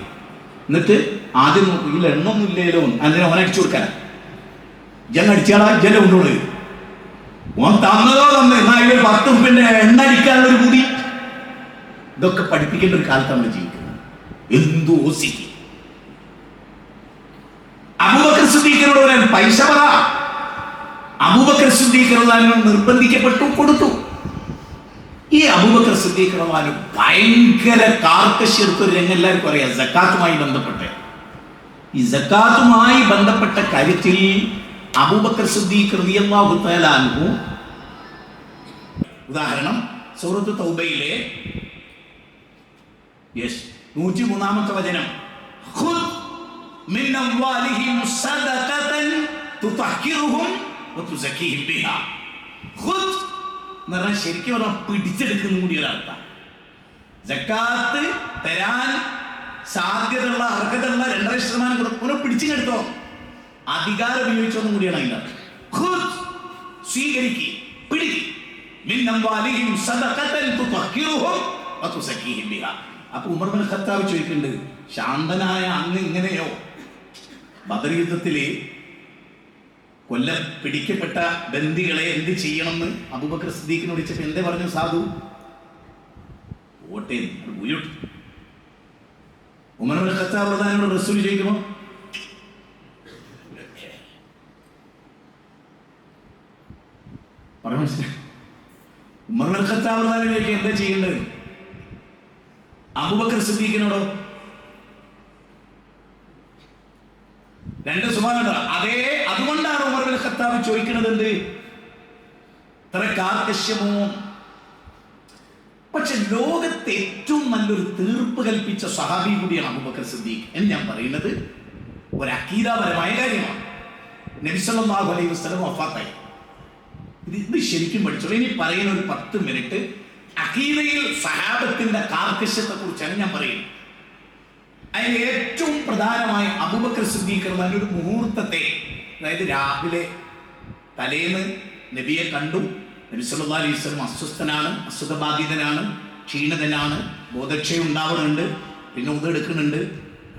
എന്നിട്ട് ആദ്യം നോക്കും ഇതിൽ എണ്ണൊന്നും ഇല്ലല്ലോ, അതിനെ ഓനടിച്ചു കൊടുക്കാനാ, ജന അടിച്ചാളാ ജന കൊണ്ടോളൂ, ഓൻ തന്നതോ തന്നെ, എന്നാൽ ഇവർ 10 ഉറുപ്പിന്റെ എണ്ണ അടിക്കാനുള്ളൊരു കൂടി. ഇതൊക്കെ പഠിപ്പിക്കേണ്ട ഒരു കാലത്ത് നമ്മൾ ജീവിക്കുന്നത്. എന്തു ഓസിക്ക്? അബൂബക്കർ സിദ്ദീഖിനോട് പറയാൻ പൈസ പറ. അബൂബക്കർ സിദ്ദീഖ് റളിയല്ലാഹു അൻഹു നിർബന്ധിക്കപ്പെട്ടു, കൊടുത്തു. ഈ അബൂബക്കർ സിദ്ദീഖ് റളിയല്ലാഹു അൻഹു ഭയങ്കര കാർക്കശ്യടുത്തൊരു രംഗം എല്ലാവർക്കും അറിയാം, സക്കാത്തുമായി ബന്ധപ്പെട്ട്. ഈ സക്കാത്തുമായി ബന്ധപ്പെട്ട കാര്യത്തിൽ അബൂബക്കർ സിദ്ദീഖ് റളിയല്ലാഹു തആല അൻഹു, ഉദാഹരണം സൂറത്ത് തൗബയിലെ 103-ാമത്തെ വചനം, ഖുദ് മിൻ അംവാലിഹിം സദഖതൻ തുതഹിറുഹും വതുസക്കിഹിം ബിഹാ. ഖുദ് എന്ന് പറഞ്ഞാൽ ശരിക്കും പറഞ്ഞാൽ പിടിച്ചെടുക്കുന്ന കൂടി ഒരർത്ഥം. സക്കാത്ത് തരാൻ സാധ്യതയുള്ള അർഹതയുള്ള 2.5% കൊടുക്കും, പിടിച്ചെടുത്തോ, അധികാരം ഉപയോഗിച്ചൊന്നും കൂടിയാണ് അതിൻ്റെ. ഖുദ് സ്വീകരിക്കുക, പിടിക്കുക. മിൻ അംവാലിഹിം സദഖതൻ തുതഹിറുഹും വതുസക്കിഹിം ബിഹാ. അപ്പൊ ഉമർ ഇബ്നുൽ ഖത്താബ് ചോദിക്കുന്നുണ്ട്, ശാന്തനായ അങ്ങ് ഇങ്ങനെയോ? ബദർ യുദ്ധത്തില് പിടിക്കപ്പെട്ട ബന്ദികളെ എന്ത് ചെയ്യണമെന്ന് അബൂബക്കർ സിദ്ദീഖിനോട് ചോദിച്ചപ്പോൾ എന്തേ പറഞ്ഞു? സാധു ഓട്ടെ, ഉമർ ഇബ്നുൽ ഖത്താബ് റളിയല്ലാഹു റസൂൽ ചോദിക്കുമോ പറഞ്ഞു മനസ്സിലായി? ഉമർ ഇബ്നുൽ ഖത്താബ് റളിയല്ലാഹു എന്താ ചെയ്യേണ്ടത്? അബൂബക്കർ സിദ്ദീഖിനോടോ? രണ്ട് സുബ്ഹാനല്ലാ. അതേ, അതുകൊണ്ടാണ് ഉമർ ഇബ്നുൽ ഖത്താബ് ചോദിക്കുന്നത് എന്ത്? ഇത്ര കാർക്കശ്യമോ? പക്ഷെ ലോകത്തെ ഏറ്റവും നല്ലൊരു തീർപ്പ് കൽപ്പിച്ച സഹാബി കൂടിയാണ് അബൂബക്കർ സിദ്ദീഖ് എന്ന് ഞാൻ പറയുന്നത് ഒരു അഖീദാപരമായ കാര്യമാണ്. നബി സല്ലല്ലാഹു അലൈഹി വസല്ലം വഫാത്തായി. ഇത് ശരിക്കും പഠിച്ചോളൂ. ഇനി പറയുന്ന ഒരു 10 മിനിറ്റ് അഖീദയിൽ സഹാബത്തിന്റെ കാർക്കശ്യത്തെ കുറിച്ചാണ് ഞാൻ പറയുന്നത്. അതിൽ ഏറ്റവും പ്രധാനമായി അബൂബക്കർ സിദ്ദീഖ് ഒരു മുഹൂർത്തത്തെ, അതായത് രാവിലെ തലേന്ന് നബിയെ കണ്ടു. നബി സല്ലല്ലാഹു അലൈഹി വസല്ലം അസ്വസ്ഥനാണ്, അസുഖബാധിതനാണ്, ക്ഷീണിതനാണ്, ബോധക്ഷയം ഉണ്ടാവുന്നുണ്ട്, പിന്നെ ഉതെടുക്കുന്നുണ്ട്.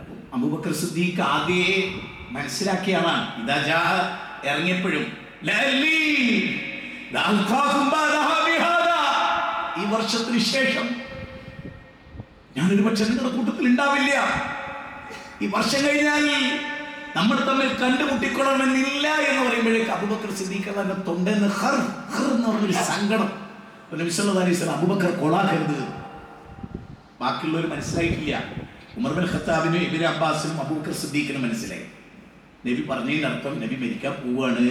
അപ്പം അബൂബക്കർ സിദ്ദീഖ് ആദ്യേ മനസ്സിലാക്കിയ ആളാണ്. ഇതാ ഇറങ്ങിയപ്പോഴും ഈ വർഷത്തിന് ശേഷം ഞാനൊരു പക്ഷെ നിങ്ങളുടെ കൂട്ടത്തിൽ ഉണ്ടാവില്ല. ഈ വർഷം കഴിഞ്ഞാൽ നമ്മൾ തമ്മിൽ കണ്ടുമുട്ടിക്കൊള്ളണമെന്നില്ല എന്ന് പറയുമ്പോഴേക്ക് അബൂബക്കർ സിദ്ദീഖ് തന്റെ തൊണ്ടെന്ന് ഹർ ഹർ എന്ന് പറഞ്ഞൊരു സങ്കടം. നബി സല്ലല്ലാഹു അലൈഹി വസല്ലം അബൂബക്കർ കൊളാക്കരുത്. ബാക്കിയുള്ളവർ മനസ്സിലായിട്ടില്ല. ഉമർ ഇബ്നുൽ ഖത്താബിനും ഇബ്നു അബ്ബാസിനും അബൂബക്കർ സിദ്ദീഖിനും മനസ്സിലായി. നബി പറഞ്ഞതിന്റെ അർത്ഥം നബി മരിക്കാൻ പോവാണ്.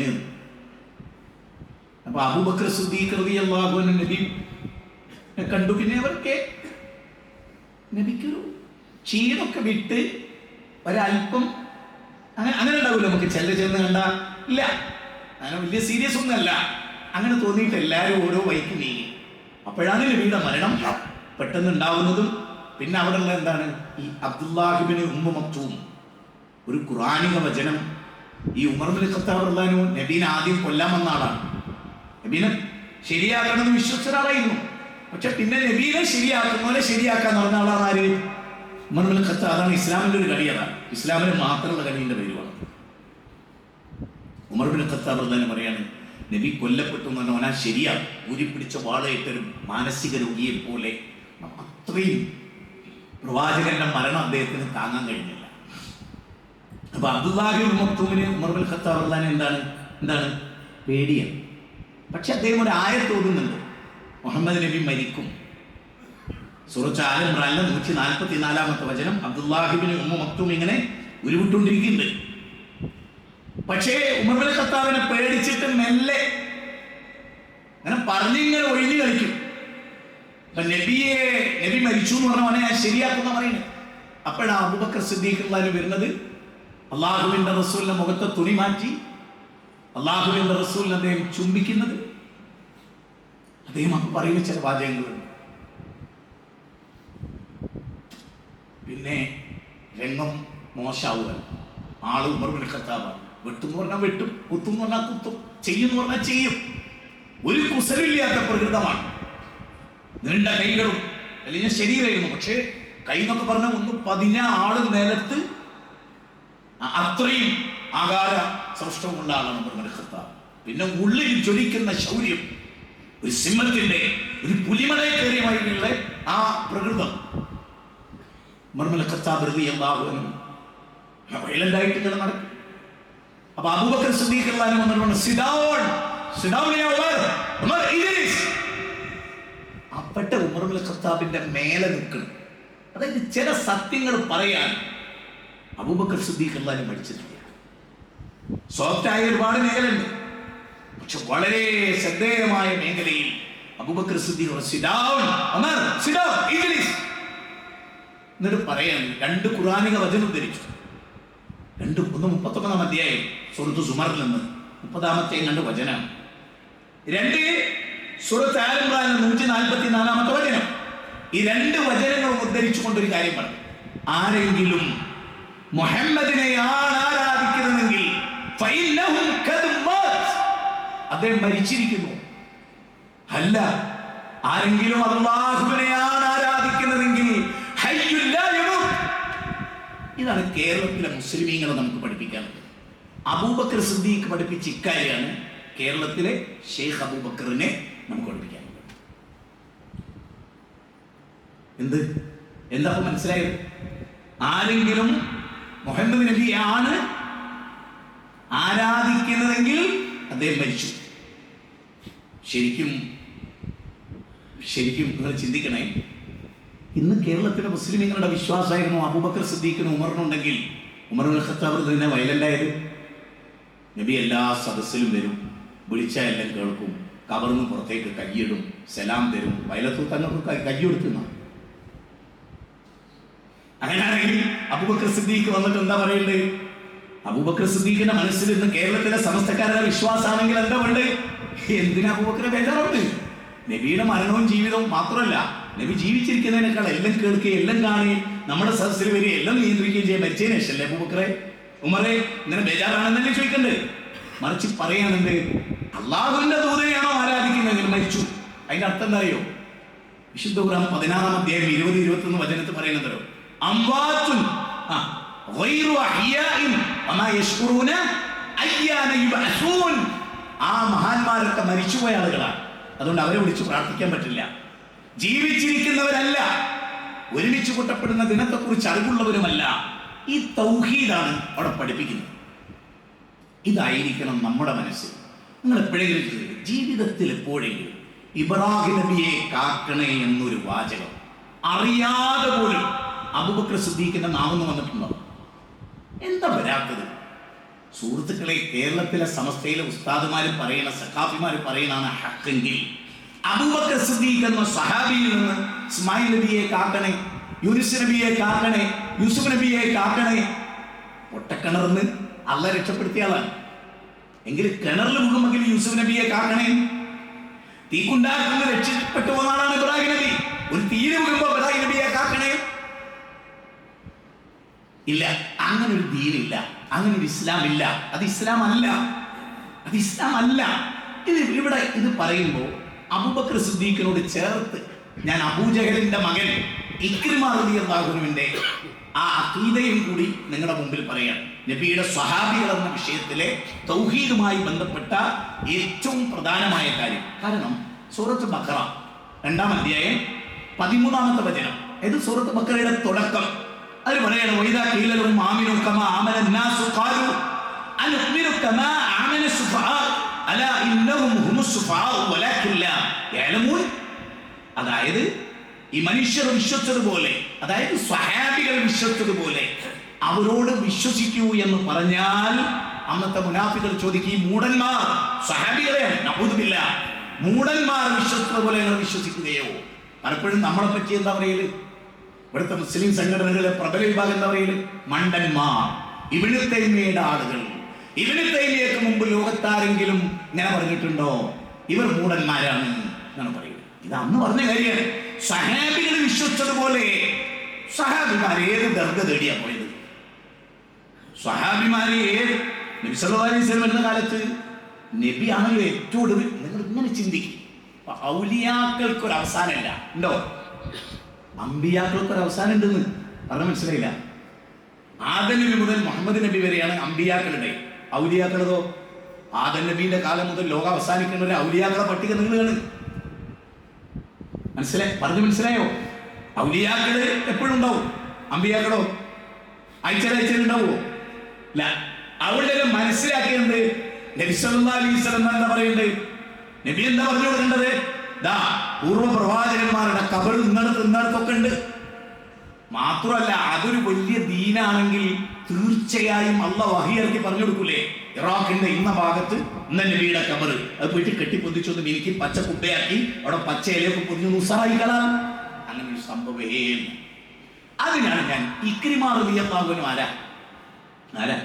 അപ്പൊ അബൂബക്കർ സിദ്ദീഖ് റളിയല്ലാഹു അൻഹു നബി കണ്ടു. പിന്നെ അവർക്ക് നബിക്കൊരു ക്ഷീണമൊക്കെ വിട്ട് ഒരല്പം അങ്ങനെ ഉണ്ടാവില്ല. നമുക്ക് ചെന്ന് കണ്ട ഇല്ല, അങ്ങനെ വലിയ സീരിയസ് ഒന്നല്ല. അങ്ങനെ തോന്നിയിട്ട് എല്ലാവരും ഓരോ വഴിക്ക് നീങ്ങി. അപ്പോഴാണ് നബിയുടെ മരണം പെട്ടെന്ന് ഉണ്ടാവുന്നതും. പിന്നെ അവിടെ ഉള്ള എന്താണ്, ഈ അബ്ദുല്ലാഹ് ഇബ്നു ഉമ്മു മക്തൂം, ഒരു ഖുർആനിക വചനം. ഈ ഉമർ ഇബ്നുൽ ഖത്താബ് റളിയല്ലാഹു അൻഹു നബീനെ ആദ്യം കൊല്ലാൻ വന്ന ആളാണ്. നബീനെ ശരിയാക്കണമെന്ന് വിശ്വസിച്ച ആളായിരുന്നു. പക്ഷെ പിന്നെ നബീനെ ശരിയാക്കുന്നവരെ ശരിയാക്കാന്ന് പറഞ്ഞ ആളാണ് ആര്? ഉമർ ഇബ്നുൽ ഖത്താബ്. അതാണ് ഇസ്ലാമിന്റെ ഒരു കളി. അതാണ് ഇസ്ലാമിന് മാത്രമുള്ള കളിയുടെ പേരുമാണ്. ഉമർ ഇബ്നുൽ ഖത്താബ് റളിയല്ലാഹു പറയാണ്, നബി കൊല്ലപ്പെട്ടു എന്ന് പറഞ്ഞാൽ അവനാ ശരിയാണ്. ഊരിപ്പിടിച്ച വാളേറ്റൊരു മാനസിക രോഗിയെ പോലെ. അത്രയും പ്രവാചകന്റെ മരണം അദ്ദേഹത്തിന് താങ്ങാൻ കഴിഞ്ഞില്ല. അപ്പൊ അബ്ദുല്ലാഹി ഇബ്നു മക്തൂമിന് ഉമർ ഇബ്നുൽ ഖത്താബ് റളിയല്ലാഹു എന്താണ് പേടിയാണ്. പക്ഷെ അദ്ദേഹം ഒരു ആയത്ത് ഓതുന്നുണ്ട്, മുഹമ്മദ് നബി മരിക്കും. സൂറത്ത് ആൽ ഇംറാനിലെ 144-ാമത്തെ വചനം. അബ്ദുല്ലാഹി ഇബ്നു ഉമ്മു മക്തൂം ഇങ്ങനെ ഉരുവിട്ടുകൊണ്ടിരിക്കുന്നുണ്ട്. പക്ഷേ ഉമർ ഇബ്നുൽ ഖത്താബിനെ പേടിച്ചിട്ട് മെല്ലെ അങ്ങനെ പറഞ്ഞിങ്ങനെ ഒഴിഞ്ഞു കളിക്കും. അപ്പൊ നബി മരിച്ചു എന്ന് പറഞ്ഞവനെ ഞാൻ ശരിയാക്കുന്ന പറയുന്നത്. അപ്പോഴാണ് അബൂബക്കർ സിദ്ദീഖ് റളിയല്ലാഹു വരുന്നത്. അള്ളാഹുവിന്റെ റസൂലിന്റെ മുഖത്തെ തുണി മാറ്റി അള്ളാഹുവിന്റെ റസൂലിനെ അദ്ദേഹം ചുംബിക്കുന്നത്. അദ്ദേഹം അപ്പൊ പറയുന്ന ചില വാചകങ്ങളുണ്ട്. പിന്നെ രംഗം മോശാവുക. ആള് ഉമർ ഇബ്നുൽ ഖത്താബാണ്. വെട്ടും എന്ന് പറഞ്ഞാൽ വെട്ടും, കുത്തും എന്ന് പറഞ്ഞാൽ കുത്തും, ചെയ്യും എന്ന് പറഞ്ഞാൽ ചെയ്യും. ഒരു കുസലില്ലാത്ത പ്രകൃതമാണ്. നീണ്ട കൈകളും അല്ലെങ്കിൽ ശരീരമായിരുന്നു. പക്ഷേ കൈ എന്നൊക്കെ പറഞ്ഞാൽ ഒന്ന് പതിഞ്ഞ ആള് നിലത്ത് അത്രയും ആകാര സൃഷ്ടമുള്ള ആളാണ് ഉമർ ഇബ്നുൽ ഖത്താബ്. പിന്നെ ഉള്ളിൽ ജ്വലിക്കുന്ന ശൗര്യം, ഒരു സിംഹത്തിന്റെ, ഒരു പുലിമലയെ കയറിയുമായിട്ടുള്ള ആ പ്രകൃതം. ഉമർ ഇബ്നുൽ ഖത്താബ് റളിയല്ലാഹു അൻഹു വയലന്റായിട്ട് ഇങ്ങനെ നടക്കും. അപ്പൊ അബൂബക്കർ സിദ്ദീഖ് റളിയല്ലാഹു അൻഹു പറഞ്ഞു, സിറ്റ് ഡൗൺ യാ ഉമർ ഇജ്ലിസ്. അപ്പട്ട ഉമർ ഇബ്നുൽ ഖത്താബിന്റെ മേലെ നിൽക്കണം. അതായത് ചില സത്യങ്ങൾ പറയാൻ അബൂബക്കർ സിദ്ദീഖ് റളിയല്ലാഹു അൻഹു പഠിച്ചിട്ടില്ല. സോഫ്റ്റായ ഒരുപാട് മേഖലയുണ്ട്. പക്ഷെ വളരെ ശ്രദ്ധേയമായ മേഖലയിൽ അബൂബക്കർ സിദ്ദീഖ് എന്നിട്ട് പറയാൻ 2 ഖുർആനിക വചനം ഉദ്ധരിച്ചു. 31 അധ്യായം സൂറത്ത് സുമറിൽ നിന്ന് 30-ാമത്തെ 2 വചനം. 2 സൂറത്ത് ആൽ ഇംറാനിൽ 144-ാമത്തെ വചനം. ഈ 2 വചനങ്ങൾ ഉദ്ധരിച്ചുകൊണ്ടൊരു കാര്യം പറഞ്ഞു. ആരെങ്കിലും മുഹമ്മദിനെയാണ് ആരാധിക്കുന്നതെങ്കിൽ അദ്ദേഹം മരിച്ചിരിക്കുന്നു. അല്ല, ആരെങ്കിലും അല്ലാഹുവിനെയാണ് ആരാധിക്കുന്നതെങ്കിൽ ഇതാണ് കേരളത്തിലെ മുസ്ലിമീങ്ങളെ നമുക്ക് പഠിപ്പിക്കാനുള്ളത്. അബൂബക്കർ സിദ്ദീഖ് പഠിപ്പിച്ച ഇക്കാര്യാണ് കേരളത്തിലെ ഷെയ്ഖ് അബൂബക്കറിനെ നമുക്ക് പഠിപ്പിക്കാനുള്ളത്. എന്താ മനസ്സിലായത്? ആരെങ്കിലും മുഹമ്മദ് നബിയാണ് ആരാധിക്കുന്നതെങ്കിൽ അദ്ദേഹം മരിച്ചു. ശരിക്കും നിങ്ങൾ ചിന്തിക്കണേ, ഇന്ന് കേരളത്തിലെ മുസ്ലിമീങ്ങളുടെ വിശ്വാസമായിരുന്നു അബൂബക്കർ സിദ്ദീഖിനും ഉമറിനുണ്ടെങ്കിൽ ഉമറുൽ ഖത്താബ് തന്നെ വയലൻ്റായത്. നബി എല്ലാ സദസ്സിലും വരും, വിളിച്ചാൽ എല്ലാം കേൾക്കും, കബറിന് പുറത്തേക്ക് കയ്യിടും, സലാം തരും, വയലത്തൂർ തങ്ങൾക്ക് കയ്യെടുക്കുന്ന. അങ്ങനെയാണെങ്കിൽ അബൂബക്കർ സിദ്ദീഖ് വന്നിട്ട് എന്താ പറയണ്ടേ? അബൂബക്കർ സിദ്ദീഖിന്റെ മനസ്സിൽ ഇന്ന് കേരളത്തിലെ സമസ്തക്കാരുടെ വിശ്വാസമാണെങ്കിൽ എന്താ വേണ്ടേ? എന്തിനാ അബൂബക്കറെ ബേജാറുണ്ട്? നബിയുടെ മരണവും ജീവിതവും മാത്രമല്ല, നബി ജീവിച്ചിരിക്കുന്നതിനേക്കാൾ എല്ലാം കേൾക്കുകയും എല്ലാം കാണുകയും നമ്മുടെ സദസ്സിൽ വരികയും എല്ലാം നിയന്ത്രിക്കുകയും ചെയ്യാൻ മരിച്ചതിന് ശേഷമല്ലേ അബൂബക്കറെ ഉമറെ ഇങ്ങനെ ബേജാറാണെന്നല്ലേ ചോദിക്കണ്ടേ? മറിച്ച് പറയാനുണ്ട്, അള്ളാഹുവിന്റെ ദൂതനെയാണോ ആരാധിക്കുന്നതെങ്കിൽ മരിച്ചു. അതിന്റെ അർത്ഥം എന്താ അറിയോ? വിശുദ്ധ ഖുർആൻ 16-ാം അധ്യായം 20-21 വചനത്തിൽ പറയുന്നുണ്ടല്ലോ, അംവാതുൻ ഗൈറു അഹ്യാഇൻ വമാ യശ്കുറൂന അയ്യാന യുബഅസൂൻ. ആ മഹാന്മാരൊക്കെ മരിച്ചുപോയ ആളുകളാണ്, അതുകൊണ്ട് അവരെ വിളിച്ച് പ്രാർത്ഥിക്കാൻ പറ്റില്ല. ജീവിച്ചിരിക്കുന്നവരല്ല, ഒരുമിച്ച് കൂട്ടപ്പെടുന്ന ദിനത്തെക്കുറിച്ച് അറിവുള്ളവരുമല്ല. ഈ തൗഹീദാണ് അവിടെ പഠിപ്പിക്കുന്നത്. ഇതായിരിക്കണം നമ്മുടെ മനസ്സിൽ. നിങ്ങൾ എപ്പോഴെങ്കിലും ജീവിതത്തിൽ എപ്പോഴെങ്കിലും ഇബ്രാഹിം നബിയെ കാക്കണേ എന്നൊരു വാചകം അറിയാതെ പോലും അബൂബക്കർ സിദ്ദീഖിന്റെ നാമം വന്നിട്ടുണ്ടോ? എന്താ വരാത്തത്? സുഹൃത്തുക്കളെ, കേരളത്തിലെ സമസ്തയിലെ ഉസ്താദുമാര് പറയണ, സഖാഫിമാര് പറയണാണ് ഹക്കെങ്കിൽ അബൂബക്കർ സിദ്ദീഖ് എന്ന സഹാബിയിൽ നിന്ന് ഇസ്മായിൽ നബിയെ കാക്കണേ, യൂനുസ് നബിയെ കാക്കണേ, യൂസുഫ് നബിയെ കാക്കണേ. പൊട്ടക്കിണർന്ന് അള്ളാഹ് രക്ഷപ്പെടുത്തിയ ആളാണ്. എങ്കിൽ കിണറിൽ വീഴുമെങ്കിൽ യൂസുഫ് നബിയെ കാക്കണേ. തീക്കുണ്ടാക്കിൽ നിന്ന് രക്ഷപ്പെട്ടു വന്ന ആളാണ് ഇബ്രാഹിം നബി. ഒരു തീര് വീഴുമ്പോ ഇബ്രാഹിം നബിയെ കാക്കണേ. ഇല്ല, അങ്ങനെ ഒരു ദീനില്ല, അങ്ങനെ ഒരു ഇസ്ലാം ഇല്ല. അത് ഇസ്ലാം അല്ല, അത് ഇസ്ലാം അല്ല. ഇവിടെ ഇത് പറയുമ്പോൾ അബൂബക്കർ സിദ്ദീഖിനോട് ചേർത്ത് ഞാൻ അബൂജഹലിന്റെ മകൻ ഇക്രിമ റളിയല്ലാഹുവിന്റെ ആ അഖീദയും കൂടി നിങ്ങളുടെ മുമ്പിൽ പറയാം. നബിയുടെ സ്വഹാബികൾ എന്ന വിഷയത്തിലെ തൗഹീദുമായി ബന്ധപ്പെട്ട ഏറ്റവും പ്രധാനമായ കാര്യം. കാരണം സൂറത്ത് ബഖറ 2-ാം അധ്യായം 13-ാമത്തെ വചനം, ഇത് സൂറത്ത് ബഖറയുടെ തുടക്കം. അതിൽ പറയണം, വൈദാ ഖീല ലഹും ആമിനൂ കമാ ആമന الناس قالوا അനുമിനു കമാ ആമന السفهاء അലാ ഇന്നഹും ഹുമുസ് സുഫഹാ വലാകിൻ ലാ യഅലമൂൻ. അതായത് ഈ മനുഷ്യർ വിശ്വസിച്ചതുപോലെ, അതായത് സ്വഹാബികൾ വിശ്വസിച്ചതുപോലെ അവരോട് വിശ്വസിക്കൂ എന്ന് പറഞ്ഞാൽ അന്നത്തെ മുനാഫികൾ ചോദിക്കും, ഈ മൂഢന്മാർ സ്വഹാബികളെയാണ്, നഊദു ബില്ലാഹ്, മൂഢന്മാർ വിശ്വസിച്ചതുപോലെ നിങ്ങൾ വിശ്വസിക്കുകയോ? പലപ്പോഴും നമ്മളെ പറ്റി എന്താ പറയല്? ഇവിടുത്തെ മുസ്ലിം സംഘടനകളിലെ പ്രബല വിഭാഗം എന്താ പറയല്? മണ്ടന്മാർ, ഇബ്നു തൈമിയ്യയുടെ ആളുകൾ. ഇബ്നു തൈമിയ്യക്ക് മുമ്പ് ലോകത്താരെങ്കിലും ഇങ്ങനെ പറഞ്ഞിട്ടുണ്ടോ ഇവർ മൂഢന്മാരാണ് എന്നാണ് പറയുന്നത്? ഇത് അന്ന് പറഞ്ഞ കാര്യമാണ്. സഹാബികൾ വിശ്വസിച്ചതുപോലെ സഹാബിമാർ ഏത് ദർഗ തേടിയാ പോയത്? സഹാബിമാരെ നബി സല്ലല്ലാഹു അലൈഹി വസല്ലം എന്ന കാലത്ത് നബിയാണല്ലോ ഏറ്റവും ഒടുവിൽ. നിങ്ങൾ ഇങ്ങനെ ചിന്തിക്കും, ഔലിയാക്കൾക്കൊരു അവസാനമില്ല ഉണ്ടോ? അമ്പിയാക്കൾക്കൊരു അവസാനം ഉണ്ടെന്ന് പറഞ്ഞാൽ മനസ്സിലായില്ല. ആദം നബി മുതൽ മുഹമ്മദ് നബി വരെയാണ് അമ്പിയാക്കളുടെ. ഔലിയാക്കളതോ ആദം നബിയുടെ കാലം മുതൽ ലോകം അവസാനിക്കുന്ന ഒരു ഔലിയാക്കളുടെ പട്ടിക നിങ്ങളാണ്. മനസ്സിലായോ? ഔലിയാക്കള് എപ്പോഴും ഉണ്ടാവും, അമ്പിയാക്കളോ ആഴ്ചയിൽ ഉണ്ടാവുമോ? ഇല്ല. അവിടെ മനസ്സിലാക്കിയത് നബി സല്ലല്ലാഹു അലൈഹി വസല്ലം എന്താ പറയുന്നത്? നബി എന്താ പറഞ്ഞു കൊടുക്കേണ്ടത്? പൂർവ്വ പ്രവാചകന്മാരുടെ ഖബർ ഇന്നടത്തൊക്കെ ഉണ്ട്. മാത്രമല്ല, അതൊരു വലിയ ദീനാണെങ്കിൽ തീർച്ചയായും അള്ളാഹ് വഹി ഇറക്കി പറഞ്ഞു കൊടുക്കൂലേ? ഇറാഖിന്റെ ഇന്ന ഭാഗത്ത് ഇന്ന നബിയുടെ ഖബർ, അത് പോയിട്ട് കെട്ടിപ്പൊതിച്ചൊന്ന് എനിക്ക് പച്ച കുപ്പയാക്കി അവിടെ പച്ച ഇലയൊക്കെ പൊതിഞ്ഞു ഉസാറായിക്കളാം. അങ്ങനെ ഒരു സംഭവമേ. അതിനാണ് ഞാൻ ഇക്രിമ റളിയല്ലാഹു അൻഹു ആരാ?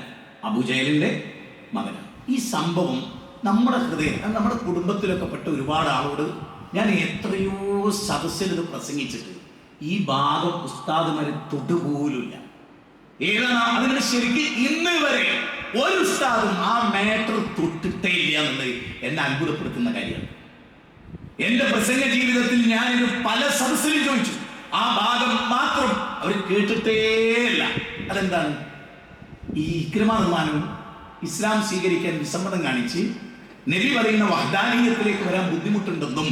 അബൂജഹലിന്റെ മകനാണ്. ഈ സംഭവം നമ്മുടെ ഹൃദയം, നമ്മുടെ കുടുംബത്തിലൊക്കെ പെട്ട ഒരുപാട് ആളോട് ഞാൻ എത്രയോ സദസ്സിൽ ഇത് പ്രസംഗിച്ചിട്ട് ഈ ഭാഗം ഉസ്താദുമാരെ തൊട്ടുപോലുമില്ല. ഏതാണ് അതിന് ശരിക്കും ഇന്ന് വരെ ഒരു ഉസ്താദും ആ മാറ്റർ തൊട്ടിട്ടേ ഇല്ല എന്നുള്ളത് എന്നെ അത്ഭുതപ്പെടുത്തുന്ന കാര്യമാണ്. എന്റെ പ്രസംഗ ജീവിതത്തിൽ ഞാനിത് പല സദസ്സിലും ചോദിച്ചു, ആ ഭാഗം മാത്രം അവർ കേട്ടിട്ടേയില്ല. അതെന്താണ്? ഈ ഇക്രിമ റളിയല്ലാഹു ഇസ്ലാം സ്വീകരിക്കാൻ വിസമ്മതം കാണിച്ച് നബി പറയുന്ന വഹ്ദാനിയത്തിലേക്ക് വരാൻ ബുദ്ധിമുട്ടുണ്ടെന്നും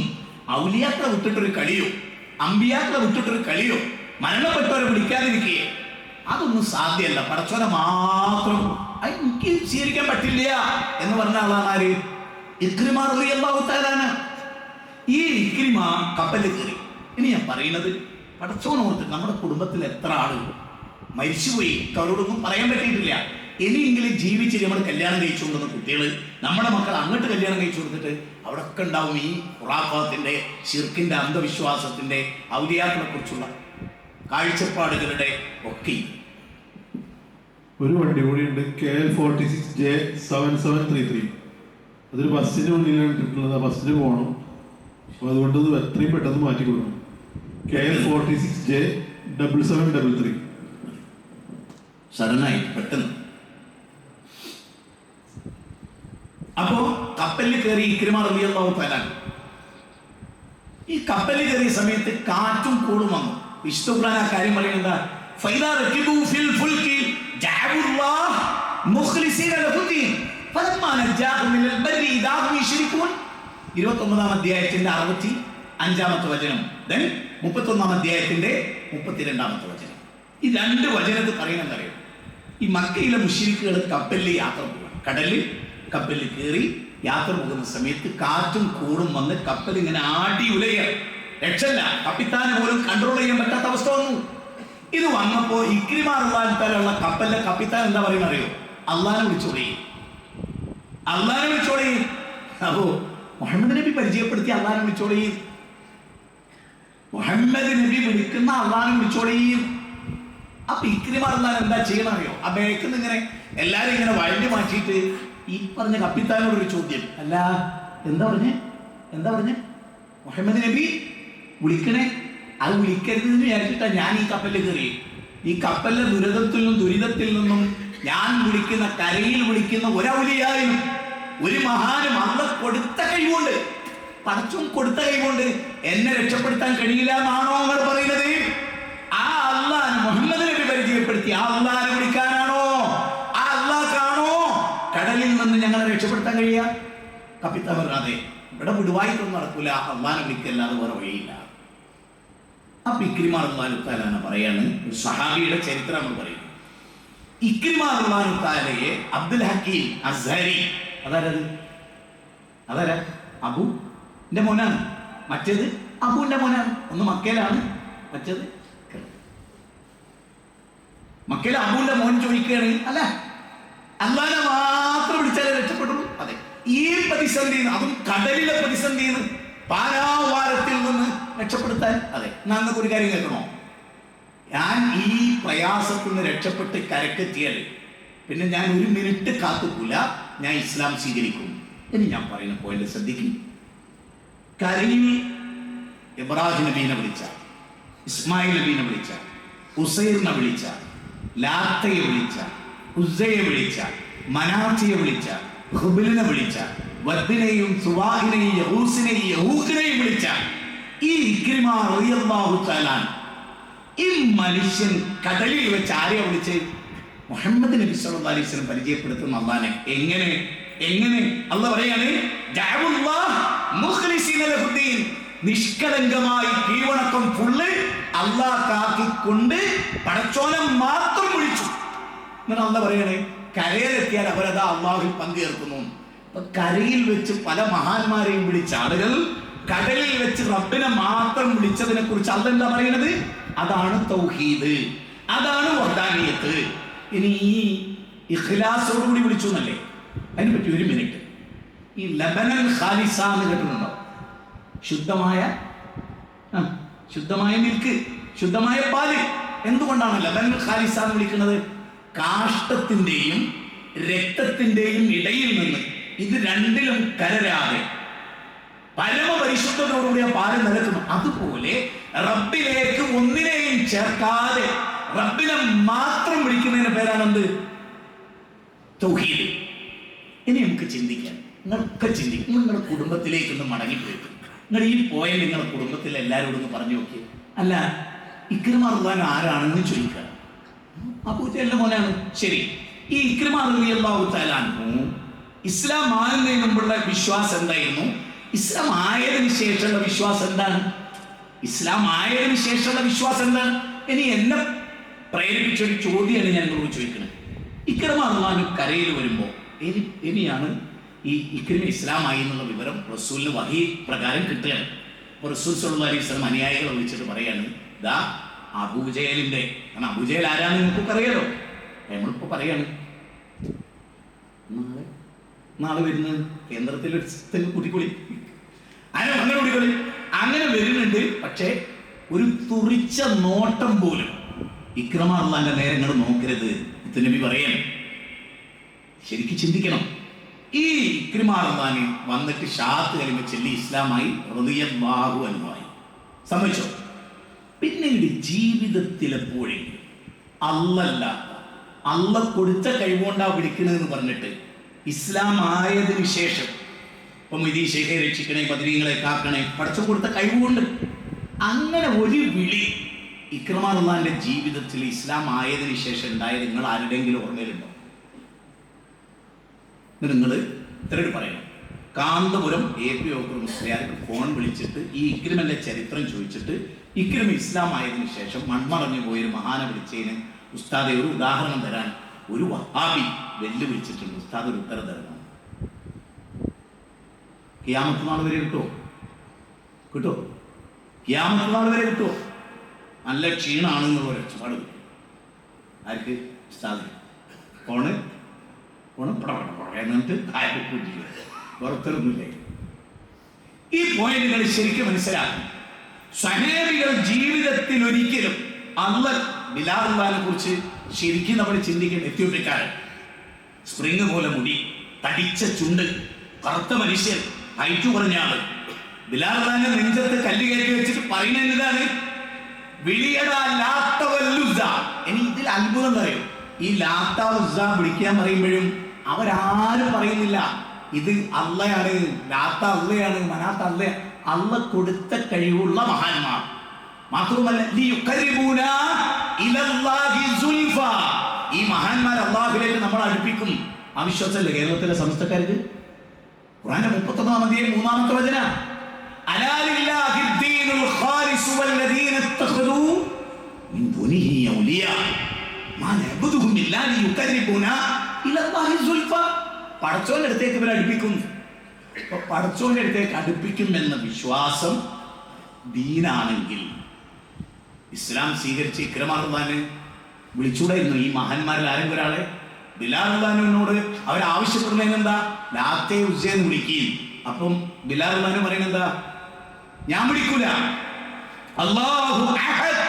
ഔലിയാക്കളെ വിട്ടിട്ടൊരു കളിയോ അമ്പിയാക്കളെ വിട്ടിട്ടൊരു കളിയോ മരണപ്പെട്ടവരെ വിളിക്കാതിരിക്കുകയോ അതൊന്നും സാധ്യമല്ല, പടച്ചോനെ മാത്രം എനിക്ക് സ്വീകരിക്കാൻ പറ്റില്ല എന്ന് പറഞ്ഞ ആളാണ് ആര്? ഇക്രിമ റളിയല്ലാഹു തആല. ഈ ഇക്രിമ കപ്പലിൽ കയറി. ഇനി ഞാൻ പറയുന്നത് പടച്ചോനോർത്ത് നമ്മുടെ കുടുംബത്തിൽ എത്ര ആളുകൾ മരിച്ചുപോയി, അവരോടൊന്നും പറയാൻ പറ്റിയിട്ടില്ല. ഇനിയെങ്കിലും ജീവിച്ച് നമ്മൾ കല്യാണം കഴിച്ചു കൊടുക്കുന്ന കുട്ടികൾ, നമ്മുടെ മക്കൾ അങ്ങോട്ട് കല്യാണം കഴിച്ചു കൊടുത്തിട്ട് അവിടെ ഒക്കെ ഉണ്ടാവും ഈ ഖുറാഫാത്തിന്റെ, ശിർക്കിന്റെ, അന്ധവിശ്വാസത്തിന്റെ, ഔലിയാക്കളെ കുറിച്ചുള്ള കാഴ്ചപ്പാടുകളുടെ ഒക്കെ. ഒരു വണ്ടി കൂടിയുണ്ട്, KL46J7733. അതൊരു ബസ്സിന്റെ ഉള്ളിലാണ് ഇട്ടിട്ടുള്ളത്. ആ ബസ്സിന് പോകണം, അപ്പൊ അതുകൊണ്ട് അത് എത്രയും പെട്ടെന്ന് മാറ്റി കൊടുക്കണം. KL46J7733. സഡനായി പെട്ടെന്ന്. അപ്പോ കപ്പലിൽ കയറി ഇക്രിമ റളിയല്ലാഹു തആല. ഈ കപ്പലിൽ കയറിയ സമയത്ത് കാറ്റും കോളും വന്നു. വിശുദ്ധ ഖുർആൻ ആ കാര്യം പറയുന്നത് ഫൈദാ റകിബു ഫിൽ ഫുൽകി ജഅലുല്ലാഹ് മുഖ്ലിസീന ലഹുദ്ദീൻ ഫലമ്മാ നജാഹും മിനൽ ബർരി ഇദാ ഹും യുശ്രികൂൻ. 29-ാം അധ്യായത്തിന്റെ 65-ാമത്തെ വചനം, ദെൻ 31-ാം അധ്യായത്തിന്റെ 32-ാമത്തെ വചനം. ഈ രണ്ട് വചനത്തിൽ പറയുന്നത് അറിയാം, ഈ മക്കയിലെ മുശ്രിക്കുകൾ കപ്പലിൽ യാത്ര പോവാണ്. കടലിൽ കപ്പലിൽ കയറി യാത്ര പോകുന്ന സമയത്ത് കാറ്റും കൂടും വന്ന് കപ്പൽ ഇങ്ങനെ ആടി ഉലയ, രക്ഷല്ല, കപ്പിത്താനെ പോലും കൺട്രോൾ ചെയ്യാൻ പറ്റാത്ത അവസ്ഥ വന്നു. ഇത് വന്നപ്പോ ഇക്രിമ റളിയല്ലാഹു തആല കപ്പലിലെ കപ്പിത്താൻ എന്താ പറയുന്നത് അറിയോ? അള്ളാനെ വിളിച്ചോളി, അള്ളാനെ വിളിച്ചോളി. അപ്പോ മുഹമ്മദ് നബി പരിചയപ്പെടുത്തി അള്ളാനെ വിളിച്ചോളി, മുഹമ്മദ് നബി വിളിക്കുന്ന അള്ളാനെ വിളിച്ചോളി. അപ്പൊ ഇക്രിമ റളിയല്ലാഹു എന്താ ചെയ്യണം അറിയോ? ആ ബേക്കിൽ ഇങ്ങനെ എല്ലാരും ഇങ്ങനെ വഴഞ്ഞു മാറ്റിയിട്ട് ഈ പറഞ്ഞ കപ്പിത്താനോടൊരു ചോദ്യം, അല്ല എന്താ പറഞ്ഞേ മുഹമ്മദ് നബി വിളിക്കണേ, അത് വിളിക്കരുതെന്ന് വിചാരിച്ചിട്ടാ ഞാൻ ഈ കപ്പലിൽ കയറി. ഈ കപ്പലിലെ ദുരിതത്തിൽ നിന്നും ഞാൻ വിളിക്കുന്ന, കരയിൽ വിളിക്കുന്ന ഒരൗലിയായും ഒരു മഹാനും അള്ള കൊടുത്ത കഴിവുണ്ട്, പടച്ചും കൊടുത്ത കഴിവുണ്ട്, എന്നെ രക്ഷപ്പെടുത്താൻ കഴിയില്ല എന്നാണോ നിങ്ങൾ പറയുന്നത്? ആ അള്ളാഹ് മുഹമ്മദ് നബി പരിചയപ്പെടുത്തി ആ അള്ളാഹിനെ വിളിക്കാനാണോ, ആ അള്ളാഹ്ക്കാണോ കടലിൽ നിന്ന് ഞങ്ങളെ രക്ഷപ്പെടുത്താൻ കഴിയുക? കപ്പിത്താൻ പറഞ്ഞാതെ ഇവിടെ വിടുവായിട്ടൊന്നും നടക്കൂല, അള്ളാഹിനെ വിളിക്കല്ലാതെ വേറെ വഴിയില്ല. അപ്പൊ ഇക്രിമ റളിയല്ലാഹു തആല പറയാണ്, ഒരു സഹാബിയുടെ ചരിത്രം നമ്മൾ പറയും. ഇക്രിമ റളിയല്ലാഹു തആലയെ അബ്ദുൽ ഹക്കീം അസ്ഹരി, അതാരാ? അബുന്റെ മോനാണ്, മറ്റേത് അബുന്റെ മോനാണ്. ഒന്ന് മക്കയിലാണ്, മറ്റേത് മക്കയിലെ അബുന്റെ മോൻ ചോദിക്കുകയാണ്, അല്ല അള്ളാനെ മാത്രം വിളിച്ചാലേ രക്ഷപ്പെട്ടുള്ളൂ? അതെ. ഈ പ്രതിസന്ധിയിൽ, അതും കടലിലെ പ്രതിസന്ധിയിൽ, പാരാവാരത്തിൽ നിന്ന് രക്ഷപ്പെടുത്താൻ, അതെ. നമുക്ക് ഒരു കാര്യം കേൾക്കണോ? ഞാൻ ഈ പ്രയാസത്തിൽ നിന്ന് രക്ഷപ്പെട്ട് കരക്കെത്തിയാൽ പിന്നെ ഞാൻ ഒരു മിനിറ്റ് കാത്തുക്കൂല, ഞാൻ ഇസ്ലാം സ്വീകരിക്കും. ഇനി ഞാൻ പറയുന്ന പോയിന്റ് ശ്രദ്ധിക്കും. കരയിൽ ഇബ്രാഹിം നബീനെ വിളിച്ച, ഇസ്മായിൽ നബീനെ വിളിച്ച, ഉസൈറിനെ വിളിച്ച, ലാത്തയെ വിളിച്ച, ഉസ്സയെ വിളിച്ച, മനാത്തിയെ വിളിച്ച, ഹുബിലിനെ വിളിച്ച, വദ്ദിനെയും സുവാഹിനെയും യഹൂസിനെയും യഹൂക്കിനെയും വിളിച്ച ഈ ഇക്രിമ റളിയല്ലാഹു തആല, ഈ മനുഷ്യൻ കടലിൽ വെച്ച് ആരെയാ വിളിച്ച്? മുഹമ്മദ് നബി സല്ലല്ലാഹു അലൈഹി വസല്ലം പരിചയപ്പെടുത്തുന്ന അള്ളാനെ. എങ്ങനെ അള്ളാഹ് പറയാണ്, ജഅലുല്ലാഹ് മുഖ്ലിസീന ലഹുദ്ദീൻ, നിഷ്കളങ്കമായി കീഴ്വണക്കം ഫുള്ള് അള്ളാഹ്ക്കാക്കിക്കൊണ്ട് പടച്ചോനെ മാത്രം വിളിച്ചു. എന്നിട്ട് അള്ളാഹ് പറയണേ, കരയിലെത്തിയാൽ അവരതാ അള്ളാഹുവിൽ പങ്കുചേർക്കുന്നു. അപ്പൊ കരയിൽ വെച്ച് പല മഹാന്മാരെയും വിളിച്ച ആളുകൾ കടലിൽ വെച്ച് റബ്ബിനെ മാത്രം വിളിച്ചതിനെ കുറിച്ച് അള്ളാഹ് എന്താ പറയുന്നത്? അതാണ് തൗഹീദ്, അതാണ് വഹ്ദാനിയത്ത്. ഇനി ഈ ഇഖ്ലാസോടുകൂടി വിളിച്ചു എന്നല്ലേ? അതിനെ പറ്റി ഒരു മിനിറ്റ്. ഈ ലബനൻ ഖാലിസ എന്ന് കേട്ടിട്ടുണ്ടോ? ശുദ്ധമായ മിൽക്ക്, ശുദ്ധമായ പാല്. എന്തുകൊണ്ടാണ് ലബനൻ ഖാലിസ എന്ന് വിളിക്കുന്നത്? കാഷ്ടത്തിന്റെയും രക്തത്തിന്റെയും ഇടയിൽ നിന്ന് ഇത് രണ്ടിലും കലരാതെ പരമപരിശുദ്ധതയോടുകൂടി ആ പാല് നിലക്കുന്നു. അതുപോലെ റബ്ബിലേക്ക് ഒന്നിനെയും ചേർക്കാതെ റബ്ബിനെ മാത്രം വിളിക്കുന്നതിന്റെ പേരാണെന്ത്? തൗഹീദ്. ഇനി നമുക്ക് ചിന്തിക്കാം, നിങ്ങളൊക്കെ ചിന്തിക്കും. നിങ്ങളുടെ കുടുംബത്തിലേക്കൊന്ന് മടങ്ങിപ്പോയിട്ട് നിങ്ങൾ ഈ പോയ നിങ്ങളുടെ കുടുംബത്തിൽ എല്ലാവരോടും ഒന്ന് പറഞ്ഞു നോക്കി, അല്ല ഇക്രിമ റളിയല്ലാഹു ആരാണെന്ന് ചോദിക്കുക. അബൂജഹലിന്റെ മോനാണ്. ശരി, ഈ ഇക്രിമ റളിയല്ലാഹു തആല ഇസ്ലാം ആകുന്നതിന് മുമ്പുള്ള വിശ്വാസം എന്തായിരുന്നു? ഇസ്ലാം ആയതിനു ശേഷമുള്ള വിശ്വാസം എന്താണ്? ഇസ്ലാം ആയതിനു ശേഷമുള്ള വിശ്വാസം എന്താണ്? ഇനി എന്നെ പ്രേരിപ്പിച്ച ഒരു ചോദ്യമാണ് ഞാൻ നിങ്ങളോട് ചോദിക്കുന്നത്. ഇക്രിമ റളിയല്ലാഹു കരയിൽ വരുമ്പോൾ ഇനിയാണ് ഈ ഇക്രിമ ഇസ്ലാമായി എന്നുള്ള വിവരം റസൂലിന് വഹി പ്രകാരം കിട്ടുകയാണ്. അപ്പോൾ റസൂൽ സല്ലല്ലാഹു അലൈഹി വസല്ലം അനുയായികളെ വിളിച്ചിട്ട് പറയാണ്, ദാ അബൂജഹലിന്റെ, കാരണം അബൂജഹൽ ആരാന്ന് നിങ്ങൾക്കൊക്കെ അറിയാലോ, നമ്മളിപ്പോൾ പറയാണ് നാളെ വരുന്നത് കേന്ദ്രത്തിൽ കുട്ടിക്കുളി അങ്ങനെ കുട്ടിക്കുളി അങ്ങനെ വരുന്നുണ്ട്. പക്ഷേ ഒരു തുറിച്ച നോട്ടം പോലും ഇക്രിമ റളിയല്ലാഹുവിന്റെ നേരെ ഇങ്ങോട്ട് നോക്കരുത് നബി പറയാണ്. ശരിക്കും ചിന്തിക്കണം. ഈ ഇക്രിമ റളിയല്ലാഹു വന്നിട്ട് ഷഹാദത്ത് കലിമ ചൊല്ലി ഇസ്ലാമായി റളിയല്ലാഹു അൻഹുവായി സമ്മതിച്ചോ. പിന്നീട് ജീവിതത്തിലെപ്പോഴെങ്കിലും അല്ല കൊടുത്ത കഴിവുകൊണ്ടാ വിളിക്കണമെന്ന് പറഞ്ഞിട്ട് ഇസ്ലാം ആയതിനു ശേഷം ഇപ്പം ഈ ശേഖരെ രക്ഷിക്കണേ, ബദരീങ്ങളെ കാക്കണേ, പടച്ചു കൊടുത്ത കഴിവുകൊണ്ട് അങ്ങനെ ഒരു വിളി ഇക്രിമ റളിയല്ലാഹുവിന്റെ ജീവിതത്തിൽ ഇസ്ലാം ആയതിനു ശേഷം ഉണ്ടായത് നിങ്ങൾ ആരുടെയെങ്കിലും ഓർമ്മയിലുണ്ടോ? നിങ്ങൾ ഇത്രയും പറയണം. കാന്തപുരം AP ഓക്കർ മുസ്ലിയാർക്ക് ഫോൺ വിളിച്ചിട്ട് ഈ ഇക്രിമന്റെ ചരിത്രം ചോദിച്ചിട്ട് ഇക്രിമ ഇസ്ലാം ആയതിനു ശേഷം മൺമറഞ്ഞു പോയൊരു മഹാനെ വിളിച്ചതിന് ഉസ്താദെ ഒരു ഉദാഹരണം തരാൻ ഒരു വഹാബി വെല്ലുവിളിച്ചിട്ടുണ്ട്. ഉസ്താദ് ഒരു ഉത്തരം തരണം. ഖിയാമത്ത് നാൾ വരെ കിട്ടുമോ? ഖിയാമത്ത് നാൾ വരെ കിട്ടുമോ? നല്ല ക്ഷീണാണെന്നുള്ള ഒരു ഒച്ചപ്പാട് കിട്ടും. ആർക്ക്? ഉസ്താദ് ഫോണ് എന്നിട്ട് പുറത്തൊന്നുമില്ല. ഈ പോയിന്റുകൾ ശരിക്കും മനസ്സിലാക്കും. സഹാബികൾ ജീവിതത്തിൽ ഒരിക്കലും ബിലാൽ റളിയല്ലാഹുവിനെ കുറിച്ച് ശരിക്കും നമ്മൾ ചിന്തിക്കണം. എത്യോപ്യക്കാരൻ, സ്പ്രിങ് പോലെ മുടി, തടിച്ച ചുണ്ട്, കറുത്ത മനുഷ്യൻ, ഹൈറ്റ് കുറഞ്ഞ ആള്. ബിലാൽ റളിയല്ലാഹുവിന്റെ നെഞ്ചത്ത് കല്ല് കയറ്റി വെച്ചിട്ട് പറയുന്നത് എന്താണ്? വിളിയടാ ലാത്ത വല്ലുസ്സ. ഇനി ഇതിൽ അത്ഭുതം പറയും. ഈ ലാത്ത ഉസ്സ വിളിക്കാൻ പറയുമ്പോഴും അവരാരും പറയുന്നില്ല ഇത് അള്ളയാണ്, ലാത്ത അള്ളയാണ്, മനാത്ത അള്ളയാണ്. അള്ള കൊടുത്ത കഴിവുള്ള മഹാന്മാർ മാത്രമല്ല ഈ മഹാന്മാർ അള്ളാഹുവിലേക്ക് നമ്മൾ അടുപ്പിക്കും. അവിശ്വാസമല്ലേ കേരളത്തിലെ സമസ്തക്കാർക്ക്? ഖുർആന്റെ 31-ാം അധ്യായം 3-ാമത്തെ വചനം, അലാലില്ലാഹി ദീനുൽ ഖാലിസു വല്ലദീന ഇത്തഖദൂ മിൻ ദൂനിഹി ഔലിയാ മാ നഅബുദുഹും ഇല്ലാ ലിയുഖർരിബൂനാ ഇലല്ലാഹി സുൽഫ. പടച്ചോന്റെ അടുത്തേക്ക് ഇവർ അടുപ്പിക്കും. പടച്ചോന്റെ അടുത്തേക്ക് അടുപ്പിക്കുമെന്ന വിശ്വാസം ദീനാണെങ്കിൽ ഇസ്ലാം സ്വീകരിച്ച ഇക്രിമ റളിയല്ലാഹു വിളിച്ചൂടായിരുന്നു ഈ മഹാന്മാരിൽ ആരെങ്കിലും ഒരാളെ? ബിലാൽ റളിയല്ലാഹുവിനോട് അവർ ആവശ്യപ്പെടുന്നത് എന്താ? ലാത്തെ ഉസ്സയെന്ന് വിളിക്കുകയും. അപ്പം ബിലാൽ റളിയല്ലാഹു പറയുന്നത് എന്താ? ഞാൻ വിളിക്കൂല, അല്ലാഹു അഹദ്.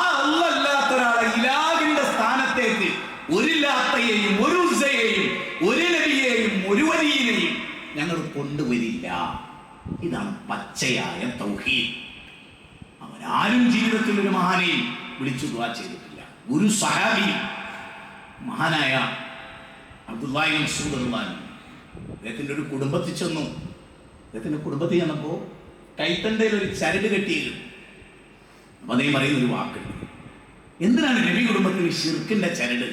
ആ അല്ലാത്ത ഒരാളെ ഇലാഹിന്റെ സ്ഥാനത്തേക്ക് ഒരു ലാത്തയെയും ഒരു ഉസ്സയെയും ഒരു നബിയെയും ഒരു വലിയനെയും ഞങ്ങൾ കൊണ്ടുവരില്ല. ഇതാണ് പച്ചയായ തൗഹീദ്. അവരാരും ജീവിതത്തിൽ ഒരു മഹാനെയും വിളിച്ചു ദുആ ചെയ്തിട്ടില്ല. ഒരു സഹാബി മഹാനായ അബ്ദുല്ലാഹി ഇബ്നു മസ്ഊദ് റളിയല്ലാഹു അൻഹു അദ്ദേഹത്തിന്റെ ഒരു കുടുംബത്തിൽ ചെന്നു. അദ്ദേഹത്തിന്റെ കുടുംബത്തിൽ ചെന്നപ്പോൾ കൈത്തണ്ടയിൽ ഒരു ചരട് കെട്ടിയിരുന്നു. അപ്പൊ അദ്ദേഹം പറയുന്ന ഒരു വാക്കുണ്ട്, എന്തിനാണ് നബി കുടുംബത്തിന് ശിർക്കിന്റെ ചരട്?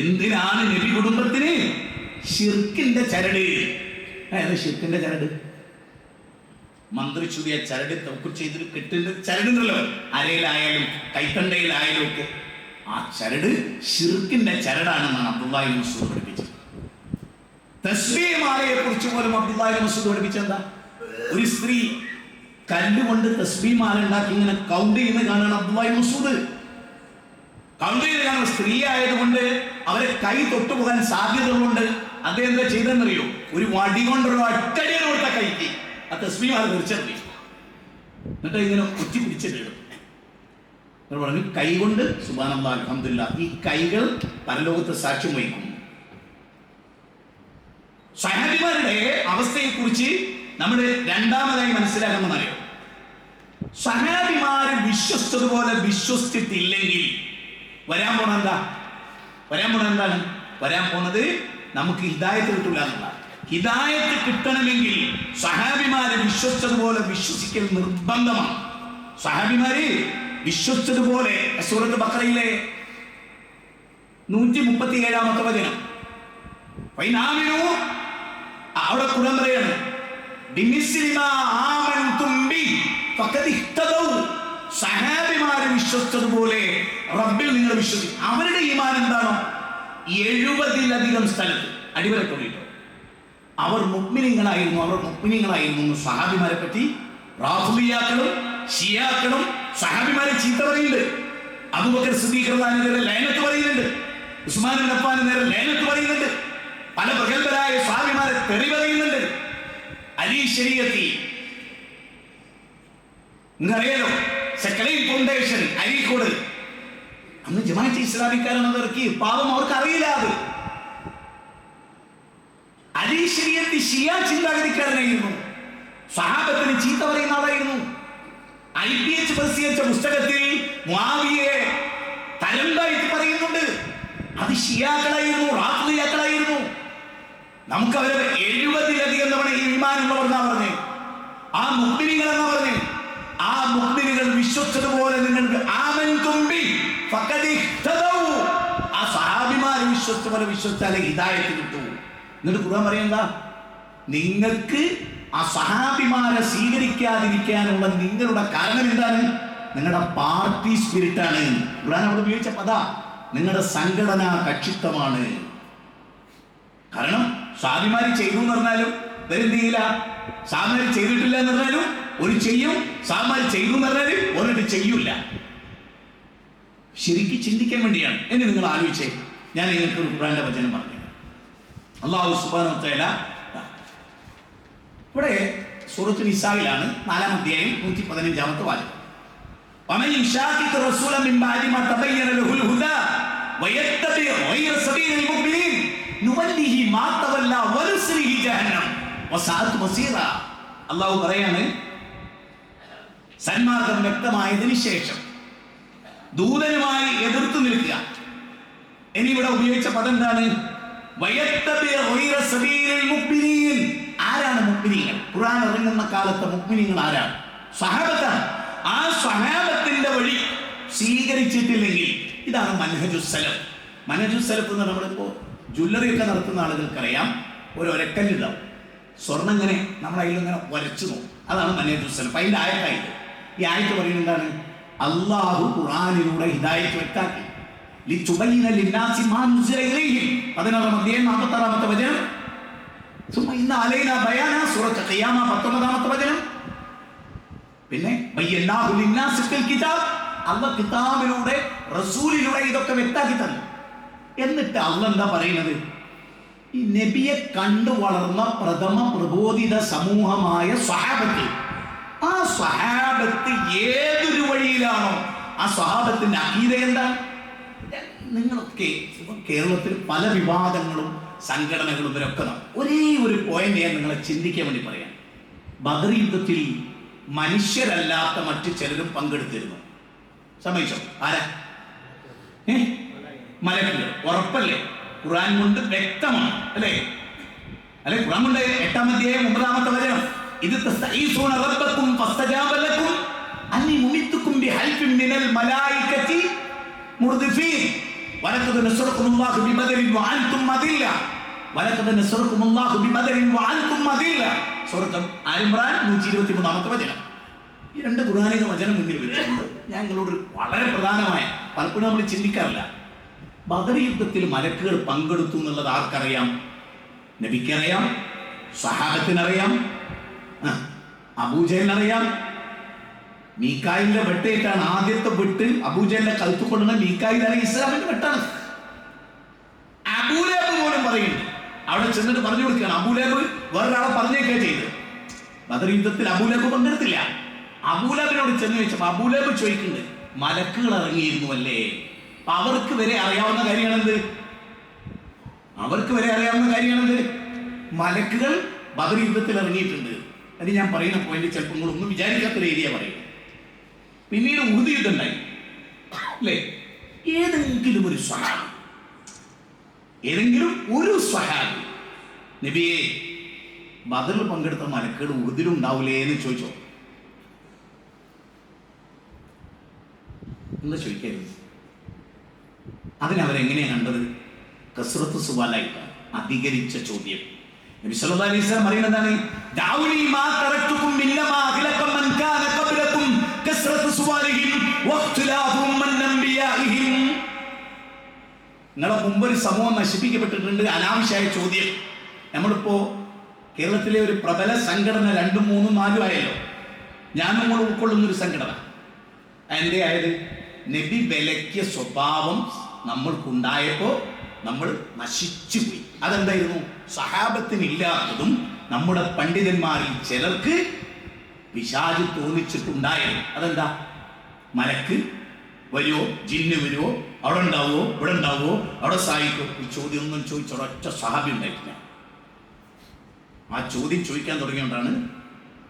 എന്തിനാണ് നബി കുടുംബത്തിന് ശിർക്കിന്റെ ചരട്? അതായത് ശിർക്കിന്റെ ചരട് മന്ത്രിച്ചുതിയ ചരട് തവക്കുൽ ചെയ്തിട്ട് കെട്ടിന്റെ ചരടുണ്ടല്ലോ, അരയിലായാലും കൈത്തണ്ടയിലായാലും ഒക്കെ. ആ ചരട് ശിർക്കിന്റെ ചരടാണെന്നാണ് അബ്ദുല്ലാഹി ഇബ്നു മസ്ഊദ് പഠിപ്പിച്ചത്. തസ്ബീഹ് മാലയെ കുറിച്ച് പോലും അബ്ദുല്ലാഹി ഇബ്നു മസ്ഊദ് പഠിപ്പിച്ചെന്താ? ഒരു സ്ത്രീ കല്ലുകൊണ്ട് തസ്ബീഹ് മാല ഉണ്ടാക്കി ഇങ്ങനെ കൗണ്ട് ചെയ്യുന്ന കാണാണ് അബ്ദുല്ലാഹി ഇബ്നു മസ്ഊദ്. കൗണ്ട് ചെയ്ത് കാണുന്ന സ്ത്രീ ആയതുകൊണ്ട് അവരെ കൈ തൊട്ടുപോകാൻ സാധ്യതകളുണ്ട്. അദ്ദേഹം എന്താ ചെയ്തെന്നറിയോ? ഒരു വടി കൊണ്ടൊരു ഒറ്റടി കൊടുത്ത കൈക്ക് ആ തസ്ബീഹ് മാല തെറിച്ചറിയും. എന്നിട്ട് ഇങ്ങനെ ഒറ്റി പിടിച്ചിട്ട് പറഞ്ഞു, കൈ കൊണ്ട് സുബ്ഹാനല്ലാഹ് അൽഹംദുലില്ലാഹ്. ഈ കൈകൾ പരലോകത്ത് സാക്ഷ്യം വഹിക്കും. സഹാബിമാരുടെ അവസ്ഥയെ കുറിച്ച് നമ്മൾ രണ്ടാമതായി മനസ്സിലാക്കുന്നറിയോ? സഹാബിമാര് വിശ്വസിച്ചതുപോലെ വിശ്വസിച്ചിട്ടില്ലെങ്കിൽ വരാൻ പോണത് എന്താണ്? വരാൻ പോണത് നമുക്ക് ഹിദായത്ത് കിട്ടില്ല എന്നുള്ള. ഹിദായത്ത് കിട്ടണമെങ്കിൽ സഹാബിമാര് വിശ്വസിച്ചതുപോലെ വിശ്വസിക്കൽ നിർബന്ധമാണ്. സഹാബിമാര് വിശ്വസിച്ചതുപോലെ സൂറത്ത് ബഖറയിലെ 137-ാമത്തെ വചനം, അവിടെ ഖുർആൻ പറയാണ്, സഹാബിമാരെ വിശ്വസിച്ചതുപോലെ റബ്ബിൽ നിങ്ങൾ വിശ്വസിക്കും. അവരുടെ ഈമാൻ എന്താണോ 70-ലധികം സ്ഥലത്ത് അടിവരക്കൊണ്ടിട്ടോ അവർ മുഅ്മിനീങ്ങളായിരുന്നു സഹാബിമാരെ പറ്റി റാഫിദിയാക്കളും ഷിയാക്കളും സഹാബിമാരെ ചീത്ത പറയുന്നുണ്ട്. അബൂബക്കർ സിദ്ദീഖ് റളിയല്ലാഹു അൻഹു ലഅനത്ത് പറയുന്നുണ്ട്. ഉസ്മാൻ ഇബ്നു അഫ്ഫാൻ നേരെ ലഅനത്ത് പറയുന്നുണ്ട്. പല പ്രഗൽഭരായ സഹാബിമാരെ തെറി പറയുന്നുണ്ട്. അലി ശരീഅത്തി നിങ്ങറിയാലോ, സെക്കലൈൻ ഫൗണ്ടേഷൻ അരീക്കോട് അന്ന് ജമാഅത്തെ ഇസ്ലാമിക്കാരെന്ന് ഇറക്കി. പാവം അവർക്ക് അറിയില്ല. അത് അലി ശരീഅത്തി ഷിയ ചിന്താഗതിക്കാരനായിരുന്നു. സഹാബത്തിന് ചീത്ത പറയുന്ന ആളായിരുന്നു. IPH പ്രസിദ്ധീകരിച്ച പുസ്തകത്തിൽ മുആവിയയെ തരം താഴ്ത്തി പറയുന്നുണ്ട്. അത് ഷിയാക്കളായിരുന്നു, റാഫിദിയാക്കളായിരുന്നു. നമുക്ക് അവരെ 70-ലധികം തവണ ഈമാനുള്ളവർ എന്നാ പറഞ്ഞേ, ആ മുഅ്മിനീങ്ങൾ എന്നാ പറഞ്ഞേ. ആ മുഅ്മിനീങ്ങൾ വിശ്വസിച്ചതുപോലെ നിങ്ങൾക്ക് ആമൻതും ബി ഫഖദ് ഇഹ്തദൗ, ആ സഹാബിമാർ വിശ്വസിച്ച പോലെ വിശ്വസിച്ചാലേ ഹിദായത്ത് കിട്ടൂ. എന്നിട്ട് ഖുർആൻ പറയണ്ട, നിങ്ങൾക്ക് ആ സഹാബിമാരെ സ്വീകരിക്കാതിരിക്കാനുള്ള നിങ്ങളുടെ കാരണം എന്താണ്? നിങ്ങളുടെ പാർട്ടി സ്പിരിറ്റാണ്. ഖുർആൻ അവിടെ ഉപയോഗിച്ച പദ നിങ്ങളുടെ സംഘടനാ കക്ഷിത്വമാണ്. കാരണം സാബിമാര് ചെയ്തു എന്ന് പറഞ്ഞാലും ഇവരെന്ത് ചെയ്യില്ല, സാബിമാര് ചെയ്തിട്ടില്ല എന്ന് പറഞ്ഞാലും ഒരു ചെയ്യും, സാബിമാര് ചെയ്തു എന്ന് പറഞ്ഞാലും ഒരിട്ട് ചെയ്യൂല. ശരിക്കും ചിന്തിക്കാൻ വേണ്ടിയാണ്. എന്നെ നിങ്ങൾ ആലോചിച്ചേ, ഞാൻ നിങ്ങൾക്ക് ഒരു ഖുർആന്റെ വചനം പറഞ്ഞു. അല്ലാഹു സുബ്ഹാനഹു വ തആല ഇവിടെ സൂറത്ത് നിസായിലാണ് 4-ാം അധ്യായം 115-ാമത്തെ വാചകം. ومن يشاقق الرسول من بعد ما تبين له الهدى ويتبع غير سبيل المؤمنين نوله ما تولى ونصله جهنم وساءت مصيرا. അല്ലാഹു പറയാണ്, സന്മാർഗം വ്യക്തമായതിനു ശേഷം ദൂതനുമായി എതിർത്തു നിൽക്കുക. ഇനി ഇവിടെ ഉപയോഗിച്ച പദം എന്താണ്? വയത്തബിഅ ഗൈറ സബീലിൽ മുഅ്മിനീൻ. ആരാണ് മുഅ്മിനീങ്ങൾ? ഖുർആൻ ഇറങ്ങുന്ന കാലത്തെ മുഅ്മിനീങ്ങൾ ആരാണ്? സ്വഹാബത്താണ്. ആ സ്വഹാബത്തിന്റെ വഴി സ്വീകരിച്ചിട്ടില്ലെങ്കിൽ ഇതാണ് മൻഹജുസ് സലഫ്. മൻഹജുസ് സലഫ് എന്ന് നമ്മളിപ്പോൾ ജ്വല്ലറി ഒക്കെ നടത്തുന്ന ആളുകൾക്കറിയാം, ഒരു ഒരക്കല്ലുണ്ടാവും, സ്വർണ്ണം ഇങ്ങനെ നമ്മൾ അതിലിങ്ങനെ വരച്ചു നോക്കും. അതാണ് മൻഹജുസ് സലഫ്. അതിന്റെ ആയത്തായിട്ട് ഈ ആയത്ത് പറയുന്നത് എന്താണ്? അല്ലാഹു ഖുർആനിലൂടെ ഹിദായത്ത് വ്യക്തമാക്കി. ലിതുബയ്യിന ലിന്നാസി മാ നുസില ഇലൈഹിം 16-ാം അധ്യായം 46-ാമത്തെ വചനം. സുമ്മ ഇന്ന അലൈനാ ബയാന സൂറത്ത് ഖിയാമ 19-ാമത്തെ വചനം. പിന്നെ ബയ്യനാഹു ലിന്നാസി ഫിൽ കിതാബ്, അല്ലാഹു കിതാബിലൂടെ റസൂലിലൂടെ ഇതൊക്കെ വ്യക്തമാക്കി തന്നു. എന്നിട്ട് അല്ലാഹു എന്താ പറയുന്നത്? ഈ നബിയെ കണ്ടു വളർന്ന പ്രഥമ പ്രബോധിത സമൂഹമായ സ്വഹാബത്ത്, ആ സ്വഹാബത്ത് ഏതൊരു വഴിയിലാണോ ആ സ്വഹാബത്തിന്റെ അഖീദ എന്താണ്? നിങ്ങളൊക്കെ കേരളത്തിൽ പല വിവാദങ്ങളും സംഘടനകളും ഇവരൊക്കെ ഒരേ ഒരു പോയിന്റ് ഞാൻ നിങ്ങളെ ചിന്തിക്കാൻ വേണ്ടി പറയാം. ബദർ യുദ്ധത്തിൽ മനുഷ്യരല്ലാത്ത മറ്റു ചിലരും പങ്കെടുത്തിരുന്നു. സമ്മതിച്ചോ? ആരാ? മലക്കുകൾ. ഉറപ്പല്ലേ? ഖുർആൻ കൊണ്ട് വ്യക്തമാണ് അല്ലേ? അല്ലെ? ഖുർആൻ കൊണ്ട് 8-ാം അധ്യായം 9-ാമത്തെ വചനം, ഇത് തസ്തഈസൂന റബ്ബക്കും ഫസ്തജാബ ലക്കും അന്നി മുമിത്തുക്കും ബിഹൽഫിൻ മിനൽ മലായികതി മുർദിഫീൻ വലഖദ് നസറകുമുല്ലാഹു ബിബദരിൻ വഅൻതും മദില്ല വലഖദ് നസറകുമുല്ലാഹു ബിബദരിൻ വഅൻതും മദില്ല. സൂറത്ത് ആൽ ഇംറാൻ 123-ാമത്തെ വചനം. ഈ രണ്ട് ഖുർആനിക വചനം മുന്നിൽ വെച്ചുകൊണ്ട് ഞാൻ നിങ്ങളോട് വളരെ പ്രധാനമായ, പലപ്പോഴും നമ്മൾ ചിന്തിക്കാറില്ല, ബദർ യുദ്ധത്തിൽ മലക്കുകൾ പങ്കെടുത്തു എന്നുള്ളത് ആർക്കറിയാം? നബിക്കറിയാം, സഹാബത്തിനറിയാം, അബൂജഹലിനറിയാം. മീകായിലിന്റെ വെട്ടേറ്റാണ് ആദ്യത്തെ വെട്ട്. അബൂജഹലിന്റെ കഴുത്ത് കൊണ്ടുള്ള മീകായിലാണ് ഇസ്ലാമിന്റെ വെട്ടാണ്. അബൂലഹബ് പോലും പറയുന്നു, അവിടെ ചെന്നിട്ട് പറഞ്ഞു കൊടുക്കുകയാണ്. അബൂലഹബ് വേറൊരാളെ പറഞ്ഞേക്കുക ചെയ്ത്. ബദർ യുദ്ധത്തിൽ അബൂലഹബ് പങ്കെടുത്തില്ല. അബൂലഹബിനോട് ചെന്ന് ചോദിച്ചപ്പോൾ അബൂലഹബ് ചോദിക്കുന്നുണ്ട്, മലക്കുകൾ ഇറങ്ങിയിരുന്നു അല്ലേ? അവർക്ക് വരെ അറിയാവുന്ന കാര്യമാണെന്ത്? അവർക്ക് വരെ അറിയാവുന്ന കാര്യമാണെന്ത്? മലക്കുകൾ ബദർ യുദ്ധത്തിൽ ഇറങ്ങിയിട്ടുണ്ട്. അത് ഞാൻ പറയുന്ന പോയിന്റ് ചിലപ്പോൾ നിങ്ങളൊന്നും വിചാരിക്കാത്തൊരു ഏരിയ പറയും. പിന്നീട് ഉഹദ് യുദ്ധം ഉണ്ടായി അല്ലേ? ഏതെങ്കിലും ഒരു സ്വഹാബി നബിയെ ബദറിൽ പങ്കെടുത്ത മലക്കുകൾ ഉഹദിലും ഉണ്ടാവില്ലേ എന്ന് ചോദിച്ചോ? എന്താ ചോദിക്കരുത്? അതിനവരെങ്ങനെയാണ് കണ്ടത്? കസ്റത്ത് സുവാലായിട്ടാണ്, അധികരിച്ച ചോദ്യം. നബി സല്ലല്ലാഹു അലൈഹി വസല്ലം പറയുന്നതാണ്, ദഅൂനി മാ തറക്തുകും മിന്നമാ അഖലകം മൻ കാന ഖബ്ലകും കസ്റത്ത് സുവാലിഹിം വഖ്തിലാഫും മിൻ അൻബിയാഇഹിം. നിങ്ങളെ മുമ്പ് ഒരു സമൂഹം നശിപ്പിക്കപ്പെട്ടിട്ടുണ്ട്. അനാവശ്യമായ ചോദ്യം. നമ്മളിപ്പോ കേരളത്തിലെ ഒരു പ്രബല സംഘടന 2, 3, 4 ആയല്ലോ. ഞാനും കൂടെ ഉൾക്കൊള്ളുന്ന ഒരു സംഘടന. അതിൻ്റെ ആയത് നബി വിലക്കിയ സ്വഭാവം നമ്മൾക്കുണ്ടായപ്പോൾ നമ്മൾ നശിച്ചുപോയി. അതെന്തായിരുന്നു? സഹാബത്തിനില്ലാത്തതും നമ്മുടെ പണ്ഡിതന്മാരിൽ ചിലർക്ക് പിശാച് തോന്നിച്ചിട്ടുണ്ടായിരുന്നു. അതെന്താ? മലക്ക് വരുവോ, ജിന്ന് വരുവോ, അവിടെ ഉണ്ടാവുമോ, ഇവിടെ ഉണ്ടാവുമോ, അവിടെ സായിക്കോ? ഈ ചോദ്യം ഒന്നും ചോദിച്ചൊരൊറ്റ സഹാബി ഉണ്ടായിട്ടില്ല. ആ ചോദ്യം ചോദിക്കാൻ തുടങ്ങിയോണ്ടാണ്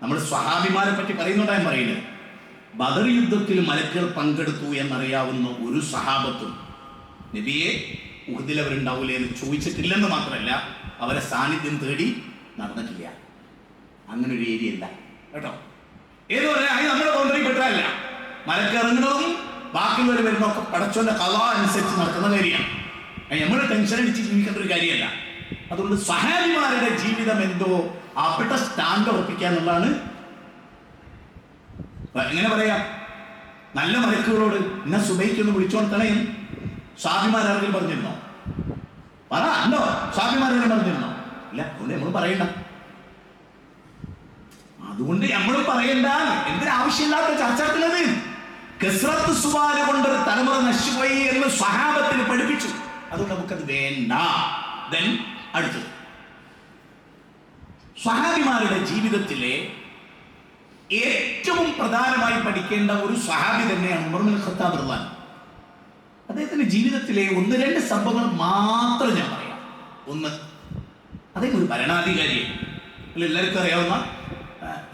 നമ്മൾ സ്വഹാബിമാരെ പറ്റി പറയുന്നുണ്ടായി പറയുന്നത്. ബദർ യുദ്ധത്തിൽ മലക്കുകൾ പങ്കെടുത്തു എന്നറിയാവുന്ന ഒരു സഹാബത്തും നബിയെ ഉഹദിൽ അവരുണ്ടാവൂലേ എന്ന് ചോദിച്ചിട്ടില്ലെന്ന് മാത്രമല്ല, അവരെ സാന്നിധ്യം തേടി നടന്നിട്ടില്ല. അങ്ങനെ ഒരു ഏരിയ ഇല്ല കേട്ടോ. ഏത് പറയാ നമ്മുടെ ബൗണ്ടറി പെട്ടതല്ല. മലക്ക് ഇറങ്ങുന്നതും ബാക്കിയുള്ളവർ വരുന്നതൊക്കെ പടച്ചോന്റെ കഥ അനുസരിച്ച് നടക്കുന്ന കാര്യമാണ്. നമ്മൾ ടെൻഷൻ അടിച്ച് ജീവിക്കേണ്ട ഒരു കാര്യമല്ല. അതുകൊണ്ട് സഹാബിമാരുടെ ജീവിതം എന്തോ അപ്പെട്ട സ്റ്റാൻഡ് ഉറപ്പിക്കുക എന്നുള്ളതാണ്. എങ്ങനെ പറയാ? നല്ല മലക്കുകളോട് എന്നെ സുബൈക്കൊന്ന് വിളിച്ചോണ്ടണയും സാബിമാരാരെങ്കിലും പറഞ്ഞിരുന്നോ? പറ, ഉണ്ടോ? സാബിമാരെങ്കിലും പറഞ്ഞിരുന്നോ? ഇല്ല. അതുകൊണ്ട് നമ്മൾ പറയണ്ട. അതുകൊണ്ട് നമ്മളും പറയണ്ട. എന്തിനാവശ്യമില്ലാത്ത ചർച്ച നടത്തുന്നത്? കസ്റത്ത് സുവാല് കൊണ്ടൊരു തലമുറ നശിച്ചുപോയി എന്ന് സ്വഹാബത്തിന് പഠിപ്പിച്ചു. അതുകൊണ്ട് നമുക്കത് വേണ്ട. ദെൻ അടുത്തത് സ്വഹാബിമാരുടെ ജീവിതത്തിലെ ഏറ്റവും പ്രധാനമായി പഠിക്കേണ്ട ഒരു സ്വഹാബി തന്നെയാണ് ഉമർ ഇബ്നുൽ ഖത്താബ് റളിയല്ലാഹു അൻഹു. അദ്ദേഹത്തിന്റെ ജീവിതത്തിലെ 1-2 സംഭവങ്ങൾ മാത്രം ഞാൻ പറയാം. ഒന്ന്, അദ്ദേഹം ഒരു ഭരണാധികാരിയാണ്. എല്ലാവർക്കും അറിയാവുന്ന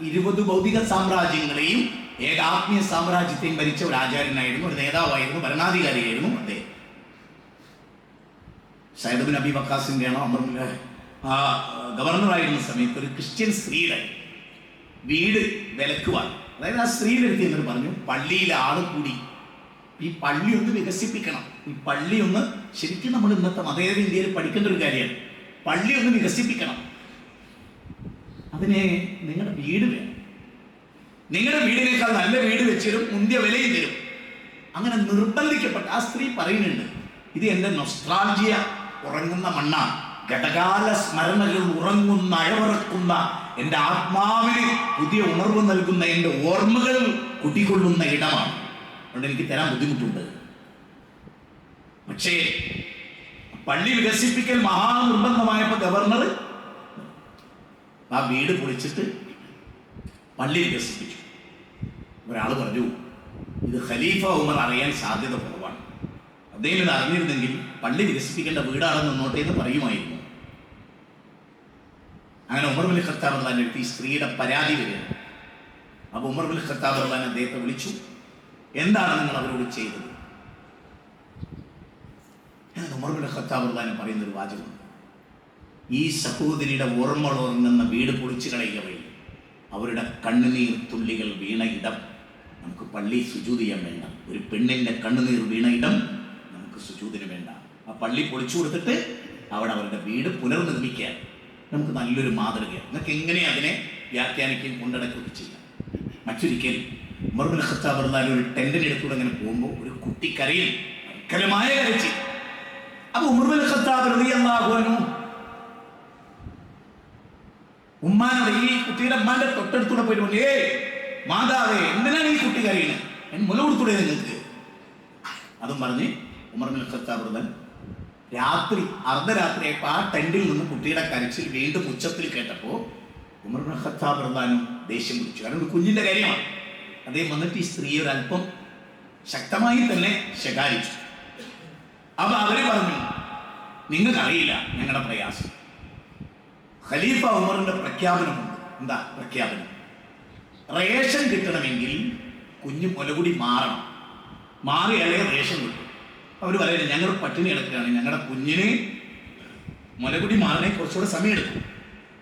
20 ഭൗതിക സാമ്രാജ്യങ്ങളെയും ഏകാത്മീയ സാമ്രാജ്യത്തെയും ഭരിച്ച ഒരു ആചാര്യനായിരുന്നു, ഒരു നേതാവായിരുന്നു, ഭരണാധികാരിയായിരുന്നു അദ്ദേഹം. സയ്യിദ് ഇബ്നു അബി വഖാസിന്റെ ഗവർണറായിരുന്ന സമയത്ത് ഒരു ക്രിസ്ത്യൻ സ്ത്രീയുടെ വീട് വിലക്കുവാൻ, അതായത് ആ സ്ത്രീയുടെ അടുത്ത് എന്നിട്ട് പറഞ്ഞു, പള്ളിയിൽ ആള് കൂടി ഈ പള്ളി ഒന്ന് വികസിപ്പിക്കണം. ഈ പള്ളി ഒന്ന്, ശരിക്കും നമ്മൾ ഇന്നത്തെ മതേതര ഇന്ത്യയിൽ പഠിക്കേണ്ട ഒരു കാര്യമാണ്. പള്ളി ഒന്ന് വികസിപ്പിക്കണം. അതിനെ നിങ്ങളുടെ വീട് വേണം. നിങ്ങളുടെ വീടിനേക്കാൾ നല്ല വീട് വെച്ചിരും, മുന്തിയ വിലയും തരും. അങ്ങനെ നിർബന്ധിക്കപ്പെട്ട ആ സ്ത്രീ പറയുന്നുണ്ട്, ഇത് എൻ്റെ നൊസ്റ്റാൾജിയ ഉറങ്ങുന്ന മണ്ണാണ്, ഗതകാല സ്മരണകൾ ഉറങ്ങുന്ന അഴവറക്കുന്ന എൻ്റെ ആത്മാവിന് പുതിയ ഉണർവ് നൽകുന്ന എൻ്റെ ഓർമ്മകൾ കുട്ടിക്കൊള്ളുന്ന ഇടമാണ്. അതുകൊണ്ട് എനിക്ക് തരാൻ ബുദ്ധിമുട്ടുണ്ട്. പക്ഷേ പള്ളി വികസിപ്പിക്കൽ മഹാനിർബന്ധമായപ്പോൾ ഗവർണർ ആ വീട് പൊളിച്ചിട്ട് പള്ളി വികസിപ്പിച്ചു. ഒരാൾ പറഞ്ഞു, ഇത് ഖലീഫ ഉമർ അറിയാൻ സാധ്യത കുറവാണ്. അദ്ദേഹം ഇത് അറിഞ്ഞിരുന്നെങ്കിൽ പള്ളി വികസിപ്പിക്കേണ്ട വീടാണെന്ന് മുന്നോട്ടേ എന്ന് പറയുമായിരുന്നു. അങ്ങനെ ഉമർ ഇബ്നുൽ ഖത്താബ് റളിയല്ലാഹു അൻഹു ഈ സ്ത്രീയുടെ പരാതി വരികയാണ്. അപ്പോൾ ഉമർ ഇബ്നുൽ ഖത്താബ് റളിയല്ലാഹു അൻഹു അദ്ദേഹത്തെ വിളിച്ചു, എന്താണ് നിങ്ങൾ അവരോട് ചെയ്തത്? ഉമർ ഇബ്നുൽ ഖത്താബ് റളിയല്ലാഹു അൻഹു പറയുന്ന ഒരു വാചകമുണ്ട്, ഈ സഹോദരിയുടെ ഓർമ്മകളുറങ്ങുന്ന വീട് പൊളിച്ചു കളയുക വഴി അവരുടെ കണ്ണുനീർ തുള്ളികൾ വീണ ഇടം നമുക്ക് പള്ളി സുജൂദ് ചെയ്യാൻ വേണ്ട. ഒരു പെണ്ണിൻ്റെ കണ്ണുനീർ വീണ ഇടം നമുക്ക് സുജൂദിന് വേണ്ട. ആ പള്ളി പൊളിച്ചു കൊടുത്തിട്ട് അവിടെ അവരുടെ വീട് പുനർനിർമ്മിക്കാൻ നമുക്ക് നല്ലൊരു മാതൃകയാണ്. നിങ്ങൾക്ക് എങ്ങനെ അതിനെ വ്യാഖ്യാനിക്കുകയും കൊണ്ടടക്കുകയൊക്കെ ചെയ്യാം. മറ്റൊരിക്കൽ ഉമർ ഇബ്നുൽ ഖത്താബ് റളിയല്ലാഹു അൻഹു ഒരു ടെന്റിനടുത്തൂടെ അങ്ങനെ പോകുമ്പോൾ ഒരു കുട്ടി കരയിൽ, ഭയങ്കരമായ കരച്ചിൽ. അപ്പോൾ ഉമർ ഇബ്നുൽ ഖത്താബ് റളിയല്ലാഹു അൻഹു ഉമ്മാനോട്, ഈ കുട്ടിയുടെ അമ്മാന്റെ തൊട്ടടുത്തൂടെ പോയിട്ട് പറഞ്ഞു, മാതാവേ, എന്തിനാണ് ഈ കുട്ടി കരയുന്നത്? മുല കൊടുത്തൂടെ നിങ്ങൾക്ക്? അതും പറഞ്ഞ് ഉമർ ഇബ്നുൽ ഖത്താബ് റളിയല്ലാഹു അൻഹു രാത്രി അർദ്ധരാത്രിയായപ്പോൾ ആ ടെന്റിൽ നിന്ന് കുട്ടിയുടെ കരച്ചിൽ വീണ്ടും ഉച്ചത്തിൽ കേട്ടപ്പോൾ ഉമർ ഇബ്നുൽ ഖത്താബ് റളിയല്ലാഹു അൻഹു ദേഷ്യം പിടിച്ചു. കാരണം ഒരു കുഞ്ഞിന്റെ കാര്യമാണ്. അദ്ദേഹം വന്നിട്ട് ഈ സ്ത്രീയെ ഒരല്പം ശക്തമായി തന്നെ ശകാരിച്ചു. അപ്പൊ അവര് പറഞ്ഞു, നിങ്ങൾക്കറിയില്ല ഞങ്ങളുടെ പ്രയാസം. ഖലീഫ ഉമറിന്റെ പ്രഖ്യാപനമുണ്ട്. എന്താ പ്രഖ്യാപനം? റേഷൻ കിട്ടണമെങ്കിൽ കുഞ്ഞു മുലകുടി മാറണം, മാറിയാലേ റേഷൻ കിട്ടും. അവർ പറയുന്നത്, ഞങ്ങൾ പട്ടിണി കിടക്കുകയാണ്, ഞങ്ങളുടെ കുഞ്ഞിന് മുലകുടി മാറണേ കുറച്ചുകൂടെ സമയമെടുക്കും,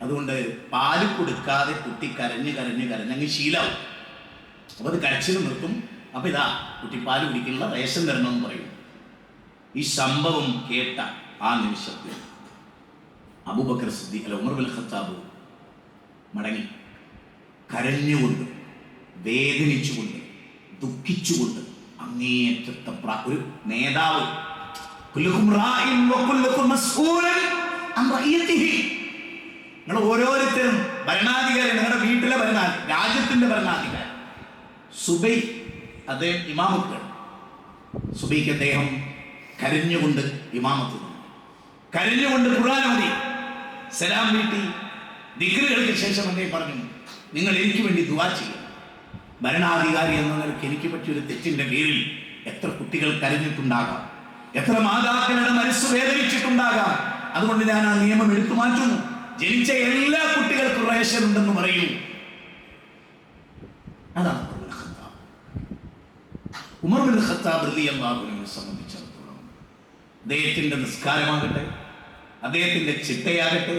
അതുകൊണ്ട് പാല് കൊടുക്കാതെ കുട്ടി കരഞ്ഞ് കരഞ്ഞ് കരഞ്ഞങ്ങ് ശീലാവും. അപ്പോൾ അത് കരച്ചിൽ നിർത്തും. അപ്പോൾ ഇതാ കുട്ടി പാല് കുടിക്കാനുള്ള റേഷൻ തരണമെന്ന് പറയും. ഈ സംഭവം കേട്ട ആ നിമിഷത്തിൽ അബൂബക്കർ സിദ്ദീഖ് അല്ല ഉമർ ഇബ്നുൽ ഖത്താബ് മടങ്ങി, കരഞ്ഞുകൊണ്ട്, വേദനിച്ചുകൊണ്ട്, ദുഃഖിച്ചുകൊണ്ട് അങ്ങേയറ്റത്തെ ഒരു നേതാവ്. കുല്ലുക്കും റാഇൻ വകുല്ലുക്കും മസ്ഊലൻ അൻ റഇയതിഹി. നിങ്ങൾ ഓരോരുത്തരും ഭരണാധികാരി, നിങ്ങളുടെ വീട്ടിലെ രാജ്യത്തിന്റെ ഭരണാധികാരി. സുബൈ അദ്ദേഹം ഇമാമത്ത്, സുബൈക്ക് അദ്ദേഹം കരഞ്ഞുകൊണ്ട് ഇമാമത്ത്, കരഞ്ഞുകൊണ്ട് ഖുർആൻ ഓതി, സലാം വീട്ടി, ദിക്റുകൾക്ക് ശേഷം അദ്ദേഹം പറഞ്ഞു, നിങ്ങൾ എനിക്ക് വേണ്ടി ദുആ ചെയ്യണം. ഭരണാധികാരി എന്ന നിലയ്ക്ക് എനിക്ക് പറ്റിയൊരു തെറ്റിന്റെ പേരിൽ എത്ര കുട്ടികൾ കരഞ്ഞിട്ടുണ്ടാകാം, എത്ര മാതാക്കളുടെ മനസ്സ് വേദനിച്ചിട്ടുണ്ടാകാം. അതുകൊണ്ട് ഞാൻ ആ നിയമം എടുത്തു മാറ്റുന്നു. ജനിച്ച എല്ലാ കുട്ടികൾക്കും റേഷൻ ഉണ്ടെന്ന് പറയൂ. അതാണ് ഉമർ ബിൻ ഖത്താബ് റളിയല്ലാഹു അൻഹുവിനെ സംബന്ധിച്ചിടത്തോളം അദ്ദേഹത്തിന്റെ നിസ്കാരമാകട്ടെ, അദ്ദേഹത്തിന്റെ ചിട്ടയാകട്ടെ,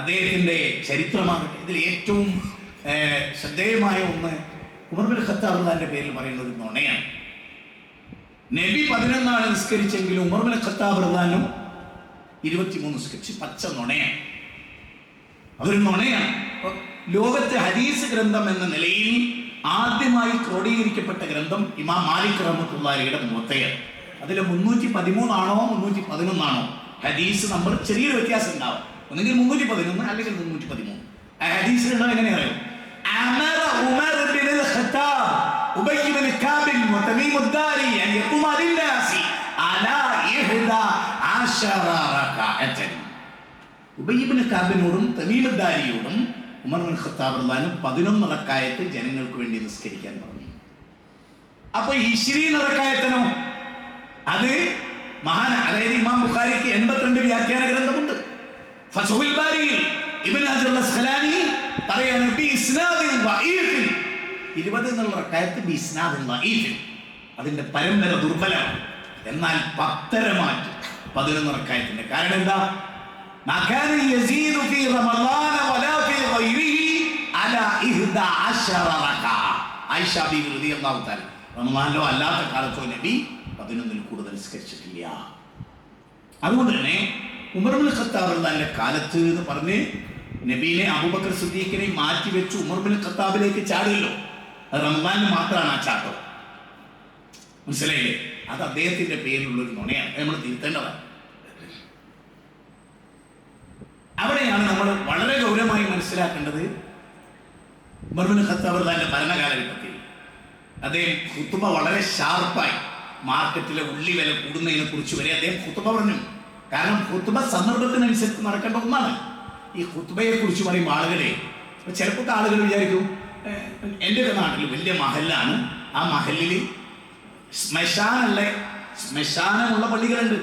അദ്ദേഹത്തിന്റെ ചരിത്രമാകട്ടെ, ഇതിൽ ഏറ്റവും ശ്രദ്ധേയമായ ഒന്ന് ഉമർ ബിൻ ഖത്താബ് റളിയല്ലാഹുവിന്റെ പേരിൽ പറയുന്നത് നുണയാണ്. നബി 11 നിസ്കരിച്ചെങ്കിലും ഉമർ ബിൻ ഖത്താബ് റളിയല്ലാഹു 23 നിസ്കരിച്ചു. പച്ച നുണയാണ്, അതൊരു നുണയാണ്. ലോകത്തെ ഹദീസ് ഗ്രന്ഥം എന്ന നിലയിൽ ആദ്യമായി ക്രോഡീകരിക്കപ്പെട്ട ഗ്രന്ഥം ഇമാം മാലിക് റഹ്മത്തുള്ളാഹിയുടെ മുവത്തയാണ്. അതിൽ 313 ആണോ 311 ആണോ ഹദീസ് നമ്പർ ചെറിയൊരു വ്യത്യാസം ഉണ്ടാവും. ഒന്നുകിൽ 311 അല്ലെങ്കിൽ 313. ആ ഹദീസിൽ എങ്ങനെ അറിയാം? അമറ ഉമർ ബിൻ ഖത്താബ് ഉബയ്യ് ബിൻ കാബ് വതമീം അദ്ദാരി അൻ യഖൂമ ലിന്നാസി അലാ 11 റകഅതൻ. ഉബയ്യ് ബിൻ കാബിനോടും തമീം അദ്ദാരിയോടും ഉമർ ബിൻ ഖത്താബ് റളിയല്ലാഹു 11 റകഅത്ത് ജനങ്ങൾക്ക് വേണ്ടി നിസ്കരിക്കാൻ പറഞ്ഞു. അപ്പൊ 20 റകഅത്തിനോ അത് അതായത് ഇമാം ബുഖാരിക്ക് 82 വ്യാഖ്യാന ഗ്രന്ഥമുണ്ട്. ഫത്ഹുൽ ബാരിയിൽ ഇബ്നു ഹജർ അൽ-അസ്ഖലാനി പറയാണ് ബി ഇസ്നാദിൻ ദഈഫ്. 20 എന്നുള്ള റകഅത്ത് ബി ഇസ്നാദിൻ ദഈഫ്, അതിന്റെ പരമ്പര ദുർബലമാണ്. എന്നാൽ 10 മാറ്റി 11 റകഅത്തിന്റെ കാരണം എന്താ? മകാന യസീദു ഫീ റമളാന വലാ ഫീ ഗൈരിഹി അലാ 11 റകഅ. ആയിഷ ബിബി റളിയല്ലാഹു തആല റമളാനിലോ അല്ലാത്ത കാലത്തോ നബി 11 കൂടുതൽ നിസ്കരിച്ചിട്ടില്ല. അതുകൊണ്ട് തന്നെ ഉമർ ബിൻ ഖത്താബ് റളിയല്ലാഹുവിന്റെ കാലത്ത് എന്ന് പറഞ്ഞ് നബീനെ അബൂബക്കർ സിദ്ദീഖിനെ മാറ്റി വെച്ച് ഉമർ ബിൻ ഖത്താബിലേക്ക് ചാടുമല്ലോ. അത് റമളാനിൽ മാത്രമാണ് ആ ചാട്ടം. മനസ്സിലായില്ലേ? അത് അദ്ദേഹത്തിന്റെ പേരിലുള്ളൊരു നുണയാണ്, നമ്മൾ തിരുത്തേണ്ടതാണ്. അവിടെയാണ് നമ്മൾ വളരെ ഗൗരവമായി മനസ്സിലാക്കേണ്ടത്. ഉമർ ബിൻ ഖത്താബ് റളിയല്ലാഹുവിന്റെ ഭരണകാലഘട്ടത്തിൽ അദ്ദേഹം ഖുതുബ വളരെ ഷാർപ്പായി, മാർക്കറ്റിലെ ഉള്ളി വില കൂടുന്നതിനെ കുറിച്ച് വരെ അദ്ദേഹം ഖുതുബ പറഞ്ഞു. കാരണം ഖുതുബ സന്ദർഭത്തിനനുസരിച്ച് നടക്കേണ്ട ഒന്നാണ്. ഈ ഖുതുബയെ കുറിച്ച് പറയുമ്പോൾ ആളുകളെ ചിലപ്പോൾ ആളുകൾ വിചാരിക്കും, എൻ്റെ ഒരു നാട്ടിൽ വലിയ മഹല്ലാണ്, ആ മഹലിൽ ശ്മശാനമുള്ള പള്ളികളുണ്ട്.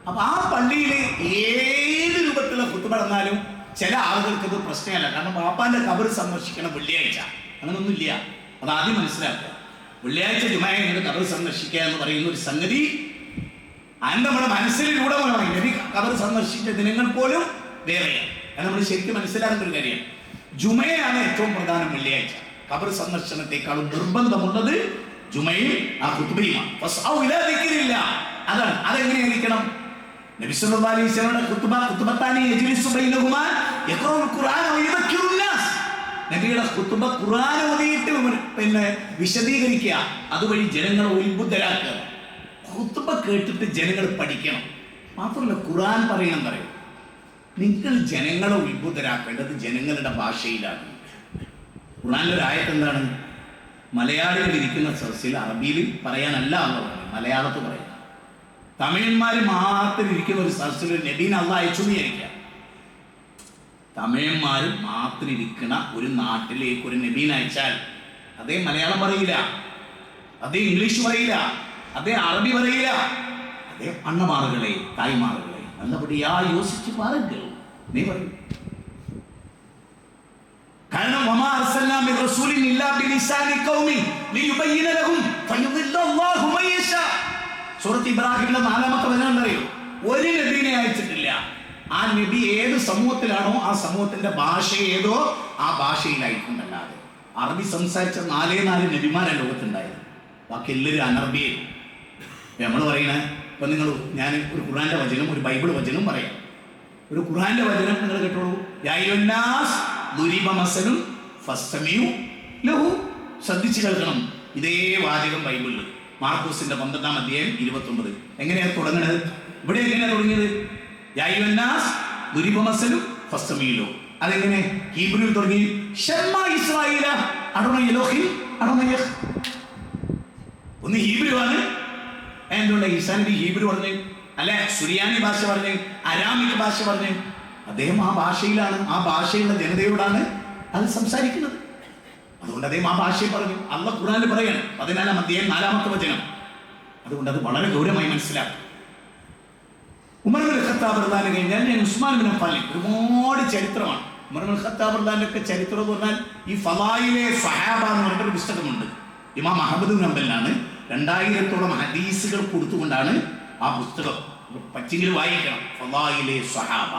അപ്പൊ ആ പള്ളിയിൽ ഏത് രൂപത്തിലുള്ള ഖുതുബ നടന്നാലും ചില ആളുകൾക്ക് ഇത് പ്രശ്നമല്ല. കാരണം ബാപ്പാന്റെ ഖബർ സന്ദർശിക്കണം വെള്ളിയാഴ്ച, അങ്ങനൊന്നുമില്ല. അത് ആദ്യം മനസ്സിലാക്കുക. വെള്ളിയാഴ്ച ജുമഅ ഖബർ സന്ദർശിക്കുക എന്ന് പറയുന്ന ഒരു സംഗതി അത് നമ്മുടെ മനസ്സിലൂടെ നബി ഖബർ സന്ദർശിച്ച ദിനങ്ങൾ പോലും വേറെയാണ്. അത് നമ്മൾ ശരിക്കും മനസ്സിലാക്കേണ്ട ഒരു കാര്യമാണ്. ജുമയാണ് ഏറ്റവും പ്രധാനം. വെള്ളിയാഴ്ച ഖബർ സന്ദർശനത്തെക്കാളും നിർബന്ധമുള്ളത് ജുമയും ആ ഖുതുബയുമാണ്. അതാണ്. അതെങ്ങനെയായിരിക്കണം? നബി സല്ലല്ലാഹു അലൈഹി വസല്ലമയുടെ ഖുതുബത്താനി യജ്ലിസു ബൈനഹുമാ യഖറഉൽ ഖുർആന വയദക്കിറു നാസ്. നബിയുടെ ഖുതുബ ഖുർആൻ ഓതിയിട്ട് വിശദീകരിക്കുക, അതുവഴി ജനങ്ങളെ ഉത്ബുദ്ധരാക്കുക. ഖുതുബ കേട്ടിട്ട് ജനങ്ങൾ പഠിക്കണം. മാത്രമല്ല ഖുർആൻ പറയണം പറയും. നിങ്ങൾ ജനങ്ങളെ ഉത്ബുദ്ധരാക്കേണ്ടത് ജനങ്ങളുടെ ഭാഷയിലാണ്. ഖുർആനിലെ ഒരു ആയത്ത് എന്താണ്? മലയാളികൾ ഇരിക്കുന്ന സദസ്സിൽ അറബിയിൽ പറയാനല്ല എന്നുള്ളത്, മലയാളത്തിൽ പറയാം. തമിഴന്മാർ മാത്രം ഇരിക്കുന്ന ഒരു സദസ്സിൽ നബീനെ അള്ളാഹ് അയച്ചു വിചാരിക്കുക. തമിഴന്മാർ മാത്രം ഇരിക്കുന്ന ഒരു നാട്ടിലേക്ക് ഒരു നബീനെ അയച്ചാൽ അതേ മലയാളം പറയില്ല, അതേ ഇംഗ്ലീഷ് പറയില്ല, അതേ അറബി പറയില്ല. അതേ അണ്ണമാറുകളെ തായ്മാറുകളെ നല്ലപടിയാ യോസിച്ച് പാരുകൾ നീ പറയും. കാരണം സൂറത്ത് ഇബ്രാഹിമിലെ 4-ാമത്തെ വചനം അറിയോ? ഒരു നബീനെ അയച്ചിട്ടില്ല. ആ നബി ഏത് സമൂഹത്തിലാണോ ആ സമൂഹത്തിന്റെ ഭാഷ ഏതോ ആ ഭാഷയിലായിട്ടുണ്ടല്ലാതെ. അറബി സംസാരിച്ച 4 നബിമാരാണ് ലോകത്തുണ്ടായത്. ബാക്കി എല്ലാവരും അനർബിയിൽ. നമ്മൾ പറയണേ, ഇപ്പൊ നിങ്ങൾ ഞാൻ ഒരു ഖുർആന്റെ വചനം ഒരു ബൈബിൾ വചനം പറയാം. ഒരു ഖുർആന്റെ വചനം നിങ്ങൾ കേട്ടോളൂ. ശ്രദ്ധിച്ചു കേൾക്കണം. ഇതേ വാചകം ബൈബിളിൽ മാർക്കോസിന്റെ 12-ാം അധ്യായം 29. എങ്ങനെയാണ് തുടങ്ങുന്നത്? ഇവിടെ എങ്ങനെയാണ് തുടങ്ങിയത്? യാ അയ്യുഹന്നാസ് ദുരിബ മസലും ഫസ്തമീലു. അതെങ്ങനെ ഹീബ്രുവിൽ തുടങ്ങി? ശമ്മാ ഇസ്രായേല അഡോണൈ എലോഹിം അഡോണൈ. ഒന്ന് ഹീബ്രു ആണ്. എന്തുകൊണ്ട് ഈസാ നബി ഹീബ്രു പറഞ്ഞു? അല്ല സുറിയാനി ഭാഷ പറഞ്ഞു, അരാമിക് ഭാഷ പറഞ്ഞു. അദ്ദേഹം ആ ഭാഷയിലാണ്, ആ ഭാഷയുള്ള ജനതയോടാണ് അത് സംസാരിക്കുന്നത്. അതുകൊണ്ട് അദ്ദേഹം ആ ഭാഷയെ പറഞ്ഞു. അല്ലാഹ് ഖുർആനിൽ പറയാണ് 14-ാം അധ്യായം 4-ാമത്തെ വചനം. അതുകൊണ്ട് അത് വളരെ ഗൗരവമായി മനസ്സിലാക്കും. ഉമർ ഇബ്നുൽ ഖത്താബ് റളിയല്ലാഹു അൻഹു കഴിഞ്ഞാൽ ഞാൻ ഉസ്മാൻ ഇബ്നു അഫ്ഫാൻ, ഒരുപാട് ചരിത്രമാണ്. ഉമർ ഇബ്നുൽ ഖത്താബ് റളിയല്ലാഹു അൻഹു ചരിത്രം എന്ന് പറഞ്ഞാൽ ഈ ഫളായിലെ സ്വഹാബ എന്ന് പറഞ്ഞൊരു പുസ്തകമുണ്ട്. ഇമാം അഹ്മദ് ബിൻ ഹംബലിനാണ് 2000-ഓളം ഹദീസുകൾ കൊടുത്തുകൊണ്ടാണ് ആ പുസ്തകം. പച്ചെങ്കിലും വായിക്കണം. ഫളായിലെ സ്വഹാബ.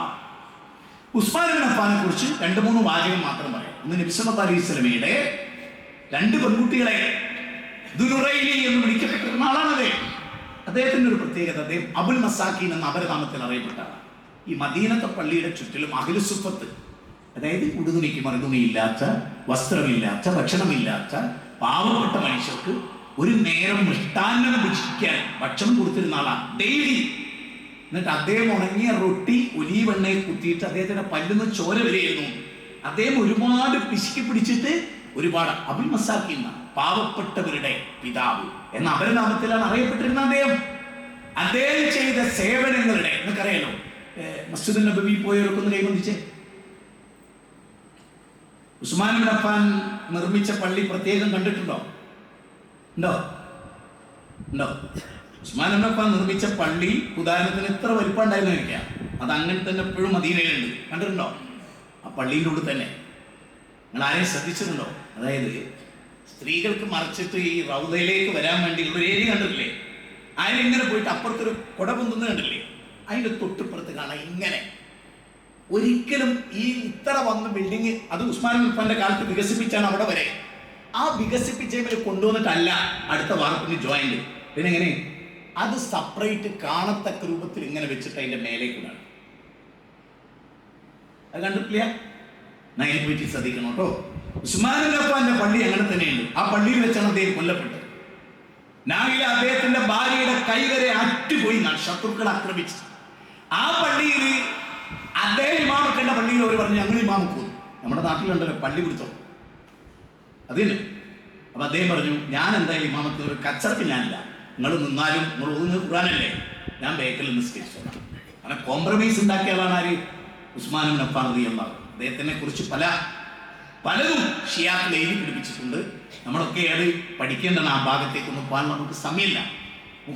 ഉസ്മാൻ ഇബ്നു അഫ്ഫാനെ കുറിച്ച് 2-3 വാചകം മാത്രം പറയാം. ഒന്ന് നബി സല്ലല്ലാഹു അലൈഹി വസല്ലമയുടെ 2 പെൺകുട്ടികളെ ദുനുറൈനി എന്ന് വിളിക്കപ്പെട്ടിരുന്ന ആളാണത്. അദ്ദേഹത്തിന്റെ ഒരു പ്രത്യേകത, അദ്ദേഹം അബുൽ മസാക്കീൻ എന്ന അപരനാമത്തിൽ അറിയപ്പെട്ടതാണ്. ഈ മദീനത്തെ പള്ളിയുടെ ചുറ്റിലും അഹ്ലു സുഫത്ത്, അതായത് ഉടുതുണിക്ക് മറുതുണിയില്ലാത്ത, വസ്ത്രമില്ലാത്ത, ഭക്ഷണമില്ലാത്ത പാവപ്പെട്ട മനുഷ്യർക്ക് ഒരു നേരം മൃഷ്ടാന്നം ഭക്ഷിക്കാൻ ഭക്ഷണം കൊടുത്തിരുന്ന ആളാണ് ഡെയിലി. എന്നിട്ട് അദ്ദേഹം ഉണങ്ങിയ റൊട്ടി ഒലീവെണ്ണയെ കുത്തിയിട്ട് അദ്ദേഹത്തിന്റെ പല്ലുന്ന ചോര വരെയായിരുന്നു. അദ്ദേഹം ഒരുപാട് പിശുക്കി പിടിച്ചിട്ട് ഒരുപാട് അബുൽ മസാക്കീൻ, പാവപ്പെട്ടവരുടെ പിതാവ് എന്ന അപരനാമത്തിലാണ് അറിയപ്പെട്ടിരുന്ന അദ്ദേഹം. അദ്ദേഹം ചെയ്ത സേവനങ്ങളുടെ നിങ്ങൾക്കറിയാലോ, മസ്ജിദുൽ നബവി പോയവർക്കൊന്ന് കൈവന്ദിച്ചേ. ഉസ്മാൻ ഇബ്നു അഫ്ഫാൻ നിർമ്മിച്ച പള്ളി പ്രത്യേകം കണ്ടിട്ടുണ്ടോ? ഉണ്ടോ? ഉസ്മാൻ ഇബ്നു അഫ്ഫാൻ നിർമ്മിച്ച പള്ളി ഉദാഹരണത്തിന് എത്ര വലിപ്പം ഉണ്ടായിരുന്നു എനിക്കാ, അത് അങ്ങനെ തന്നെ എപ്പോഴും മദീനയിലുണ്ട്. കണ്ടിട്ടുണ്ടോ? ആ പള്ളിയുടെ ഉള്ളിൽ തന്നെ. നിങ്ങൾ ആരെയും ശ്രദ്ധിച്ചിട്ടുണ്ടോ? അതായത് സ്ത്രീകൾക്ക് മറച്ചിട്ട് ഈ റൗദയിലേക്ക് വരാൻ വേണ്ടി ഒരു ഏരിയ കണ്ടിട്ടില്ലേ? അതിലിങ്ങനെ പോയിട്ട് അപ്പുറത്തൊരു കുട പൊന്തുന്നത് കണ്ടില്ലേ? അതിന്റെ തൊട്ടിപ്പുറത്ത് കാണാം ഇങ്ങനെ. ഒരിക്കലും ഈ ഇത്ര വന്ന ബിൽഡിങ് അത് ഉസ്മാൻ ഇബ്നു അഫ്ഫാന്റെ കാലത്ത് വികസിപ്പിച്ചാണ് അവിടെ വരെ. ആ വികസിപ്പിച്ചവര് കൊണ്ടുവന്നിട്ടല്ല അടുത്ത വാർപ്പിന് ജോയിന്റ്. പിന്നെ എങ്ങനെ അത് സെപ്പറേറ്റ് കാണത്തക്ക രൂപത്തിൽ ഇങ്ങനെ വെച്ചിട്ട് അതിന്റെ മേലേക്കുണ്ടാണ്. അത് കണ്ടിട്ടില്ല? അതിനെ പറ്റി ശ്രദ്ധിക്കണം കേട്ടോ. ഉസ്മാൻ ഇബ്നു അഫ്ഫാന്റെ പള്ളി അങ്ങനെ തന്നെയുണ്ട്. ആ പള്ളിയിൽ വെച്ചാണ് അദ്ദേഹം കൊല്ലപ്പെട്ടത്. നായില അദ്ദേഹത്തിന്റെ ഭാര്യയുടെ കൈവരെ അറ്റുപോയി ശത്രുക്കൾ ആക്രമിച്ചു. ആ പള്ളിയിൽ അദ്ദേഹം ഇമാമക്കേണ്ട പള്ളിയിൽ അവർ പറഞ്ഞു ഞങ്ങൾ ഇമാമക്ക് പോകുന്നു. നമ്മുടെ നാട്ടിലുണ്ടല്ലോ പള്ളി പിടിച്ചോ അതിന്. അപ്പൊ അദ്ദേഹം പറഞ്ഞു ഞാൻ എന്തായാലും ഇമാമക്ക് ഒരു കച്ചറക്ക് ഞാനില്ല, നിങ്ങൾ നിന്നാലും നിങ്ങൾ ഒതുങ്ങ് ഖുർആനല്ലേ, ഞാൻ ബേക്കൽ നിസ്കരിച്ചോളാം. അങ്ങനെ കോംപ്രമൈസ് ഉണ്ടാക്കിയതാണ് ആര്? ഉസ്മാൻ ഇബ്നു അഫ്ഫാൻ റളിയല്ലാഹു അൻഹു. അദ്ദേഹത്തിനെ കുറിച്ച് പലതും ഷിയാക്കൾ എഴുതി പിടിപ്പിച്ചിട്ടുണ്ട്. നമ്മളൊക്കെ അത് പഠിക്കേണ്ടതാണ്. ആ ഭാഗത്തേക്കൊന്നും പോകാൻ നമുക്ക് സമയമില്ല,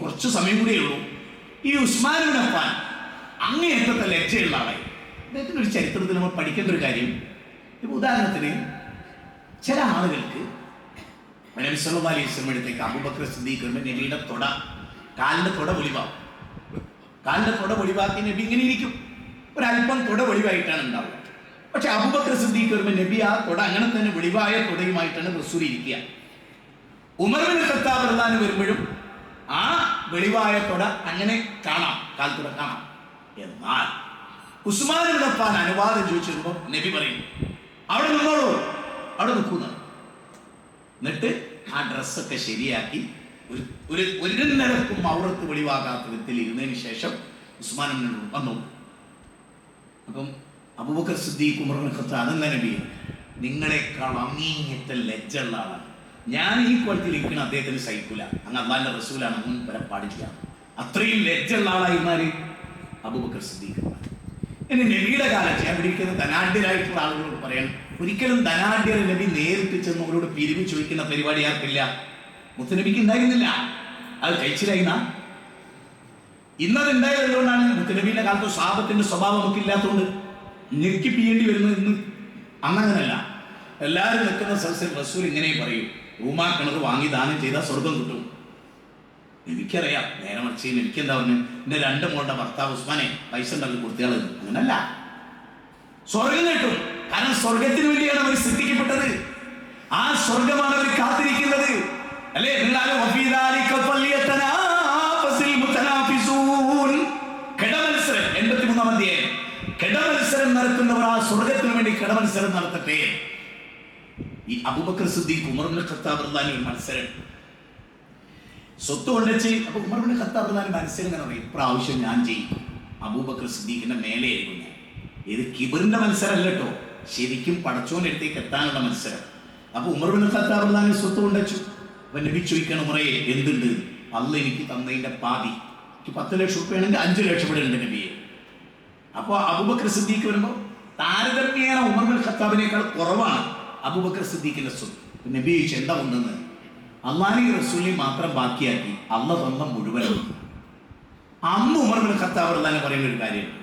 കുറച്ച് സമയം കൂടിയേ ഉള്ളൂ. ഈ ഉസ്മാൻ ഇബ്നു അഫ്ഫാൻ അങ്ങേയറ്റത്തെ ലജ്ജയുള്ള ആളായി. അദ്ദേഹത്തിൻ്റെ ഒരു ചരിത്രത്തിൽ നമ്മൾ പഠിക്കേണ്ട ഒരു കാര്യം, ഇപ്പൊ ഉദാഹരണത്തിന് ചില ആളുകൾക്ക് നബി സല്ലല്ലാഹു അലൈഹി വസല്ലം അടുത്തേക്ക് അബൂബക്കർ സിദ്ദീഖ് നബിയുടെ കാലിന്റെ തൊട ഒളിവാകും. കാലിന്റെ തൊട ഒളിവാക്കി നബി ഇങ്ങനെ ഇരിക്കും, ഒരല്പം തൊട ഒളിവായിട്ടാണ് ഉണ്ടാവുക. പക്ഷെ അബൂബക്കർ സിദ്ദീഖ് വരുമ്പോൾ നബി ആ തൊട അങ്ങനെ തന്നെ വെളിവായ തൊടയുമായിട്ടാണ് റസൂൽ ഇരിക്കുക. ഉമർ ഇബ്നു ഖത്താബ് റളിയല്ലാഹു അൻഹു വരുമ്പോഴും ആ വെളിവായ തൊട അങ്ങനെ കാണാം, കാൽത്തുട കാണാം. എന്നാൽ ഉസ്മാൻ ഇബ്നു അഫ്ഫാൻ അനുവാദം ചോദിച്ചിരുമ്പോൾ നബി പറയും അവിടെ നിന്നോളൂ, അവിടെ നിൽക്കുന്ന. എന്നിട്ട് ആ ഡ്രസ്സൊക്കെ ശരിയാക്കി ഒരു നിരക്കും ഔറത്ത് വെളിവാകാത്ത വിധത്തിൽ ഇരുന്നതിന് ശേഷം ഉസ്മാൻ വന്നു. അപ്പം അബൂബക്കർ സിദ്ദീഖ് ഉമർ ഇബ്നു ഖത്താബ് അതെന്താ നബി, നിങ്ങളെക്കാൾ അങ്ങേയറ്റം ലജ്ജയുള്ള ആളാണ്, ഞാൻ ഈ കുളത്തിൽ ഇരിക്കണം അദ്ദേഹത്തിന് സഹിക്കൂല, അങ്ങ് അള്ളാന്റെ റസൂലാണ്, അങ്ങ് വരാൻ പാടില്ല. അത്രയും ലജ്ജയുള്ള ആളായിരുന്നാല് അബൂബക്കർ സിദ്ദീഖ്. ഇനി നബിയുടെ കാലത്ത് ഞാൻ പിടിക്കുന്ന ധനാഢ്യരായിട്ടുള്ള ആളുകളോട് പറയണം, ഒരിക്കലും ധനാഢ്യരെ നബി നേരിട്ട് ചെന്ന് അവരോട് പിരിവ് ചോദിക്കുന്ന പരിപാടി ആർക്കില്ല. മുത്തുനബിക്ക് ഉണ്ടായിരുന്നില്ല. അത് കഴിച്ചിലായിന്ന ഇന്നത് ഉണ്ടായതുകൊണ്ടാണ്. മുത്തുനബിയുടെ കാലത്ത് സ്വഹാബത്തിന്റെ സ്വഭാവം നമുക്കില്ലാത്തതുകൊണ്ട് ഞെക്കി പിയേണ്ടി വരുന്നത്. ഇന്ന് അന്നങ്ങനല്ല. എല്ലാവരും നിൽക്കുന്ന സദസ്സിൽ റസൂൽ ഇങ്ങനെ പറയും, റൂമാ കിണർ വാങ്ങി ദാനം ചെയ്താൽ സ്വർഗം കിട്ടും. എനിക്കറിയാം, നേരെ മറിച്ച് എനിക്കെന്താ പറഞ്ഞു, എന്റെ 2 മോളുടെ ഭർത്താവ് ഉസ്മാനെ പൈസ ഉണ്ടാക്കി കൊടുത്തയാൾ. അങ്ങനല്ല, സ്വർഗം കിട്ടും. കാരണം സ്വർഗത്തിന് വേണ്ടിയാണ് അവർ സൃഷ്ടിക്കപ്പെട്ടത്. ആ സ്വർഗമാണ് അവർ കാത്തിരിക്കുന്നത്. അല്ലേ? കിടമത്സരം 83-ാം അധ്യായം. കിടമത്സരം നടത്തുന്നവർ ആ സ്വർഗത്തിന് വേണ്ടി കിടമത്സരം നടത്തട്ടെ. ഈ അബൂബക്കർ സിദ്ദീഖ് ഉമർ ഇബ്നു ഖത്താബ് റളിയല്ലാഹു അൻഹു മത്സരം സ്വത്ത് കൊണ്ടുവച്ച്. അപ്പൊ ഉമർ ഇബ്നു ഖത്താബ് റളിയല്ലാഹു മനസ്സിൽ ഇങ്ങനെ പറയും, ഇപ്രാവശ്യം ഞാൻ ചെയ്യും, അബൂബക്കർ സിദ്ദീഖിന്റെ മേലെയായിരിക്കും ഞാൻ. ഇത് കിബറിന്റെ മത്സരമല്ല കേട്ടോ, ശരിക്കും പടച്ചോന്റെ അടുത്തേക്ക് എത്താനുള്ള മത്സരം. അപ്പൊ ഉമർ ഇബ്നു ഖത്താബ് റളിയല്ലാഹു സ്വത്ത് കൊണ്ടുവച്ചു. അപ്പൊ നബി ചോദിക്കണം, ഉമറേ എന്തുണ്ട്? അല്ല എനിക്ക് തന്നതിന്റെ പാതി, എനിക്ക് 10 ലക്ഷം റുപ്യ ആണെങ്കിൽ 5 ലക്ഷം ഇവിടെ ഉണ്ട് നബിയെ. അപ്പൊ അബൂബക്കർ സിദ്ദീഖ് വരുമ്പോ താരതമ്യേന ഉമർ ഇബ്നു ഖത്താബിനേക്കാൾ കുറവാണ് അബൂബക്കർ സിദ്ദീഖിന്റെ സ്വത്ത്. നബി ചോദിച്ചു, എന്താ ഒന്നെന്ന്? അള്ളാഹുവിന്റെ റസൂലിനെ മാത്രം ബാക്കിയാക്കി അള്ള തന്ന മുഴുവനും. അന്ന് ഉമർ ഇബ്നു ഖത്താബ് റളിയല്ലാഹു പറയുന്ന ഒരു കാര്യമുണ്ട്,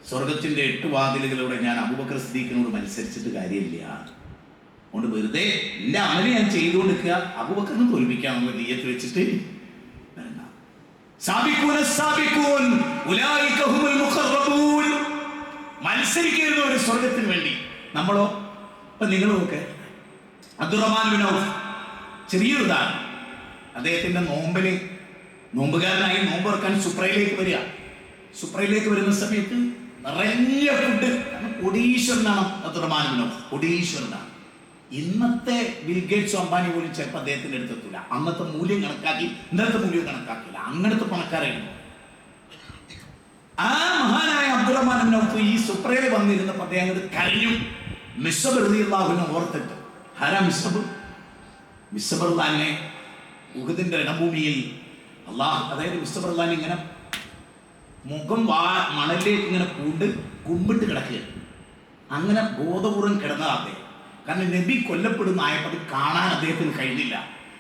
സ്വർഗത്തിന്റെ 8 വാതിലുകളിലൂടെ ഞാൻ അബൂബക്കർ സിദ്ദീഖിനോട് മത്സരിച്ചിട്ട് കാര്യമില്ല, അതുകൊണ്ട് വെറുതെ എന്റെ അമല് ഞാൻ ചെയ്തുകൊണ്ടിരിക്കുക, അബൂബക്കറിനെ തോൽപ്പിക്കാമെന്നുള്ള നീയത്ത് വെച്ചിട്ട് മത്സരിക്കുന്ന ഒരു സ്വർഗത്തിന് വേണ്ടി. നമ്മളോ? ഇപ്പൊ നിങ്ങൾ നോക്ക്, അബ്ദുറഹ്മാൻ ബിൻ ഔഫ്, ചെറിയൊരു ഉദാഹരണം. അദ്ദേഹത്തിന്റെ നോമ്പുകാരനായി നോമ്പ് തുറക്കാൻ സുപ്രയിലേക്ക് വരിക. സുപ്രയിലേക്ക് വരുന്ന സമയത്ത് നിറഞ്ഞ ഫുഡ്. ഒഡീശ്വരനാണ് അബ്ദുറഹ്മാൻ ബിൻ ഔഫ്, ഒഡീശ്വരനാണ്. ഇന്നത്തെ ബിൽഗേറ്റ്സും അംബാനി പോലും ചിലപ്പോൾ അദ്ദേഹത്തിന്റെ അടുത്തെത്തൂല. അന്നത്തെ മൂല്യം കണക്കാക്കി ഇന്നത്തെ മൂല്യം കണക്കാക്കില്ല, അങ്ങനത്തെ പണക്കാരായിരുന്നു. ആ മഹാനായ അബ്ദുറഹ്മാൻ ബിൻ ഔഫ് ഈ സുപ്രയിൽ വന്നിരുന്നപ്പോൾ അദ്ദേഹം അങ്ങോട്ട് കരഞ്ഞു. മിസ്അബ് റളിയല്ലാഹുവിനെ ഓർത്തിട്ട്. ആരാ മിസ്അബ്? മിസ്അബ് റളിയല്ലാഹുവിനെ ഉഹദിന്റെ രണഭൂമിയിൽ അതായത് മിസ്അബ് റളിയല്ലാഹു ഇങ്ങനെ മുഖം മണലിലേക്ക് ഇങ്ങനെ കുമ്പിട്ട് കിടക്കുകയാണ്. അങ്ങനെ ബോധപൂർവം കിടന്നതാണ് അദ്ദേഹം. കാരണം നബി കൊല്ലപ്പെടുന്നായപ്പോൾ അത് കാണാൻ അദ്ദേഹത്തിന് കഴിഞ്ഞില്ല.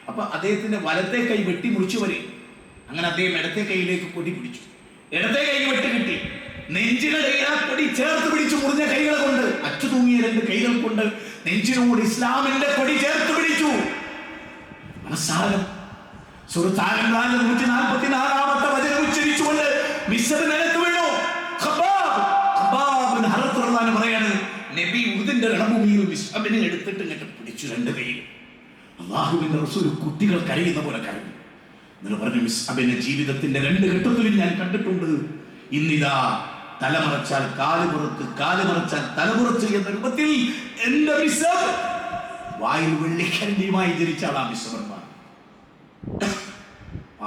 അപ്പൊ അദ്ദേഹത്തിന്റെ വലത്തെ കൈ വെട്ടി മുറിച്ചു വരും. അങ്ങനെ അദ്ദേഹം ഇടത്തെ കൈയിലേക്ക് കൊടി പിടിച്ചു. ഇടത്തെ കൈ വെട്ടി കിട്ടി, നെഞ്ചിനിടയിൽ ആ കൊടി ചേർത്ത് പിടിച്ചു. മുറിഞ്ഞ കൈകൾ കൊണ്ട്, അച്ചു തൂങ്ങിയ 2 കൈകൾ കൊണ്ട് നെഞ്ചിനോട് ഇസ്ലാമിന്റെ കൊടി ചേർത്ത് പിടിച്ചു. അവസാനം സൂറത്ത് ആൽ ഇംറാനിലെ 144-ാമത്തെ വചനം ഉച്ചരിച്ചുകൊണ്ട് മിസ്അബ് നിലത്ത് വീണു. ഖബ്ബാബ് ബിൻ ഹറത്ത് റളിയല്ലാഹു പറയാണ്, നബി ഉഹദിന്റെ രണഭൂമിയിൽ മിസ്അബിനെ എടുത്തിട്ട് ഇങ്ങോട്ട് പിടിച്ചു 2 കൈയിൽ. അല്ലാഹുവിന്റെ റസൂൽ കുട്ടികൾ കരയുന്ന പോലെ കരഞ്ഞു. എന്നിട്ട് പറഞ്ഞു, മിസ്അബിനെ ജീവിതത്തിന്റെ 2 ഘട്ടത്തിലും ഞാൻ കണ്ടിട്ടുണ്ട്. ഇന്നിതാ തലമറച്ചാൽ കാലുപുറത്ത്, കാലുമറച്ചാൽ തലപുറത്ത് എന്ന രൂപത്തിൽ എന്റെ മിസ്അബ് വായിൽ വെള്ളിക്കരണ്ടിയുമായി ജനിച്ച ആളാ മിസ്അബ് റഹ്മാൻ.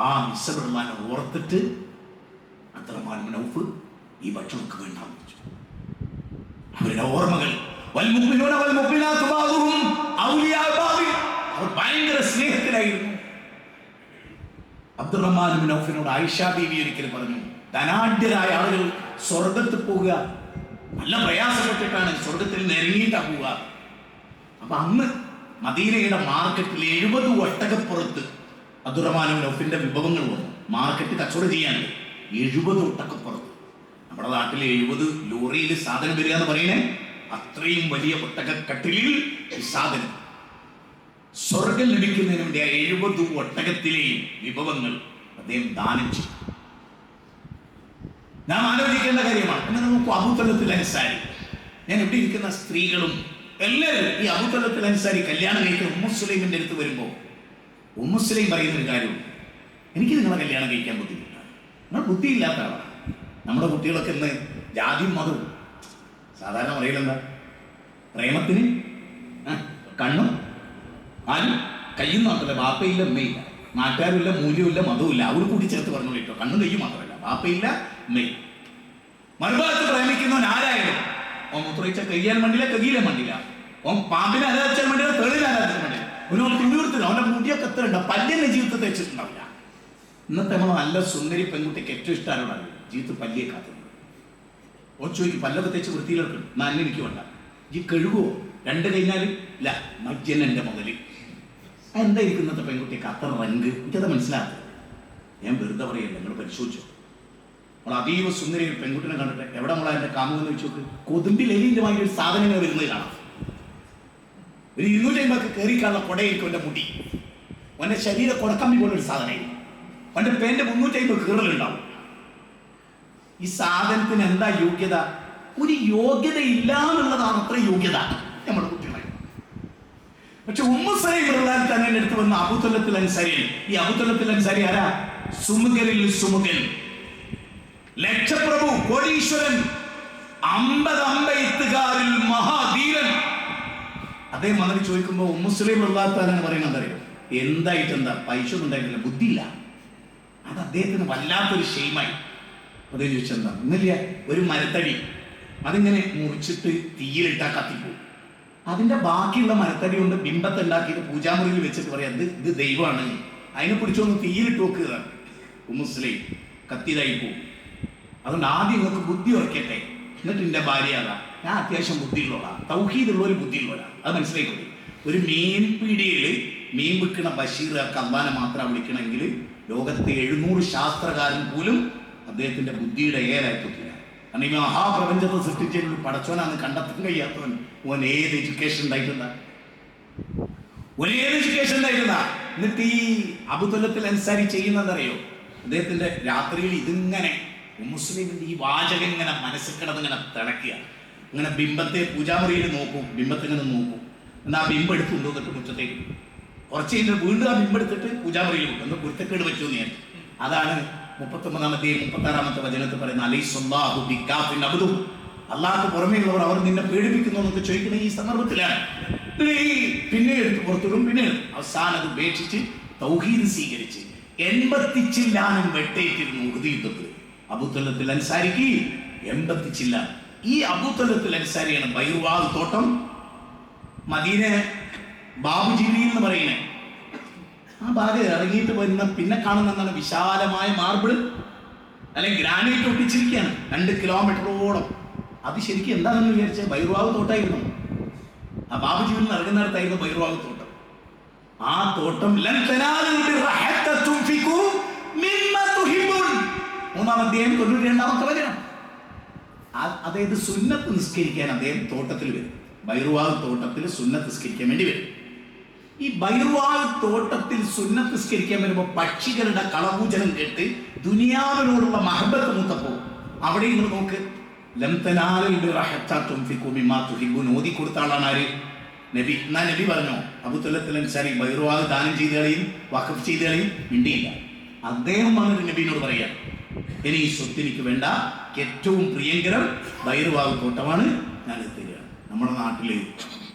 ആ മിസ്അബ് റഹ്മാനെ ഓർത്തിട്ട് അബ്ദുറഹ്മാൻ ബിൻ ഔഫ് ഈ ഭക്ഷണമൊക്കെ വേണ്ടാന്ന് വെച്ചു. അവരുടെ ഓർമ്മകൾ അവർ ഭയങ്കര സ്നേഹത്തിലായിരുന്നു. അബ്ദുറഹ്മാൻ ബിൻ ഔഫിനോട് ആയിഷ ബീവി ഒരിക്കലും പറഞ്ഞു, ധനാഢ്യരായ ആളുകൾ സ്വർഗത്തിൽ പോവുക നല്ല പ്രയാസപ്പെട്ടിട്ടാണ്, സ്വർഗത്തിൽ നിരങ്ങിയിട്ടാ പോവുക. അപ്പൊ അന്ന് മദീനയുടെ മാർക്കറ്റിൽ 70 ഒട്ടകപ്പുറത്ത് അബ്ദുറഹ്മാൻ ബിൻ ഔഫിന്റെ വിഭവങ്ങൾ വന്നു. മാർക്കറ്റ് കച്ചവടം ചെയ്യാനുണ്ട്. 70 ഒട്ടകപ്പുറത്ത്. നമ്മുടെ നാട്ടിൽ 70 ലോറിയിൽ സാധനം വരിക എന്ന് പറയണേ, അത്രയും വലിയ ഒട്ടകക്കട്ടിലിൽ സാധനം. സ്വർഗം ലഭിക്കുന്നതിന് വേണ്ടി ആ 70 ഒട്ടകത്തിലെയും വിഭവങ്ങൾ അദ്ദേഹം ദാനം ചെയ്തു. നാം ആലോചിക്കേണ്ട കാര്യമാണ്. എന്നാൽ നമുക്ക് അബൂ തലത്തുൽ അൻസാരി, ഞാൻ ഇവിടെ ഇരിക്കുന്ന സ്ത്രീകളും എല്ലാവരും ഈ അബൂ തലത്തുൽ അൻസാരി കല്യാണം കഴിക്കുന്ന ഉമ്മു സുലൈമിന്റെ അടുത്ത് വരുമ്പോൾ ഉമ്മു സുലൈം പറയുന്ന ഒരു കാര്യമുണ്ട്, എനിക്ക് നിങ്ങളെ കല്യാണം കഴിക്കാൻ ബുദ്ധിമുട്ടാണ്, നിങ്ങൾ ബുദ്ധിയില്ലാത്ത ആളാണ്. നമ്മുടെ കുട്ടികളൊക്കെ ഇന്ന് ജാതിയും മതവും സാധാരണ പറയില്ലെന്താ, പ്രേമത്തിന് കണ്ണും ആരും കയ്യും മാത്രമല്ല, ബാപ്പയില്ല ഉമ്മയില്ല, നാട്ടുകാരുമില്ല, മൂല്യമില്ല, മതവുമില്ല, അവർ കൂടി ചേർത്ത് പറഞ്ഞോളൂ കേട്ടോ. കണ്ണും കയ്യും മാത്രമല്ല, ബാപ്പയില്ല ഉമ്മയില്ല. മറുഭാഗത്ത് പ്രേമിക്കുന്നവൻ ആരായാലും ഓൻ മൂത്രയിച്ച കയ്യാൻ മണ്ടില്ല, കകീലെ മണ്ടില്ല, ഓൻ പാമ്പിനെ ആരാധിച്ചാൽ മണ്ടില്ല, തെളിവിനെ ആരാധിച്ചാൽ മണ്ടില്ല, അവനോട് തുണിവർത്തില്ല, അവന്റെ മുടിയൊക്കെ എത്ര ഉണ്ടാവും, പല്ലിന്റെ ജീവിതത്തെ തേച്ചിട്ടുണ്ടാവില്ല. ഇന്നത്തെ നമ്മൾ നല്ല സുന്ദരി പെൺകുട്ടിക്ക് ഏറ്റവും ഇഷ്ടമാണ് ജീവിതത്തിൽ പല്ലിയെ കാത്തുന്നത്. ഓൻ ചോദിക്കും, പല്ലൊക്കെ തേച്ച് വൃത്തിയിലെടുക്കും, നല്ല എനിക്ക് വേണ്ട, ഈ കഴുകുവോ 2 കഴിഞ്ഞാലും ഇല്ല, മജ്ജൻ എൻ്റെ മുതല്. എന്തായിരിക്കും ഇന്നത്തെ പെൺകുട്ടിക്ക് അത്ര റങ്ക്? എനിക്കത് മനസ്സിലാക്കുക. ഞാൻ വെറുതെ പറയല്ല, നിങ്ങൾ പരിശോധിച്ചോ. നമ്മൾ അതീവ സുന്ദരി ഒരു പെൺകുട്ടിനെ കണ്ടിട്ട് എവിടെ നമ്മളെ എൻ്റെ കാമുകെന്ന് വെച്ച് നോക്ക്, കൊതുമ്പിൽ എലിൻ്റെ വാങ്ങി ഒരു സാധനങ്ങൾ വരുന്നത് കാണാം. ഒരു 250 കയറിക്കാനുള്ള കുടയിരിക്കും എൻ്റെ മുടി, അവൻ്റെ ശരീര കുടക്കമ്പി പോലൊരു സാധനമായിരിക്കും, അവൻ്റെ പേൻ്റെ 350 കീറലുണ്ടാവും. ഈ സാധനത്തിന് എന്താ യോഗ്യത? ഒരു യോഗ്യത ഇല്ല എന്നുള്ളതാണ് അത്ര യോഗ്യത നമ്മുടെ കുട്ടികളെ. പക്ഷെ ഉമ്മു സുലൈം റളിയല്ലാഹു തന്നെ അടുത്ത് വന്ന അബൂ തലത്തുൽ അൻസാരി. ഈ അബൂ തലത്തുൽ അൻസാരി ആരാ? സുമുഖരിൽ സുമുഖൻ, ലക്ഷപ്രഭു, കോടീശ്വരൻ, 50 അമ്പെയ്ത്തുകാരിൽ മഹാധീരൻ. അദ്ദേഹം വന്നിട്ട് ചോദിക്കുമ്പോൾ ഉമ്മു സുലൈം റളിയല്ലാഹു തആല പറയുന്നത് അറിയോ? എന്താ പൈസ ഒന്നും ഉണ്ടായിട്ടില്ല, ബുദ്ധിയില്ല. അത് അദ്ദേഹത്തിന് വല്ലാത്തൊരു ഷെയിമായി. അതേ ചോദിച്ചെന്താ ഒന്നില്ല, ഒരു മരത്തടി അതിങ്ങനെ മുറിച്ചിട്ട് തീയിലിട്ടാൽ കത്തിപ്പോവും. അതിന്റെ ബാക്കിയുള്ള മരത്തടി കൊണ്ട് ബിംബത്തെ ഉണ്ടാക്കിയിട്ട് പൂജാമുറിയിൽ വെച്ചിട്ട് പറയാം ഇത് ദൈവമാണ്, അതിനെ പിടിച്ചൊന്ന് തീയിലിട്ട് വെക്കുക. മുസ്ലിം കത്തിയതായി പോവും. അതുകൊണ്ട് ആദ്യം നിങ്ങൾക്ക് ബുദ്ധി ഉറക്കട്ടെ, എന്നിട്ട് എൻ്റെ ഭാര്യ അതാ, ഞാൻ അത്യാവശ്യം ബുദ്ധിയുള്ളതാണ്, തൗഹീദുള്ള ഒരു ബുദ്ധിയുള്ളവരാണ്, അത് മനസ്സിലായിക്കോട്ടെ. ഒരു മീൻ പീടികയിൽ മീൻ വിൽക്കണ ബഷീർ അള്ളാനെ മാത്രം വിളിക്കണമെങ്കിൽ ലോകത്തെ 700 ശാസ്ത്രകാരൻ പോലും അദ്ദേഹത്തിന്റെ ബുദ്ധിയുടെ ഏലായിട്ടില്ല. കാരണം ഈ മഹാപ്രപഞ്ചത്തെ സൃഷ്ടിച്ചൊരു പടച്ചോനാന്ന് കണ്ടെത്താൻ കഴിയാത്തവൻ ഓൻ ഏത് എഡ്യൂക്കേഷൻ ഉണ്ടായിട്ടുണ്ടാ. എന്നിട്ട് ഈ അബൂതലത്തിൽ അൻസാരി ചെയ്യുന്നതറിയോ, അദ്ദേഹത്തിന്റെ രാത്രിയിൽ ഇതിങ്ങനെ മുസ്ലിമിന്റെ ഈ വാചകം ഇങ്ങനെ മനസ്സിൽ കിടന്നിങ്ങനെ തിളക്കുക. ഇങ്ങനെ ബിംബത്തെ പൂജാമുറിയിൽ നോക്കും, ബിംബത്തിങ്ങനെ നോക്കും, എന്നാൽ ആ ബിംബം എടുത്ത് കൊണ്ടുവന്നിട്ട് മുറ്റത്തേക്ക് കുറച്ച് കഴിഞ്ഞിട്ട് വീണ്ടും ആ ബിംബം എടുത്തിട്ട് പൂജാമുറിയിൽ വെക്കും. എന്താ കുരുത്തക്കേട് വെച്ചു ഞാൻ. അതാണ് 39-ാമത്തെയും 36-ാമത്തെ വചനത്തിൽ പറയുന്ന അലൈഹിസ്സല്ലാഹു ബിക്കാഫിൻ അബ്ദു, അള്ളാഹ്ക്ക് പുറമേയുള്ളവർ അവർ നിന്നെ പേടിപ്പിക്കുന്നു എന്നൊക്കെ ചോദിക്കുന്ന ഈ സന്ദർഭത്തിലാണ്. പിന്നെ എടുത്ത് പുറത്തിടും, പിന്നെ അവസാനം അത് ഉപേക്ഷിച്ച് തൗഹീദ് സ്വീകരിച്ച് 80 ചില്ലാനം വെട്ടേറ്റിരുന്നു ഉഹദ് യുദ്ധത്തിൽ. അബൂതലത്തിൽ അൻസാരിക്ക് 80 ചില്ലാനം. ഈ അബൂതലത്തിൽ അൻസാരിയാണ് ബൈറുവാദ് തോട്ടം, മദീന ബാബുജീബി എന്ന് പറയുന്നത്. ആ ഭാഗം ഇറങ്ങിയിട്ട് വരുന്ന പിന്നെ കാണുന്ന എന്താണ്, വിശാലമായ മാർബിൾ അല്ലെങ്കിൽ ഗ്രാനൈറ്റ് ഒട്ടിച്ചിരിക്കുകയാണ് 2 കിലോമീറ്ററോളം. അത് ശരിക്കും എന്താണെന്ന് വിചാരിച്ചാൽ ബൈറുവാദ് തോട്ടായിരുന്നു. ആ ബാബുജീബിൽ നിന്ന് ഇറങ്ങുന്നിടത്തായിരുന്നു ബൈറുവാദ് തോട്ടം. ആ തോട്ടം 3-ാം അധ്യായം 92-ാമത്തെ വചനം. അതായത് സുന്നത്ത് നിസ്കരിക്കാൻ അദ്ദേഹം തോട്ടത്തിൽ വരും. ബൈറുവാദ് തോട്ടത്തിൽ സുന്നത്ത് നിസ്കരിക്കാൻ വേണ്ടി വരും. ഈ ബൈറുവാദ് തോട്ടത്തിൽ സുന്നത്ത് നിസ്കരിക്കാൻ വരുമ്പോൾ പക്ഷികളുടെ കളപൂജനം കേട്ട് ദുനിയാവിനോടുള്ള മഹബത്ത് മൂത്തപ്പോ അവിടെ നിങ്ങൾ നോക്ക്, ഓതി കൊടുത്ത ആളാണ് ആര്? നബി. എന്നാ നബി പറഞ്ഞോ അബൂതലത്തിൽ അൻസാരി ബൈറുവാദ് ദാനം ചെയ്ത് കളയും, വഖഫ് ചെയ്ത് കളയും? മിണ്ടിയില്ല. അദ്ദേഹം വന്നിട്ട് നബീനോട് പറയാം, ഇനി ഈ സ്വത്ത് എനിക്ക് വേണ്ട, ഏറ്റവും പ്രിയങ്കരം ബൈറുവാദ് തോട്ടമാണ്, ഞാൻ എത്തുകയാണ്. നമ്മുടെ നാട്ടില്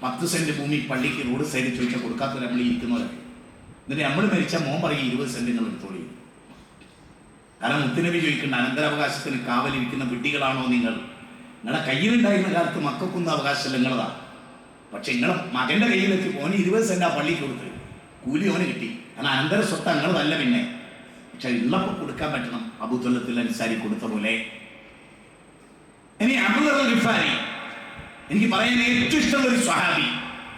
10 സെന്റ് ഭൂമി പള്ളിക്ക് റോഡ് സൈഡിൽ ചോദിച്ചാൽ കൊടുക്കാത്തവർ നമ്മൾ ഇരിക്കുന്നവരൊക്കെ. എന്നിട്ട് നമ്മൾ മരിച്ചാൽ മോൻ പറയും 20 സെന്റ് നിങ്ങൾ എടുത്തോളി. കാരണം മുത്തുനബി ചോദിക്കേണ്ട അനന്തരാവകാശത്തിന് കാവലിരിക്കുന്ന വിഡ്ഢികളാണോ നിങ്ങൾ? നിങ്ങളെ കയ്യിലുണ്ടായിരുന്ന കാലത്ത് മക്കൾക്കൊന്നും അവകാശമില്ല, നിങ്ങളതാ. പക്ഷെ നിങ്ങളെ മകന്റെ കയ്യിലെത്തി ഓന് 20 സെന്റ് ആ പള്ളിക്ക് കൊടുത്ത് കൂലി ഓന് കിട്ടി. കാരണം അനന്തര സ്വത്ത് നിങ്ങളതല്ല. പിന്നെ പക്ഷെ ഉള്ളപ്പോൾ കൊടുക്കാൻ പറ്റണം. അബൂതലത്തിൽ അൻസാരി കൊടുത്ത പോലെ. ഇനി അബൂ ദർ ഗിഫാരി, എനിക്ക് പറയാൻ ഏറ്റവും ഇഷ്ടമുള്ള ഒരു സ്വഹാബി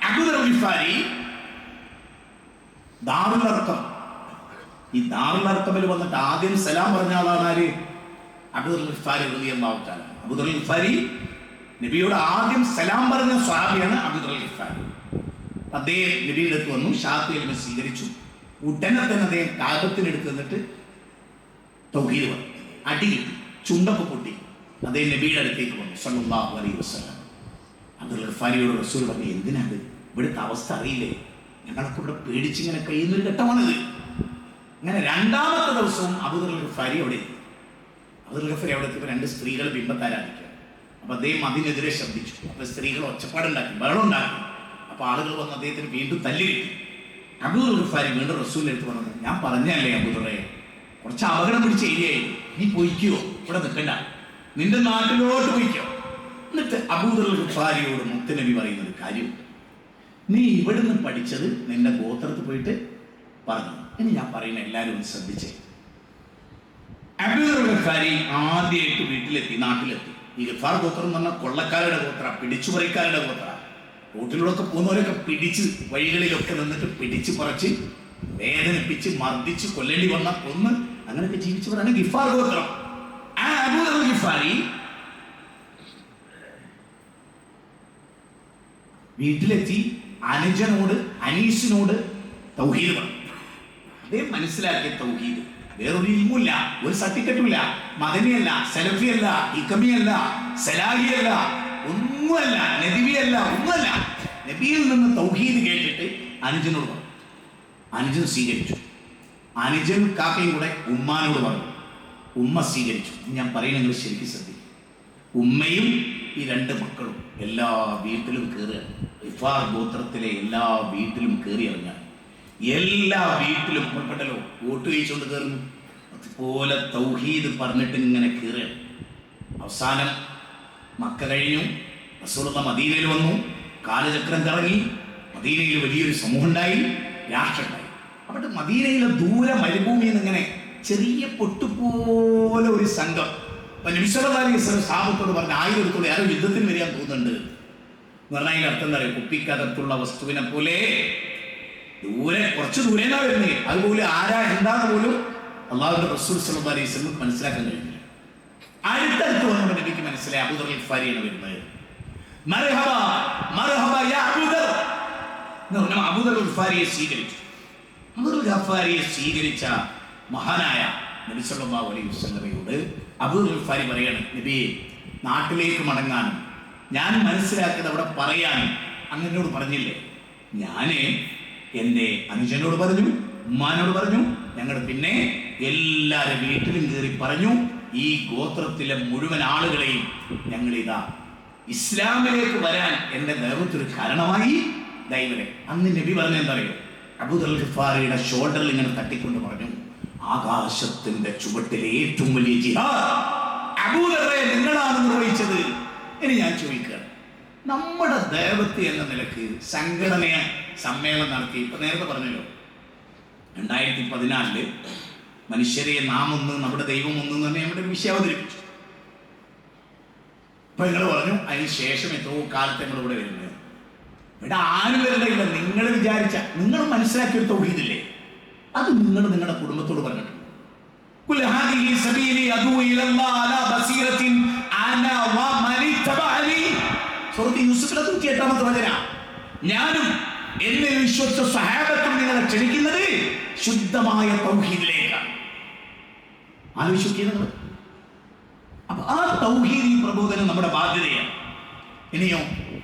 Abu there Ghifari. Darul Arkham, ഈ ദാറുൽ അർഖമിൽ വന്നിട്ട് ആദ്യം സലാം പറഞ്ഞ ആളാണ് ആര്? അബൂ ദർ ഗിഫാരി റളിയല്ലാഹു തആല. അബൂ ദർ ഗിഫാരി നബിയോട് ആദ്യം സലാം പറഞ്ഞ സ്വഹാബിയാണ് അബൂ ദർ ഗിഫാരി. അദ്ദേഹം നബിയുടെ അടുത്ത് വന്നു, ഷാഫിയെ സ്വീകരിച്ചു. ഉടനെ തന്നെ അദ്ദേഹം കാബത്തിനെടുത്ത് നിന്നിട്ട് തൗഹീദ് പറഞ്ഞു. അടി കിട്ടി, ചുണ്ടൊക്കെ പൊട്ടി. അദ്ദേഹം നബിയുടെ അടുത്തേക്ക് വന്നു സല്ലല്ലാഹു അലൈഹി വസല്ലം. അബ്ദുൽ ഗഫാരിയോട് റസൂൽ പറഞ്ഞു, എന്തിനാണ് ഇവിടുത്തെ അവസ്ഥ അറിയില്ലേ? ഞങ്ങളൊക്കെ ഇവിടെ പേടിച്ചിങ്ങനെ കഴിയുന്നൊരു ഘട്ടമാണിത്. അങ്ങനെ 2-ാമത്തെ ദിവസവും അബൂദർ ഗഫാരി അവിടെ എത്തി. അബ്ദുൽ ഗഫാരി അവിടെ എത്തിയപ്പോൾ 2 സ്ത്രീകൾ ബിംബത്തെ ആരാധിക്കുക. അപ്പൊ അദ്ദേഹം അതിനെതിരെ ശബ്ദിച്ചു. അപ്പൊ സ്ത്രീകൾ ഒച്ചപ്പാടുണ്ടാക്കി, ബഹളം ഉണ്ടാക്കി. അപ്പൊ ആളുകൾ വന്ന് അദ്ദേഹത്തിന് വീണ്ടും തല്ലി കിട്ടി. അബൂദർ ഗഫാരി വീണ്ടും റസൂലിന്റെ അടുത്ത് പറഞ്ഞത്, ഞാൻ പറഞ്ഞല്ലേ അബൂദറെ, കുറച്ച് അപകടം പിടിച്ച ഏരിയയായിരുന്നു, നീ പൊയ്ക്കോ, ഇവിടെ നിൽക്കണ്ട, നിന്റെ നാട്ടിലോട്ട് പൊയ്ക്കോ. എന്നിട്ട് അബൂദർ ഗഫാരിയോട് മുത്തുനബി പറയുന്ന ഒരു കാര്യം, നീ ഇവിടുന്ന് പഠിച്ചത് നിന്റെ ഗോത്രത്തിൽ പോയിട്ട് പറഞ്ഞു. ഇനി ഞാൻ പറയുന്ന എല്ലാവരും ഒന്ന് ശ്രദ്ധിച്ചേ. അബൂദർ ഗഫാരി ആദ്യമായിട്ട് വീട്ടിലെത്തി, നാട്ടിലെത്തി. ഈ ഗഫാർ ഗോത്രം എന്ന് പറഞ്ഞാൽ കൊള്ളക്കാരുടെ ഗോത്ര, പിടിച്ചുപറിക്കാരുടെ ഗോത്ര. റോട്ടിലൂടെയൊക്കെ പോകുന്നവരൊക്കെ പിടിച്ച് വഴികളിലൊക്കെ നിന്നിട്ട് പിടിച്ച് പറിച്ച് വേദനിപ്പിച്ച് മർദ്ദിച്ച് കൊല്ലേണ്ടി വന്ന കൊന്ന് അങ്ങനെയൊക്കെ ജീവിച്ചവരാണ് ഗിഫാർ ഗോത്രം. ആ അബൂദർ ഗിഫാരി വീട്ടിലെത്തി അനുജനോട് അനീസിനോട് തൗഹീദ് പറഞ്ഞു. അദ്ദേഹം മനസ്സിലാക്കിയ തൗഹീദ് വേറൊരു ഇൽമുമില്ല, ഒരു സർട്ടിഫിക്കറ്റുമില്ല, മദനിയല്ല, സലഫിയല്ല, ഇഖമിയല്ല, സലാഹിയല്ല, ഒന്നുമല്ല, നബിയല്ല, ഒന്നുമല്ല. നബിയിൽ നിന്ന് തൗഹീദ് കേട്ടിട്ട് അനുജനോട് പറഞ്ഞു. അനുജൻ സ്വീകരിച്ചു. അനുജൻ കാക്കയും കൂടെ ഉമ്മാനോട് പറഞ്ഞു. ഉമ്മ സ്വീകരിച്ചു. ഞാൻ പറയുന്നത് ശരിക്കും ശ്രദ്ധിക്കും. ഉമ്മയും ഈ 2 മക്കളും എല്ലാ വീട്ടിലും കയറുകയാണ്. ഗിഫാർ ഗോത്രത്തിലെ എല്ലാ വീട്ടിലും കയറി ഇറങ്ങാൻ. എല്ലാ വീട്ടിലും ഉൾപ്പെട്ടല്ലോ വോട്ട് കഴിച്ചുകൊണ്ട് കയറുന്നു. അതുപോലെ തൗഹീദ് പറഞ്ഞിട്ട് ഇങ്ങനെ കയറുകയാണ്. അവസാനം മക്ക കഴിഞ്ഞു, റസൂലുള്ള മദീനയിൽ വന്നു, കാലചക്രം കറങ്ങി, മദീനയിൽ വലിയൊരു സമൂഹം ഉണ്ടായി, രാഷ്ട്രമുണ്ടായി. അവിടെ മദീനയിലെ ദൂര മരുഭൂമിയിൽ നിന്ന് ഇങ്ങനെ ചെറിയ പൊട്ടുപോലെ ഒരു സംഘം നബി സല്ലല്ലാഹു അലൈഹി വസല്ലം സഹാബത്തോട് പറഞ്ഞ 1000 എടുത്തോളൂ, ആരോ യുദ്ധത്തിന് വരികയാൻ തോന്നുന്നുണ്ട് എന്ന് പറഞ്ഞാൽ അതിന്റെ അർത്ഥം എന്താ പറയുക? കുപ്പിക്കകത്തുള്ള വസ്തുവിനെ പോലെ ദൂരെ, കുറച്ച് ദൂരേന്നാ വരുന്നത്. അതുപോലെ ആരാ എന്താന്ന് പോലും അള്ളാഹുവിന്റെ റസൂൽ സല്ലല്ലാഹു അലൈഹി വസല്ലം മനസ്സിലാക്കാൻ കഴിഞ്ഞില്ല. അടുത്തടുത്ത് വന്നുകൊണ്ട് നബിക്ക് മനസ്സിലായി അബൂദർ ഗിഫാരിയാണ് വരുന്നത്. മർഹബ മർഹബ യാ അബൂദർ എന്ന് പറഞ്ഞാൽ അബൂദർ ഗിഫാരിയെ സ്വീകരിച്ചു. അബൂദർ ഗിഫാരിയെ സ്വീകരിച്ച മഹാനായ നബി സല്ലല്ലാഹു അലൈഹി വസല്ലമയോട് അബൂദർ ഗിഫാരി പറയാണ്, നബിയെ നാട്ടിലേക്ക് മടങ്ങാനും ഞാൻ മനസ്സിലാക്കുന്നത് അവിടെ പറയാനും അങ്ങനോട് പറഞ്ഞില്ലേ? ഞാന് എൻ്റെ അനുജനോട് പറഞ്ഞു, ഉമ്മാനോട് പറഞ്ഞു, ഞങ്ങൾ പിന്നെ എല്ലാവരും വീട്ടിലും കയറി പറഞ്ഞു, ഈ ഗോത്രത്തിലെ മുഴുവൻ ആളുകളെയും ഞങ്ങൾ ഇതാ ഇസ്ലാമിലേക്ക് വരാൻ എൻ്റെ നേതൃത്വത്തിൽ കാരണമായി ദൈവരെ. അന്ന് നബി പറഞ്ഞ എന്താ അറിയോ? അബൂദർ ഗിഫാരിയുടെ ഷോൾഡറിൽ ഇങ്ങനെ തട്ടിക്കൊണ്ട് പറഞ്ഞു, ആകാശത്തിന്റെ ചുവട്ടിലെ ഏറ്റവും വലിയ ജിഹാദ് അബൂദറെ നിങ്ങളാണ് നിർവഹിച്ചത്. ഇനി ഞാൻ ചോദിക്കുകയാണ്, നമ്മുടെ ദേവത്തെ എന്ന നിലക്ക് സംഘടനയെ സമ്മേളനം നടത്തി. ഇപ്പൊ നേരത്തെ പറഞ്ഞല്ലോ 2014 മനുഷ്യരെ നാം ഒന്ന് നമ്മുടെ ദൈവം ഒന്ന് തന്നെ നമ്മുടെ വിഷയം അവതരിപ്പിച്ചു. ഇപ്പൊ നിങ്ങൾ പറഞ്ഞു അതിന് ശേഷം എത്രയോ കാലത്ത് നമ്മൾ ഇവിടെ വരുന്നത്. ഇവിടെ ആരും വരണില്ല. നിങ്ങൾ വിചാരിച്ച, നിങ്ങൾ മനസ്സിലാക്കിയ തൗഹീദില്ലേ, അത് നിങ്ങൾ നിങ്ങളുടെ കുടുംബത്തോട് പറഞ്ഞിട്ടുണ്ട്. ഞാനും എന്നെ വിശ്വസിച്ച സഹാബത്തും നിങ്ങളെ ക്ഷണിക്കുന്നത് ശുദ്ധമായ തൗഹീദിലേക്കാണ്. ആലോചിക്കുന്നത്. അപ്പൊ ആ തൗഹീദി പ്രബോധനം നമ്മുടെ ബാധ്യതയാണ്. ഇനിയോ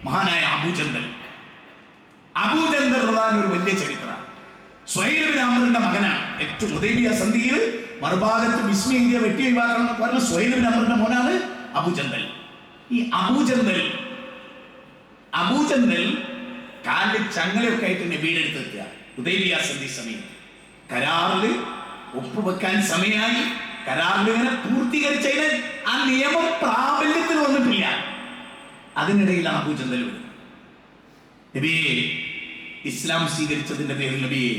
മഹാനായ അബൂജന്തൽ ഒരു വലിയ ചരിത്രമാണ്. സുഹൈൽ ബിൻ അംറിന്റെ മകനാണ്. ഏറ്റവും ഹുദൈബിയ സന്ധിയിൽ മറുഭാഗത്ത് ബിസ്മി ഇന്ത്യ വെട്ടി ഒഴിവാക്കണം എന്ന് പറഞ്ഞ സുഹൈൽ ബിൻ അംറിന്റെ മോനാണ് അബൂജന്തൽ. ഈ അബൂജന്തൽ കാലിൽ ചങ്ങലയൊക്കെ ആയിട്ട് നബിയുടെ അടുത്ത് എത്തുക. ഹുദൈബിയ സന്ധി സമയത്ത് കരാറിൽ ഒപ്പുവെക്കാൻ സമയമായി. കരാറിൽ ഇങ്ങനെ പൂർത്തീകരിച്ചതിന് ആ നിയമം പ്രാബല്യത്തിൽ വന്നിട്ടില്ല. അതിനിടയിലാണ് അബൂജന്തൽ വരുന്നത്. നബിയെ ഇസ്ലാം സ്വീകരിച്ചതിന്റെ പേരിൽ നബിയെ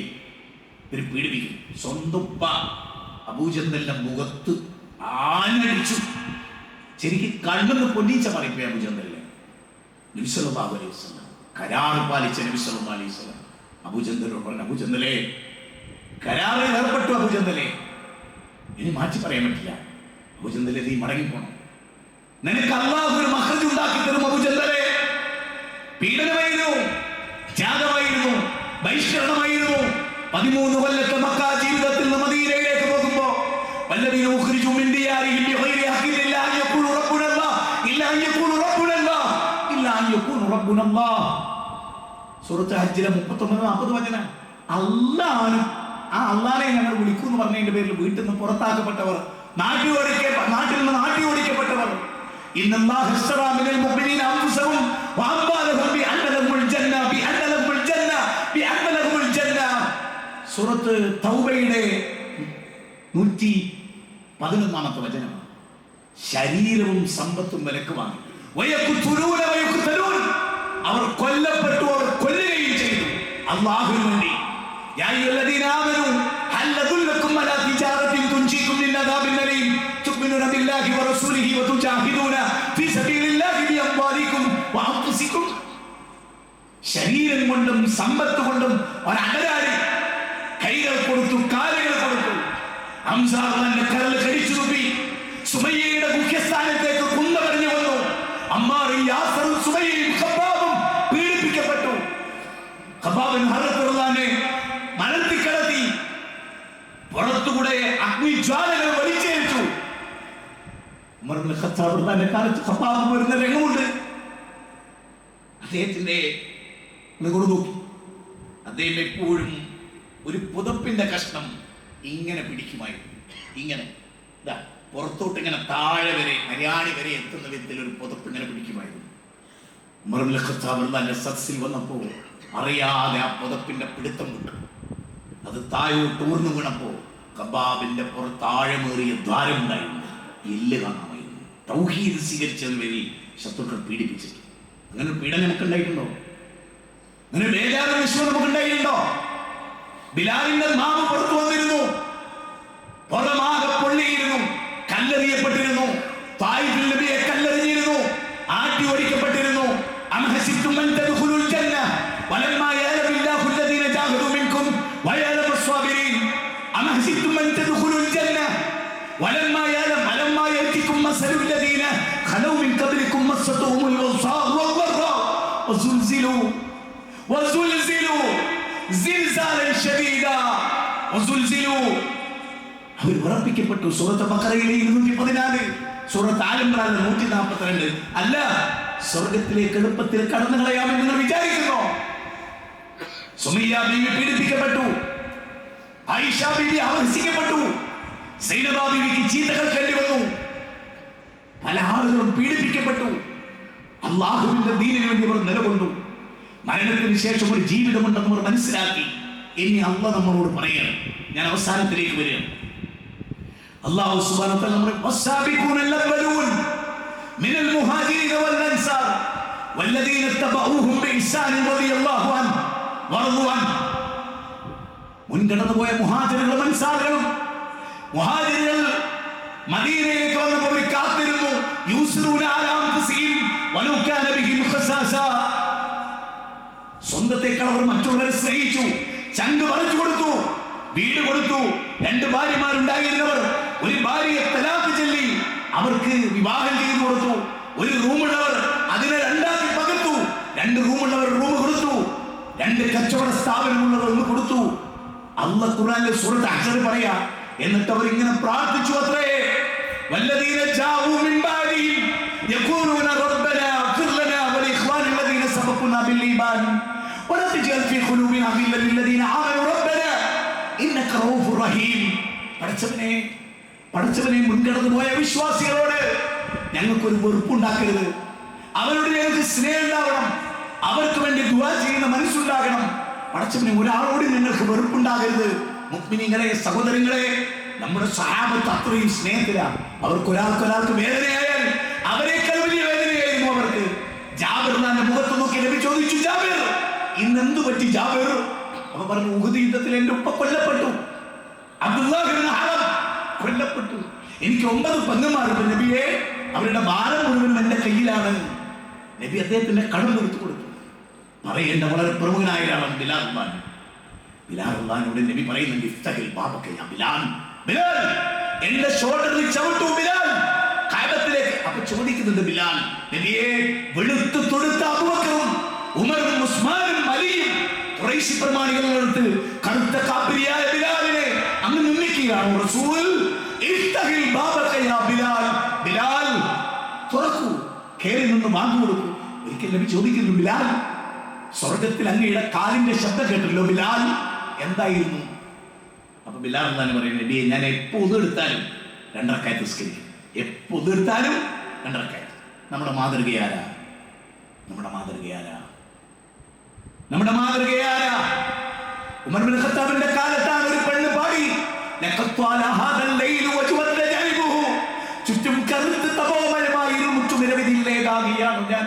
ഒരു പീഡിപ്പിക്കും. സ്വന്തം അബൂജന്തലിന്റെ മുഖത്ത് ആഞ്ഞടിച്ചു. ശരിക്കും കണ്ണൊന്ന് പൊന്നിച്ച പറയിപ്പോയി അബൂജന്തലിനെ. നബി സല്ലല്ലാഹു അലൈഹി വസല്ലം കരാർ പാലിച്ച നബി സല്ലല്ലാഹു അലൈഹി വസല്ലം അബൂജന്തലിനോട് പറഞ്ഞു, അബൂജന്തലേ കരാറിൽ ഏർപ്പെട്ടു, അബൂജന്തലേ ഇനി മാറ്റി പറയാൻ പറ്റില്ല. അബൂജന്തലേ നീ മടങ്ങിപ്പോണം. നിനക്ക് അല്ലാഹു ഒരു മഖ്റജ് ഉണ്ടാക്കി തരും. അബൂജന്തലേ പീഡനമായിരുന്നു, ത്യാഗമായിരുന്നു, ബഹിഷ്കരണമായിരുന്നു. 13 കൊല്ലത്തെ മക്ക ജീവിതത്തിൽ നിന്ന് മദീനയിലേക്ക് പോകുമ്പോ വല്ലദീന ഉഖ്രിജു മിൻ ദിയാരിഹിം ബിഗൈരി ഹഖ്ഖിൻ ഇല്ലാ അൻ യഖൂലു റബ്ബുന അല്ലാഹ് ഇല്ലാ അൻ യഖൂലു റബ്ബുന അല്ലാഹ് ഇല്ലാ അൻ യഖൂലു റബ്ബുന അല്ലാഹ്. സൂറത്ത് ഹജ്ജിലെ 39-40 വചനം. അല്ലാഹുവിനും ആ അല്ലാഹനെ ഞങ്ങൾ വിളിക്കുന്നു പറഞ്ഞതിന്റെ പേരിൽ വീട്ടിൽ നിന്ന് പുറത്താക്കപ്പെട്ടവർ, നാട്ടിൽ നിന്ന് നാട്ടി ഓടിക്കപ്പെട്ടവർ. ഇന്നല്ലാഹു ഇസ്തറാ മിനൽ മുഅ്മിനീന അൻഫുസഹും വഅംവാലഹും ബിഅന്ന ലഹുൽ ജന്ന ബിഅന്ന ലഹുൽ ജന്ന ബിഅന്ന ലഹുൽ ജന്ന. സൂറത്ത് തൗബയുടെ 111 വചനമാണ്. ശരീരവും സമ്പത്തും വിലക്ക് വാങ്ങി. അവർ കൊല്ലപ്പെട്ടു, അവർ കൊല്ലുകയും ചെയ്തു അല്ലാഹുവിന് വേണ്ടി. യാ അയ്യുഹല്ലദീന ആമനൂ ഹൽ അദുല്ലുക്കും അലാ തിജാറത്തിൻ തുൻജീകും മിൻ അദാബിൻ അലീം തുഅ്മിനൂന ബില്ലാഹി വറസൂലിഹി വതുജാഹിദൂന ഫീ സബീലില്ലാഹി ബിഅംവാലികും വഅൻഫുസികും. ശരീരം കൊണ്ടും സമ്പത്ത് കൊണ്ടും ഒരടരാടി കൈകൾ കൊടുത്തു, കാലുകൾ കൊടുത്തു. ഹംസാന്റെ കരൾ കടിച്ചു തുപ്പി. സുമയ്യയുടെ മുഖ്യസ്ഥാനത്തേക്ക് കുന്നവരഞ്ഞു വന്നു. അമ്മാറും യാസറും സുമയ്യയും ഖബ്ബാബും പീഡിപ്പിക്കപ്പെട്ടു. ഖബ്ബാബിൻ ഹറത്തുള്ളാനെ മലർത്തി കിടത്തി. പുറത്തുകൂടെ അഗ്നിജ്വാലകൾ വലിച്ചേച്ചു. ഉമർ ഇബ്നു ഖത്താബ് റളിയല്ലാഹു അൻഹു കാലത്ത് ഖബ്ബാബ് വരുന്ന രംഗമുണ്ട്. അദ്ദേഹത്തിന്റെ നോക്കി അദ്ദേഹം എപ്പോഴും ഒരു പുതപ്പിന്റെ കഷ്ണം ഇങ്ങനെ പിടിക്കുമായിരുന്നു. ഇങ്ങനെ പുറത്തോട്ട് ഇങ്ങനെ താഴെ വരെ മര്യാണി വരെ എത്തുന്ന വിധത്തിൽ ഒരു പുതപ്പ് ഇങ്ങനെ പിടിക്കുമായിരുന്നു. ഉമർ ഇബ്നു ഖത്താബ് റളിയല്ലാഹു അൻഹു സദസ്സിൽ വന്നപ്പോൾ അറിയാതെ ആ പുതപ്പിന്റെ പിടുത്തം വിട്ടു. അത് താഴോട്ട് ഊർന്നു വീണപ്പോ കബാബിന്റെ പുറത്താഴമേറിയ ദ്വാരമുണ്ടായിരുന്നു, എല്ല് കാണാമായിരുന്നു. തൗഹീദ് സ്വീകരിച്ചതിന് വേണ്ടി ശത്രുക്കൾ പീഡിപ്പിച്ചിട്ട്. അങ്ങനെ പീഡനം നമുക്ക് ഉണ്ടായിട്ടുണ്ടോ? അങ്ങനെ ബേജാറ് വിശ്വം നമുക്ക് ഉണ്ടായിട്ടുണ്ടോ? ബിലാലിന്റെ നാവ് പുറത്തു വന്നിരുന്നു, പുറമാകെ പൊള്ളിയിരുന്നു, കല്ലെറിയപ്പെട്ടിരുന്നു, തായിഫിൽ നബിയെ കല്ലെറിഞ്ഞിരുന്നു, ആട്ടി ഓടിക്കപ്പെട്ടിരുന്നു. അംഹസിബ്തും അൻ തദ്ഖുലുൽ ജന്ന വലമ്മാ യഅലമില്ലാഹു അല്ലദീന ജാഹദു മിൻകും വയഅലമു സ്വാബിരീൻ. അംഹസിബ്തും അൻ തദ്ഖുലുൽ ജന്ന വലമ്മാ യഅതികും മസലുൽ ലദീന ഖലൂ മിൻ ഖബ്ലികും മസ്സതുഹുൽ ബസാർ വദ്ദറാ വസുൽസിലു സിൽസാലൻ ശദീദാ വസുൽസിലു. അവർ ഉറപ്പിക്കപ്പെട്ടു. സൂറത്ത് ബഖറയിലെ 214, സൂറത്ത് ആൽ ഇംറാൻ 142. അല്ല, സ്വർഗത്തിലേക്ക് എളുപ്പത്തിൽ കടന്നു കളയാമെന്ന് നിങ്ങൾ വിചാരിക്കുന്നു? സുമയ്യ ബീവി പീഡിപ്പിക്കപ്പെട്ടു, ആയിഷ ബീവി അപഹസിക്കപ്പെട്ടു, സൈനബ ബീവിക്ക് ചീത്ത കേൾക്കേണ്ടി വന്നു, പല ആളുകളും പീഡിപ്പിക്കപ്പെട്ടു. അള്ളാഹുവിന്റെ ദീനിനു വേണ്ടി അവർ നിലകൊണ്ടു. മരണത്തിന് ശേഷം ഒരു ജീവിതമുണ്ടെന്ന് അവർ മനസ്സിലാക്കി. ഇനി അള്ളാഹ് നമ്മളോട് പറയണം. ഞാൻ അവസാനത്തിലേക്ക് വരികയാണ്. അല്ലാഹു സുബ്ഹാനഹു വ തആല നമ്മുടെ വസ്സാബിഖൂനൽ അവ്വലൂൻ മിനൽ മുഹാജിരീന വൽ അൻസാർ വല്ലദീന തബഊഹും ബിഇഹ്സാൻ റളിയല്ലാഹു അൻഹു വറളു അൻഹു. മുൻകടന്നു പോയ മുഹാജിറുകളും അൻസാറുകളും, മുഹാജിറുകൾ മദീനയിലേക്ക് വന്നപ്പോൾ അവർ കാത്തിരുന്നു. യൂസ്റൂന അലാ അൻഫുസിഹിം വലൗ കാന ബിഹിം ഖസാസ. സ്വന്തത്തേക്കാൾ അവർ മറ്റുള്ളവരെ സ്നേഹിച്ചു, ചങ്ക് പറിച്ചു കൊടുത്തു, വീട് കൊടുത്തു. 2 ഭാര്യമാരുണ്ടായിരുന്നവർ ഒരു ഭാര്യയെ തലാഖ് ചൊല്ലി അവർക്ക് വിവാഹം ചെയ്തു കൊടുത്തു. ഒരു റൂമുള്ളവർ അതിനെ 2ആക്കി പകർത്തു. 2 റൂമുള്ളവർ റൂം കൊടുത്തു. 2 കച്ചവട സ്ഥാപനമുള്ളവർ ഒന്ന് കൊടുത്തു. അല്ലാഹ് ഖുർആനിലെ സൂറത്ത് അഹ്സർ പറയാ. എന്നിട്ട് അവർ ഇങ്ങനെ പ്രാർത്ഥിച്ചു അത്രേ, വല്ലദീന ജാഊ മിൻ ബഅദിഹിം യഖൂലൂന റബ്ബനാ ഇഗ്ഫിർ ലനാ വലിഇഖ്വാനിൽ ലദീന സബഖൂനാ ബിൽ ഈമാൻ വലാ തജ്അൽ ഫീ ഖുലൂബിനാ ഗില്ലൻ ലില്ലദീന ആമനൂ റബ്ബനാ ഇന്നക റഊഫുർ റഹീം. പടച്ചവനെ മുൻകടന്നു പോയ വിശ്വാസികളോട് ഞങ്ങൾക്കൊരു വെറുപ്പുണ്ടാക്കരുത്. അവരോട് ഞങ്ങൾക്ക് സ്നേഹം ഉണ്ടാവണം. അവർക്ക് വേണ്ടി ദുആ ചെയ്യുന്ന മനസ്സുണ്ടാകണം. പടച്ചവനെ ഒരാളോട് ഞങ്ങൾക്ക് വെറുപ്പുണ്ടാകരുത്. മുഅ്മിനീങ്ങളെ, സഹോദരങ്ങളെ, നമ്മുടെ സഹാബത്ത് അത്രയും സ്നേഹത്തിലാണ്. അവർക്ക് ഒരാൾക്ക് വേദനയായാൽ അവരെക്കാൾ വലിയ വേദനയായിരുന്നു അവർക്ക്. ജാബിർ തന്റെ മുഖത്ത് നോക്കി നബി ചോദിച്ചു, ജാബിർ ഇന്ന് എന്തു പറ്റി ജാബിർ? അവ പറഞ്ഞു, ഉഹദ് യുദ്ധത്തിൽ എന്റെ ഉപ്പ കൊല്ലപ്പെട്ടു, അബ്ദുല്ലാഹ് ഇബ്നു ഹറം കൊല്ലപ്പെട്ടു. എനിക്ക് 9 പെങ്ങന്മാരുണ്ട് നബിയെ, അവരുടെ ഭാരം മുഴുവൻ എന്റെ കയ്യിലാണ്. നബി അദ്ദേഹത്തിന്റെ കടം കൊടുത്തു കൊടുത്തു. പറയേണ്ട വളരെ പ്രമുഖനായ ഒരാളാണ് ബിലാൽ റഹ്മാൻ. ബിലാൽ റഹ്മാനോട് നബി പറയുന്നുണ്ട്, ഇഫ്തഹിൽ ബാബക യാ ബിലാൽ, ബിലാൽ എന്റെ ഷോൾഡറിൽ ചവിട്ടു ബിലാൽ കഅബത്തിലേക്ക്. അപ്പോൾ ചോദിക്കുന്നുണ്ട് ബിലാൽ, നബിയെ വെളുത്തു തൊടുത്ത അബൂബക്കറും ഉമറും ഉസ്മാനും അലിയും ഖുറൈശി പ്രമാണികളെടുത്ത് കറുത്ത കാപ്പിരിയായ ബിലാലിനെ അങ്ങ് നിന്ദിക്കുകയാണ് റസൂൽ. ഇഫ്തഹിൽ ബാബക യാ ബിലാൽ, ബിലാൽ തുറക്കൂ, കേറി നിന്ന് വാങ്ങി കൊടുക്കൂ. ഒരിക്കൽ നബി ചോദിക്കുന്നു, ബിലാൽ സ്വർഗത്തിൽ അങ്ങയുടെ കാലിന്റെ ശബ്ദം കേട്ടല്ലോ ബിലാൽ, എന്തായിരുന്നു? അപ്പൊ ബിലാൽ എന്താണ് പറയുന്നത്, നബിയെ ഞാൻ എപ്പോ ഉതെടുത്താലും 2 റക്അത്ത് നിസ്കരിക്കും, എപ്പോ ഉതെടുത്താലും 2 റക്അത്ത്. നമ്മുടെ മാതൃകയാരാ? ഉമർ ബിൻ ഖത്താബിന്റെ കാലത്താണ് ഒരു പെണ്ണ് പാടി, ചുറ്റും കറുത്ത് തപോമയമായി മുറ്റുനിരവധിയിലേതാകിയാണ് ഞാൻ,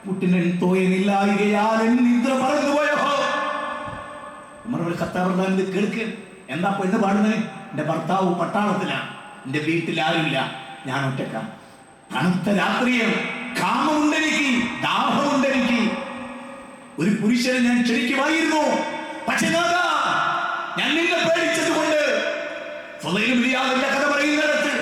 മുട്ടിനെ തോയനില്ലായികയാൽ നിദ്ര പറന്നുപോയോ. ഉമർ ബിൻ ഖത്താബ് കേൾക്ക്, എന്താ പെണ്ണ് പാടുന്നത്? എന്റെ ഭർത്താവ് പട്ടാളത്തിലാണ്, എന്റെ വീട്ടിൽ ആരുമില്ല, ഞാൻ ഒറ്റക്കാം, തണുത്ത രാത്രിയാണ്, കാമമുണ്ടെനിക്ക്, ദാഹമുണ്ടെനിക്ക്, ഒരു പുരുഷനെ ഞാൻ ക്ഷണിക്കുമായിരുന്നു, പക്ഷേ ഞാൻ നിന്നെ പേടിച്ചത് കൊണ്ട്. കഥ പറയുന്നിടത്ത്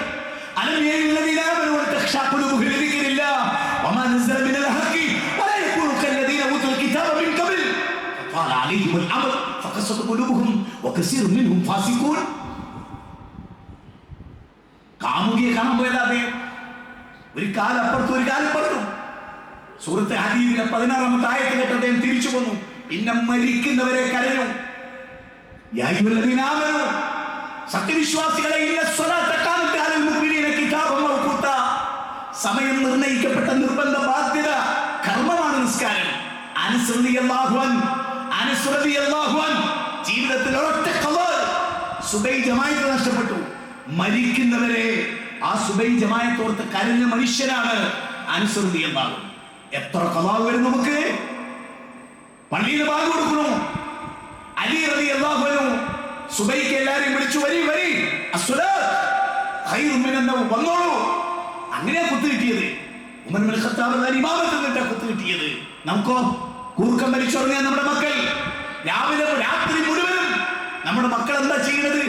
കാമുകിയെ കാണാൻ പോയതാ അദ്ദേഹം. ഒരു കാലപ്പുറത്തും ഒരു കാലപ്പുറത്തും. സൂറത്ത് ഹദീദിലെ 16-ാമത്തെ ആയത്ത് കേട്ട് അദ്ദേഹം തിരിച്ചു വന്നു. പിന്നെ മരിക്കുന്നവരെ കരഞ്ഞു. സത്യവിശ്വാസികളെ, സമയം നിർണയിക്കപ്പെട്ട നിർബന്ധ ബാധ്യത കർമ്മമാണ് നിസ്കാരം. ജീവിതത്തിൽ ഒരൊറ്റ ഖദർ, സുബൈ ജമാഅത്ത് നഷ്ടപ്പെട്ടു. മരിക്കുന്നവരെ ആ സുബൈ ജമാഅത്ത് ഓർത്ത് കരഞ്ഞ മനുഷ്യനാണ് അനസ് റളിയല്ലാഹു അൻഹു. എത്ര ഖദാ വരും നമുക്ക്. പള്ളിയിൽ ബാങ്ക് കൊടുക്കുന്നു. അലി റളിയല്ലാഹു അൻഹു സുബൈക്ക് എല്ലാരെയും വിളിച്ചു, വരി വരി അസ്സലാത്ത് ഖൈറും മിനൻ നൗം, വന്നോളൂ. അങ്ങനെയാ കുത്തു കിട്ടിയത്. ഉമർ ഇബ്നുൽ ഖത്താബ് ഇമാമത്തിൽ നിന്നിട്ടാ കുത്തു കിട്ടിയത്. നമുക്കോ കൂർക്കം വലിച്ചുറങ്ങിയ നമ്മുടെ മക്കൾ രാവിലെ രാത്രി മുഴുവനും നമ്മുടെ മക്കൾ എന്താ ചെയ്യുന്നത്?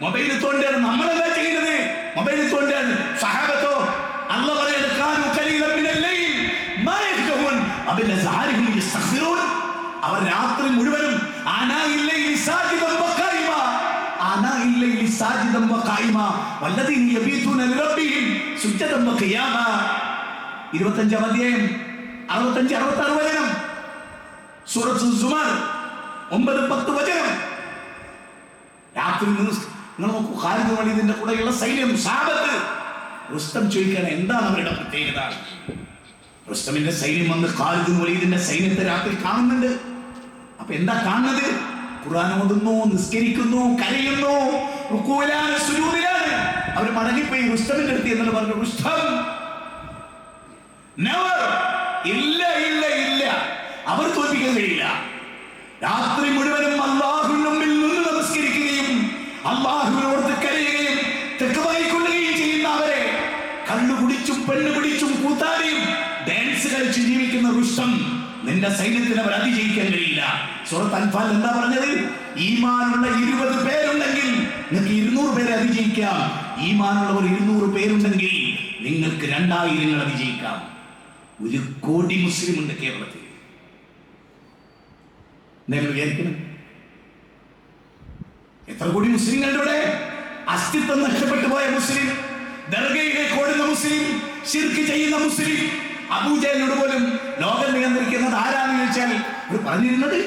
മൊബൈൽ തോണ്ടാണ്. നമ്മളെന്താ ചെയ്യുന്നത്? മൊബൈൽ തോണ്ടാണ്. സഹാബത്തോ അല്ലാഹു പറയുന്നത് കാനു ഖലീലൻ മിനൽ ലൈൽ മാ യഹ്ജഊൻ അബിലസാരിഹിം യസ്തഗ്ഫിറൂൻ. അവർ രാത്രി മുഴുവനും ആനാഇൽ ലൈലി സാജിദൻ വഖായിമ, ആനാഇൽ ലൈലി സാജിദൻ വഖായിമ വല്ലദീന യബീതുന ലിറബ്ബിഹിം സുജ്ജദൻ വഖിയാമ. 25 അധ്യായം 65 66 വചനം സൂറത്തുൽ സുമർ 9-10 വചനം. രാത്രി നിങ്ങൾ നോക്കൂ, ഖാലിദ് വലീദിന്റെ കൂടെയുള്ള സൈന്യം സഹാബത്ത്. റുസ്തം ചോദിക്കാൻ എന്താണ് അവരുടെ പ്രത്യേകത? റുസ്തമിന്റെ സൈന്യം വന്ന് ഖാലിദ് വലീദിന്റെ സൈന്യത്തെ രാത്രി കാണുന്നുണ്ട്. അപ്പൊ എന്താ കാണുന്നത്? ഖുർആൻ ഓതുന്നു, നിസ്കരിക്കുന്നു, കരയുന്നു, റുകൂലാണ്, സുജൂദിലാണ്. അവർ മടങ്ങിപ്പോയി റുസ്തമിന്റെ അടുത്ത് എന്നിട്ട് പറഞ്ഞു, റുസ്തം നെവർ, ഇല്ല ഇല്ല ഇല്ല, അവർ തോൽപ്പിക്കാൻ കഴിയില്ല. രാത്രി മുഴുവനും അല്ലാഹുവിന്റെ മുമ്പിൽ നിന്ന് നമസ്കരിക്കുകയും അല്ലാഹുവിനോട് കരയുകയും തെക്കുവായിക്കൊള്ളുകയും ചെയ്യുന്ന അവരെ കണ്ണു കുടിച്ചും പെണ്ണ് പിടിച്ചും കൂത്താടിയും ഡാൻസ് കളിച്ച് ജീവിക്കുന്ന റുസ്തം നിന്റെ സൈന്യത്തിന് അവർ അതിജയിക്കാൻ കഴിയില്ല. സൂറത്ത് അൻഫാൽ എന്താ പറഞ്ഞത്? ഈമാനുള്ള 20 പേരുണ്ടെങ്കിൽ നിങ്ങൾക്ക് 200 പേരെ അതിജയിക്കാം. ഈമാനുള്ളവർ 200 പേരുണ്ടെങ്കിൽ നിങ്ങൾക്ക് 2000 അതിജയിക്കാം. 1 കോടി മുസ്ലിം ഉണ്ട് കേരളത്തിൽ. നിങ്ങൾ വിചാരിക്കണം എത്ര കോടി മുസ്ലിങ്ങളുടെ ഇവിടെ അസ്തിത്വം നഷ്ടപ്പെട്ടു പോയ മുസ്ലിം, ദർഗയിലേക്ക് ഓടുന്ന മുസ്ലിം, ശിർക്ക് ചെയ്യുന്ന മുസ്ലിം. അബൂജഹലിനോട് പോലും ലോകം നിയന്ത്രിക്കുന്നത് ആരാണെന്ന് ചോദിച്ചാൽ പറഞ്ഞിരുന്നത്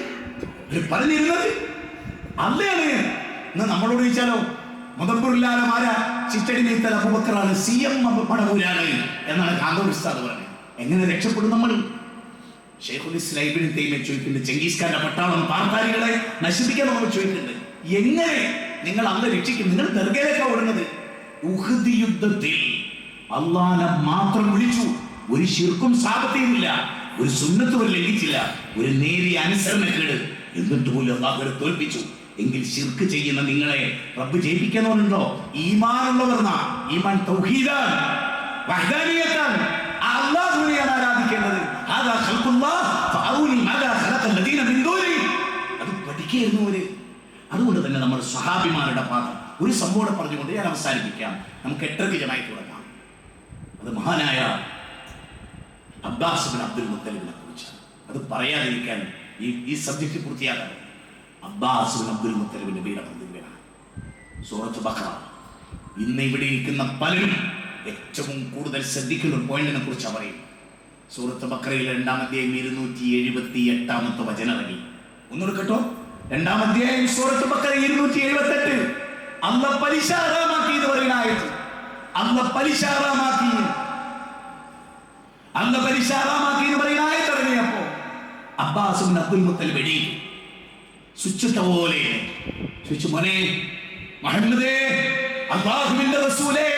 അല്ലയാണ്. ഇന്ന് നമ്മളോട് ചോദിച്ചാലോ മുദബ്ബിറുൽ ആരാ? ചിറ്റടി നീത്തൽ അബൂബക്കറാണ്, CM മടവൂരാണ് എന്നാണ് കാന്തൂർ ഉസ്താദ് പറഞ്ഞത്. എങ്ങനെ രക്ഷപ്പെടും നമ്മൾ? ഷെയ്ഖുൽ ഇസ്ലാം ഇബ്നു തൈമിയ്യ ചോദിക്കുന്നുണ്ട്, ചെങ്കീസ് ഖാന്റെ പട്ടാളം പാർത്താരികളെ നശിപ്പിക്കാൻ നമ്മൾ ചോദിക്കുന്നുണ്ട്. എങ്ങനെ നിങ്ങൾ അള്ളാഹ് രക്ഷിക്കും? നിങ്ങൾ ദർഗയിലേക്കാണ് ഓടുന്നത്. ഉഹദ് യുദ്ധത്തിൽ അള്ളാഹനെ മാത്രം വിളിച്ചു. ഒരു ശിർക്കും സാപത്യവുമില്ല, ഒരു സുന്നത്തും ലംഘിച്ചില്ല, ഒരു നേരിയ അനുസരണക്കേട്. എന്നിട്ട് പോലും അള്ളാഹുവിനെ തോൽപ്പിച്ചു. എങ്കിൽ ശിർക്ക് ചെയ്യുന്ന നിങ്ങളെ റബ്ബ് ജയിപ്പിക്കണമെന്നുണ്ടോ? ഈമാനുള്ളവർ, ഈമാൻ തൗഹീദാണ്, വഹ്ദാനിയത്താണ്, അല്ലാഹുവിനെയാണ് ആരാധിക്കേണ്ടത്. ഹാദാ ഖൽഖുല്ലാഹ് ഫഅറൂനി മാദാ ഖലഖൽ ലദീന മിൻ ദൂനി. അത് പഠിക്കുകയായിരുന്നു അവര്. അതുകൊണ്ട് തന്നെ നമ്മൾ സ്വഹാബിമാരുടെ പാഠം ഒരു സംഭവം പറഞ്ഞുകൊണ്ട് ഞാൻ അവസാനിപ്പിക്കാം. നമുക്ക് 8 ജമാഅത്ത് തുടങ്ങാം. അത് മഹാനായ അബ്ബാസ് ബിൻ അബ്ദുൽ മുത്തലിബിനെ കുറിച്ചാണ്. അത് പറയാതിരിക്കാൻ ഈ സബ്ജക്ട് പൂർത്തിയാക്കാൻ. അബ്ബാസ് ബിൻ അബ്ദുൽ മുത്തലിബിന്റെ വീരപ്രതിഭയാണ്. സൂറത്ത് ബഖറ. ഇന്ന് ഇവിടെ ഇരിക്കുന്ന പലരും ഏറ്റവും കൂടുതൽ ശ്രദ്ധിക്കുന്ന ഒരു പോയിന്റിനെ കുറിച്ച് പറയും. സൂറത്ത് ബഖറയിലെ 2-ാം അധ്യായം 278 വചനം ഇറങ്ങി. ഒന്നുകൂടെ കേട്ടോ. 2-ാം അധ്യായം സൂറത്ത് ബഖറ 278. അല്ലാഹ് പലിശ ഹറാമാക്കി എന്ന് പറയുന്ന ആയത്ത്. അല്ലാഹ് പലിശ ഹറാമാക്കി എന്ന് പറയുന്ന ആയത്ത് ഇറങ്ങിയപ്പോ അബ്ബാസ് ബിൻ അബ്ദുൽ മുത്തലിബ് എണീറ്റു. സ്വിച്ചിട്ട പോലെ ചോദിച്ചു, മോനെ മുഹമ്മദേ, അല്ലാഹുവിന്റെ റസൂലേ,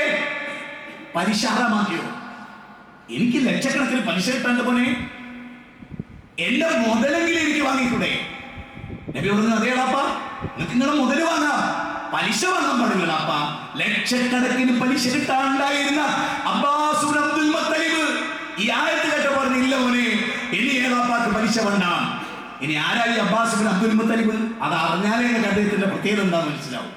പലിശ ഹറാമാക്കിയോ? എനിക്ക് ലക്ഷക്കണക്കിന് പലിശ കിട്ടാണ്ട് പോനെ, എന്റെ മുതലെങ്കിലും എനിക്ക് വാങ്ങിക്കൂടെ? നബി പറഞ്ഞു, അതേടാപ്പാ, നിങ്ങൾക്ക് നിങ്ങളുടെ മുതല് വാങ്ങാം, പലിശ വാങ്ങാൻ പാടില്ലടാപ്പാ. ലക്ഷക്കണക്കിന് പലിശ കിട്ടാണ്ടായിരുന്ന അബ്ബാസ് ബിൻ അബ്ദുൽ മുത്തലിബ് ഈ ആയത്ത് കേട്ട പറഞ്ഞു, ഇല്ല മോനെ, ഇനി ഏതാപ്പാക്ക് പലിശ വേണ്ട. ഇനി ആരായി അബ്ബാസ് ബിൻ അബ്ദുൽ മുത്തലിബ്? അത് അറിഞ്ഞാലേ അദ്ദേഹത്തിന്റെ പ്രത്യേകത എന്താണെന്ന് മനസ്സിലാവും.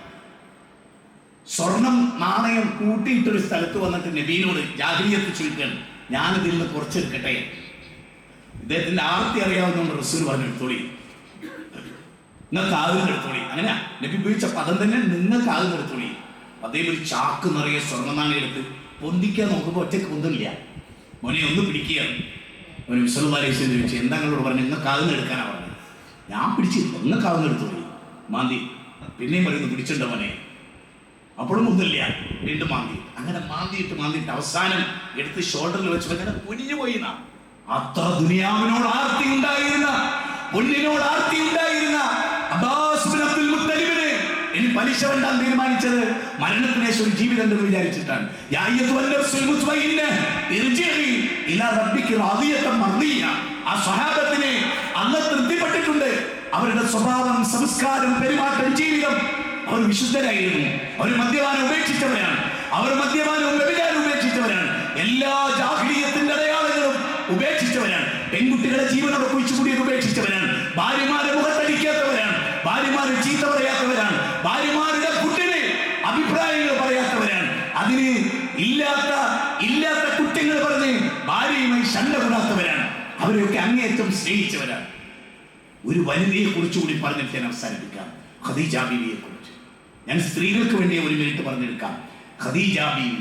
സ്വർണം നാണയം കൂട്ടിയിട്ടൊരു സ്ഥലത്ത് വന്നിട്ട് നബീനോട് ജാഹിലിയത്ത് ചോദിക്കണം, ഞാനിതിൽ നിന്ന് കുറച്ചെടുക്കട്ടെ. ഇദ്ദേഹത്തിന്റെ ആർത്തി അറിയാവുന്നതുകൊണ്ട് റസൂൽ പറഞ്ഞു, എടുത്തോളി, നിങ്ങൾക്ക് ആകുന്ന എടുത്തോളി. അങ്ങനെ നബി ഉപയോഗിച്ച പദം തന്നെ, നിങ്ങൾക്ക് ആകുന്ന എടുത്തോളി. അദ്ദേഹം ഒരു ചാക്ക് നിറയെ സ്വർണ്ണ നാണയം എടുത്ത് പൊന്തിക്കാൻ നോക്കുമ്പോൾ ഒറ്റയ്ക്ക് പൊന്തില്ല. മോനെ ഒന്ന് പിടിക്കുകയാണ്. ഒരു സല്ലല്ലാഹു അലൈഹി വസല്ലം ചോദിച്ചു, എന്താ നിങ്ങളോട് പറഞ്ഞു? നിങ്ങൾക്ക് ആകുന്ന എടുക്കാനാ പറഞ്ഞത്. ഞാൻ പിടിച്ചില്ല, നിങ്ങൾക്ക് ആകുന്ന എടുത്തോളി. മാന്തി. പിന്നെയും പറയുന്നു, പിടിച്ചിട്ടുണ്ടോ മോനെ? അപ്പോഴും ഒന്നുമില്ല, വീണ്ടും മാന്തി. അങ്ങനെ മാന്തിയിട്ട് അവസാനം എടുത്ത് ഷോൾഡറിൽ വെച്ച് അങ്ങനെ പൊരിഞ്ഞു പോയിന്ന. അത്ര ദുനിയാവിനോട് ആർത്തി ഉണ്ടായിരുന്ന, പൊന്നിനോട് ആർത്തി ഉണ്ടായിരുന്ന അബ്ബാസ് ബിൻ അബ്ദുൽ പലിശ വേണ്ടാൻ തീരുമാനിച്ചത് മരണത്തിന് ശേഷം ഒരു ജീവിതം എന്ന് വിചാരിച്ചിട്ടാണ്. ആ സ്വഹാബത്തിനെ അന്ന് തൃപ്തിപ്പെട്ടിട്ടുണ്ട്. അവരുടെ സ്വഭാവം, സംസ്കാരം, പെരുമാറ്റം, ജീവിതം. അവർ വിശുദ്ധരായിരുന്നു. അവർ മദ്യപാനം ഉപേക്ഷിച്ചവരാണ്. അവർ മദ്യപാനവും വ്യഭിചാരം ഉപേക്ഷിച്ചവരാണ്. എല്ലാ ജാഹിലിയ്യത്തിന്റെ അടയാളങ്ങളും ഉപേക്ഷിച്ചവരാണ്. പെൺകുട്ടികളെ ജീവനോടെ കുഴിച്ചുകൂടിയത് ഉപേക്ഷിച്ചവരാണ്. ഭാര്യമാരെ മുഖത്തടിക്കാത്തവരാണ്. ഭാര്യമാരെ ചീത്ത പറയാത്തവരാണ്. ഭാര്യമാരുടെ കുട്ടിനെ അഭിപ്രായങ്ങൾ പറയാത്തവരാണ്. അതിന് ഇല്ലാത്ത കുറ്റങ്ങൾ പറഞ്ഞ് ഭാര്യയുമായി ശണ്ട കൂടാത്തവരാണ്. അവരെയൊക്കെ അങ്ങേയറ്റം സ്നേഹിച്ചവരാണ്. ഒരു വനിതയെ കുറിച്ച് കൂടി പറഞ്ഞിട്ട് ഞാൻ അവസാനിപ്പിക്കാം. ഖദീജ ബീവിയെ കുറിച്ച് ഞാൻ സ്ത്രീകൾക്ക് വേണ്ടി ഒരു മിനിറ്റ് പറഞ്ഞെടുക്കാം. ഖദീജ ബീവി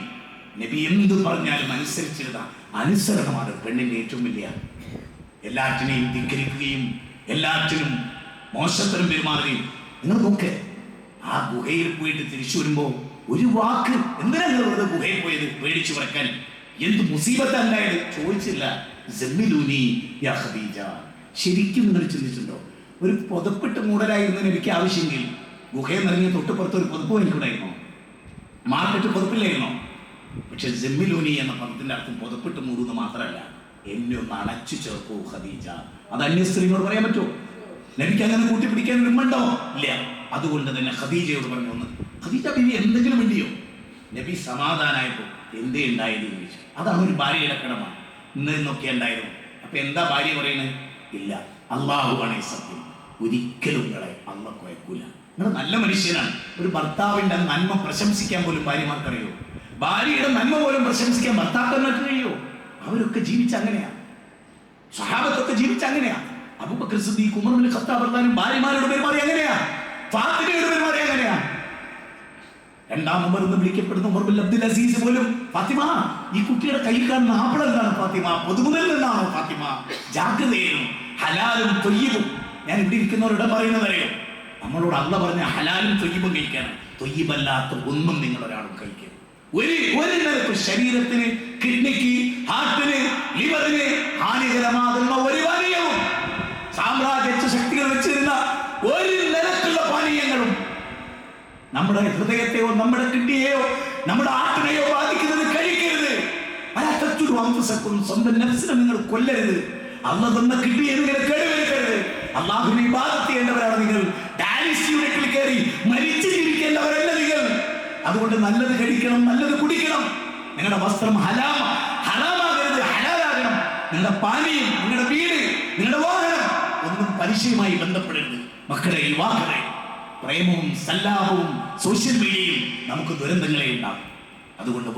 നബി എന്ത് പറഞ്ഞാലും അനുസരിച്ചിരുന്ന അനുസരണമാണ് പെണ്ണിന്റെ ഏറ്റവും വലിയ. എല്ലാറ്റിനെയും ധിക്കരിക്കുകയും എല്ലാറ്റിനും മോശത്തരം പെരുമാറുകയും. നിങ്ങൾ നോക്ക്, ആ ഗുഹയിൽ പോയിട്ട് തിരിച്ചു വരുമ്പോ ഒരു വാക്ക്, എന്തിനാ നിങ്ങൾ ഗുഹയിൽ പോയത്? പേടിച്ചു പറക്കാൻ. എന്ത് മുസീബത്തല്ലായത് ചോദിച്ചില്ല. സമ്മിലൂനി യാ ഖദീജ. ശരിക്കും നിങ്ങൾ ചിന്തിച്ചിട്ടുണ്ടോ? ഒരു പുതപ്പിട്ട് മൂടലായിരുന്നു നബിക്ക് ആവശ്യമെങ്കിൽ ഗുഹയിൽ നിറങ്ങിയ തൊട്ടുപുറത്ത് ഒരു പുതപ്പ് എനിക്കുണ്ടായിരുന്നോ? മാർക്കറ്റ് പുതപ്പില്ലായിരുന്നോ? പക്ഷെ ജമ്മിലൂനി എന്ന പദത്തിന്റെ അർത്ഥം പുതപ്പിട്ട് മൂടുന്നത് മാത്രമല്ല, എന്നെ ഒന്ന് അണച്ചു ചേർക്കൂ ഖദീജ. അത് അന്യ സ്ത്രീകളോട് പറയാൻ പറ്റുമോ? നബിക്ക് അങ്ങനെ കൂട്ടിപ്പിടിക്കാൻ ഉണ്ടോ? ഇല്ല. അതുകൊണ്ട് തന്നെ ഖദീജയോട് പറഞ്ഞു, ഒന്ന് ഖദീജ ബീവി എന്തെങ്കിലും വേണ്ടിയോ? നബി സമാധാനായപ്പോ എന്തേ ഉണ്ടായത് ചോദിച്ചു. അതാണ് ഒരു ഭാര്യയുടെ കടമ. ഇന്നൊക്കെ ഉണ്ടായിരുന്നു. അപ്പൊ എന്താ ഭാര്യ പറയുന്നത്? ഇല്ല, അള്ളാഹുവാണ് സത്യം, ഒരിക്കലും നിങ്ങളെ അള്ളാഹ് കുഴക്കൂല. നിങ്ങൾ നല്ല മനുഷ്യനാണ്. ഒരു ഭർത്താവിന്റെ നന്മ പ്രശംസിക്കാൻ പോലും ഭാര്യമാർക്കറിയോ? ഭാര്യയുടെ നന്മ പോലും പ്രശംസിക്കാൻ ഭർത്താക്കന്മാർക്ക് കഴിയോ? അവരൊക്കെ ജീവിച്ച അങ്ങനെയാ. സ്വഹാബത്തൊക്കെ ജീവിച്ച അങ്ങനെയാ. അബൂബക്കർ സിദ്ദീഖ്, ഉമർ ഇബ്നുൽ ഖത്താബ് റളിയല്ലാഹു ഭാര്യമാരോട് പെരുമാറി അങ്ങനെയാ. ഫാത്തിമയോട് പെരുമാറി അങ്ങനെയാ. രണ്ടാം ഉമർ എന്ന് വിളിക്കപ്പെടുന്ന ഉമർ ബിൻ അബ്ദുൽ അസീസ് പോലും, ഫാത്തിമ, ഈ കുട്ടിയുടെ കയ്യിൽ കാണുന്ന ആപ്പിൾ എന്താണ് ഫാത്തിമ? പൊതുമുതൽ നിന്നാണോ ഫാത്തിമ? ജാഗ്രതയും ഹലാലും തൊയ്യിബും. ഞാൻ ഇവിടെ ഇരിക്കുന്നവരോട് പറയുന്നത് അറിയോ? നമ്മളോട് അള്ള പറഞ്ഞ ഹലാലും തൊയ്യിബും കഴിക്കണം. തൊയ്യിബല്ലാത്ത ഒന്നും നിങ്ങൾ ഒരാളും കഴിക്കരുത്. ഒരു നിലക്ക് ശരീരത്തിന്, കിഡ്നിക്ക്, ഹാർട്ടിന്, ലിവറിന് ഹാനികരമാകുന്ന ഒരു പാനീയവും, സാമ്രാജ്യ ശക്തികൾ വെച്ചിരുന്ന ഒരു നിലക്കുള്ള പാനീയങ്ങളും നമ്മുടെ ഹൃദയത്തെയോ നമ്മുടെ കിഡ്നിയെയോ നമ്മുടെ ആട്ടിനെയോ ബാധിക്കുന്നത് കഴിക്കരുത്. സ്വന്തം നഫ്സിനെ നിങ്ങൾ കൊല്ലരുത്. അല്ലാഹ് തന്ന കിഡ്നിയെ നിങ്ങൾ കേടുവരുത്തരുത്. അല്ലാഹുവിനെ ഇബാദത്ത് ചെയ്യേണ്ടവരാണ് നിങ്ങൾ. ഡയാലിസിസ് യൂണിറ്റിൽ കയറി മരിച്ചു ജീവിക്കേണ്ടവരല്ല നിങ്ങൾ. അതുകൊണ്ട് നല്ലത് കഴിക്കണം, നല്ലത് കുടിക്കണം. നിങ്ങളുടെ വസ്ത്രം ഹറാമാകരുത്, ഹലാലാകണം. നിങ്ങളുടെ പാനീയം, നിങ്ങളുടെ വീട്, നിങ്ങളുടെ വാഹനം ഒന്നും പലിശയുമായി ബന്ധപ്പെടരുത്. മക്കളെ, യുവാക്കളെ, പ്രേമവും സല്ലാപവും സോഷ്യൽ മീഡിയയും നമുക്ക് ദുരന്തങ്ങളെ ഉണ്ടാകും. അതുകൊണ്ട്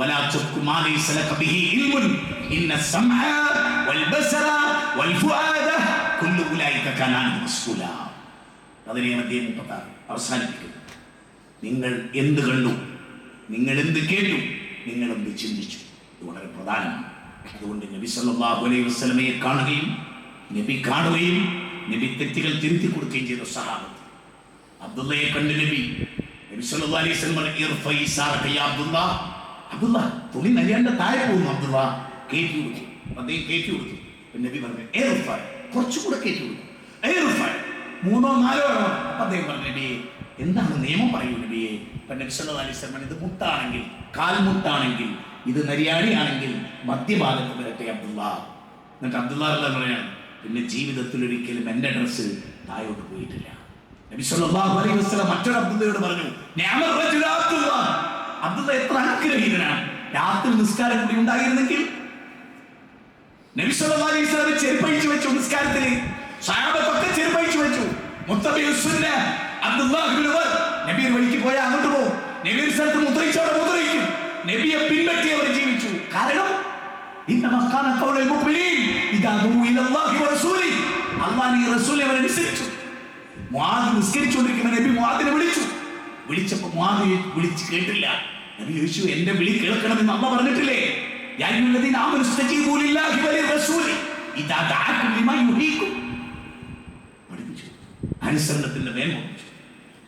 അവസാനിപ്പിക്കുന്നു. നിങ്ങൾ എന്ത് കണ്ടു, നിങ്ങൾ എന്ത് കേട്ടു, നിങ്ങൾ എന്ത് ചിന്തിച്ചു, ഇത് വളരെ പ്രധാനമാണ്. അതുകൊണ്ട് നബി സല്ലല്ലാഹു അലൈഹി വസല്ലമയെ കാണുകയും നബി കാണുകയും നബി തെറ്റുകൾ തിരുത്തി കൊടുക്കുകയും ചെയ്ത സഹാബത്ത്. അബ്ദുള്ളയെ കണ്ട് നബി സല്ലല്ലാഹു അലൈഹി വസല്ലം അബ്ദുള്ള തുണി നരിയാണ്ട് താഴെ പോകുന്നു. അബ്ദുള്ള കയറ്റി കൊടുത്തു. അദ്ദേഹം കയറ്റി കൊടുത്തു. നബി പറഞ്ഞു കുറച്ചുകൂടെ കയറ്റി കൊടുത്തു. 3 or 4 അപ്പൊ അദ്ദേഹം പറഞ്ഞു, നബിയെ എന്താണ് നിയമം പറയൂ നബിയെ. നബി സല്ലല്ലാഹു അലൈഹി വസല്ലം, ഇത് മുട്ടാണെങ്കിൽ, കാൽമുട്ടാണെങ്കിൽ, ഇത് നരിയാണിയാണെങ്കിൽ മധ്യഭാഗത്ത് വരട്ടെ അബ്ദുള്ള. എന്നിട്ട് അബ്ദുള്ള പറയാണ്, പിന്നെ ജീവിതത്തിൽ ഒരിക്കലും എന്റെ ഡ്രസ്സ് താഴോട്ട് പോയിട്ടില്ല. നബി സല്ലല്ലാഹു അലൈഹി വസല്ലം മറ്റൊരു അബ്ദുള്ളയോട് പറഞ്ഞു, അബ്ദുള്ള എത്ര അനുഗ്രഹീതനാണ്. രാത്രി നിസ്കാരം കൂടി ഉണ്ടായിരുന്നെങ്കിൽ നബി സല്ലല്ലാഹു അലൈഹി വസല്ലം ചെരുപ്പഴിച്ചു വെച്ചു. നിസ്കാരത്തിൽ സഹാബത്തൊക്കെ ചെരുപ്പഴിച്ചു വെച്ചു. നബി വഴിക്ക് പോയാൽ അങ്ങോട്ട് പോകും. നബി സ്ഥലത്ത് മുദ്രയിച്ചോടെ മുദ്രയിക്കും. നബിയെ പിൻപറ്റി അവർ ജീവിച്ചു. കാരണം നിസ്കരിച്ചുകൊണ്ടിരിക്കുന്ന നബി മുആദിനെ വിളിച്ചു. വിളിച്ചപ്പോ മുആദ് വിളിച്ച് കേട്ടില്ല. നബി ചോദിച്ചു, എന്റെ വിളി കേൾക്കണമെന്ന് അല്ലാഹ് പറഞ്ഞിട്ടില്ലേ? പഠിപ്പിച്ചു. അനുസരണത്തിന്റെ മേന്മ പഠിപ്പിച്ചു.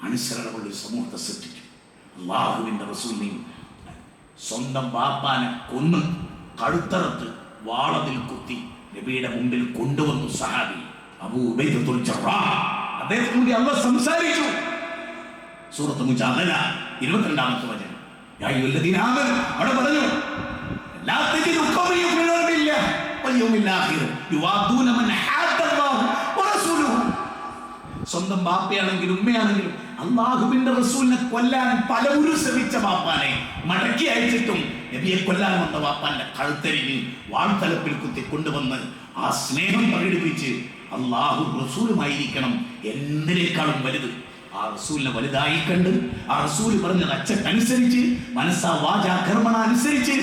അനുസരണമുള്ള ഒരു സമൂഹത്തെ സൃഷ്ടിച്ചു. അല്ലാഹുവിന്റെ റസൂലിനെയും സ്വന്തം ബാപ്പാനെ കൊന്ന് കഴുത്തറത്ത് വാളതിൽ കുത്തി നബിയുടെ മുമ്പിൽ കൊണ്ടുവന്നു സഹാബി അബൂ ഉബൈദത്തുൽ ജറാഹ്. അദ്ദേഹത്തിന് അല്ലാഹ് സംസാരിച്ചു. സൂറത്ത് മുജാദല 22-ാമത്തെ വചനം. യാ അയ്യുഹല്ലദീന ആമനൂ അവിടെ പറഞ്ഞു ലാ തജിദു ഖൗമൻ യുമിനൂന ബില്ലാഹി വൽ യൗമിൽ ആഖിർ യുവാദൂന മൻ ഹാദ്ദല്ലാഹു വറസൂലുഹു. സ്വന്തം ബാപ്പയാണെങ്കിലും ഉമ്മയാണെങ്കിലും അല്ലാഹുവിന്റെ റസൂലിനെ കൊല്ലാൻ പലവരും ശ്രമിച്ച ബാപ്പാനെ മടക്കി അയച്ചിട്ടും നബിയെ കൊല്ലാൻ വന്ന ബാപ്പാന്റെ കഴുത്തരിഞ്ഞ് വാൾത്തലപ്പിൽ കുത്തി കൊണ്ടുവന്ന് ആ സ്നേഹം പ്രകടിപ്പിച്ച് അല്ലാഹു റസൂലുമായിരിക്കണം എന്തിനേക്കാളും വലുത്. ആ റസൂലിനെ വലുതായി കണ്ട് ആ റസൂൽ പറഞ്ഞത് അച്ചനുസരിച്ച് മനസ്സാ വാചാ കർമ്മണ അനുസരിച്ച്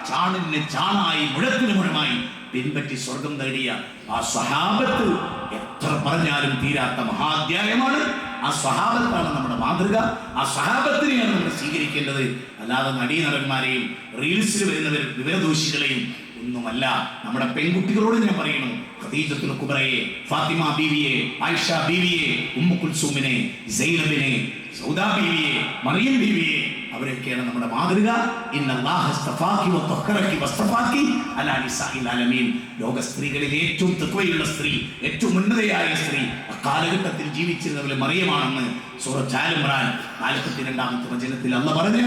ചാണിന് ചാണായി മുഴത്തിന് മുഴമായി പിൻപറ്റി സ്വർഗം നേടിയ ആ സ്വഹാബത്ത് എത്ര പറഞ്ഞാലും തീരാത്ത മഹാധ്യായമാണ്. ആ സ്വഹാബത്താണ് നമ്മുടെ മാതൃക. ആ സ്വഹാബത്തിനെയാണ് നമ്മൾ സ്വീകരിക്കേണ്ടത്. അല്ലാതെ നടീനടന്മാരെയും റീൽസിൽ വരുന്നവരും വിവരദോഷികളെയും ഒന്നുമല്ല. നമ്മുടെ പെൺകുട്ടികളോട് ഞാൻ പറയുന്നു, ഖദീജത്തുൽ കുബ്രയെ, ഫാത്തിമ ബീവിയെ, ആയിഷ ബീവിയെ, ഉമ്മു കുൽസൂമിനെ, സൈനബിനെ, സൗദാ ബീവിയെ, മറിയം ബീവിയെ, അവരൊക്കെയാണ് നമ്മുടെ മാതൃക. ലോക സ്ത്രീകളിൽ ഏറ്റവും തഖ്വയുള്ള സ്ത്രീ, ഏറ്റവും ഉന്നതയായ സ്ത്രീ അക്കാലഘട്ടത്തിൽ ജീവിച്ചിരുന്നവരെ മറിയമാണെന്ന് സൂറത്ത് ആൽ ഇംറാൻ 42-ാമത്തെ വചനത്തിൽ അല്ലാഹ് പറഞ്ഞ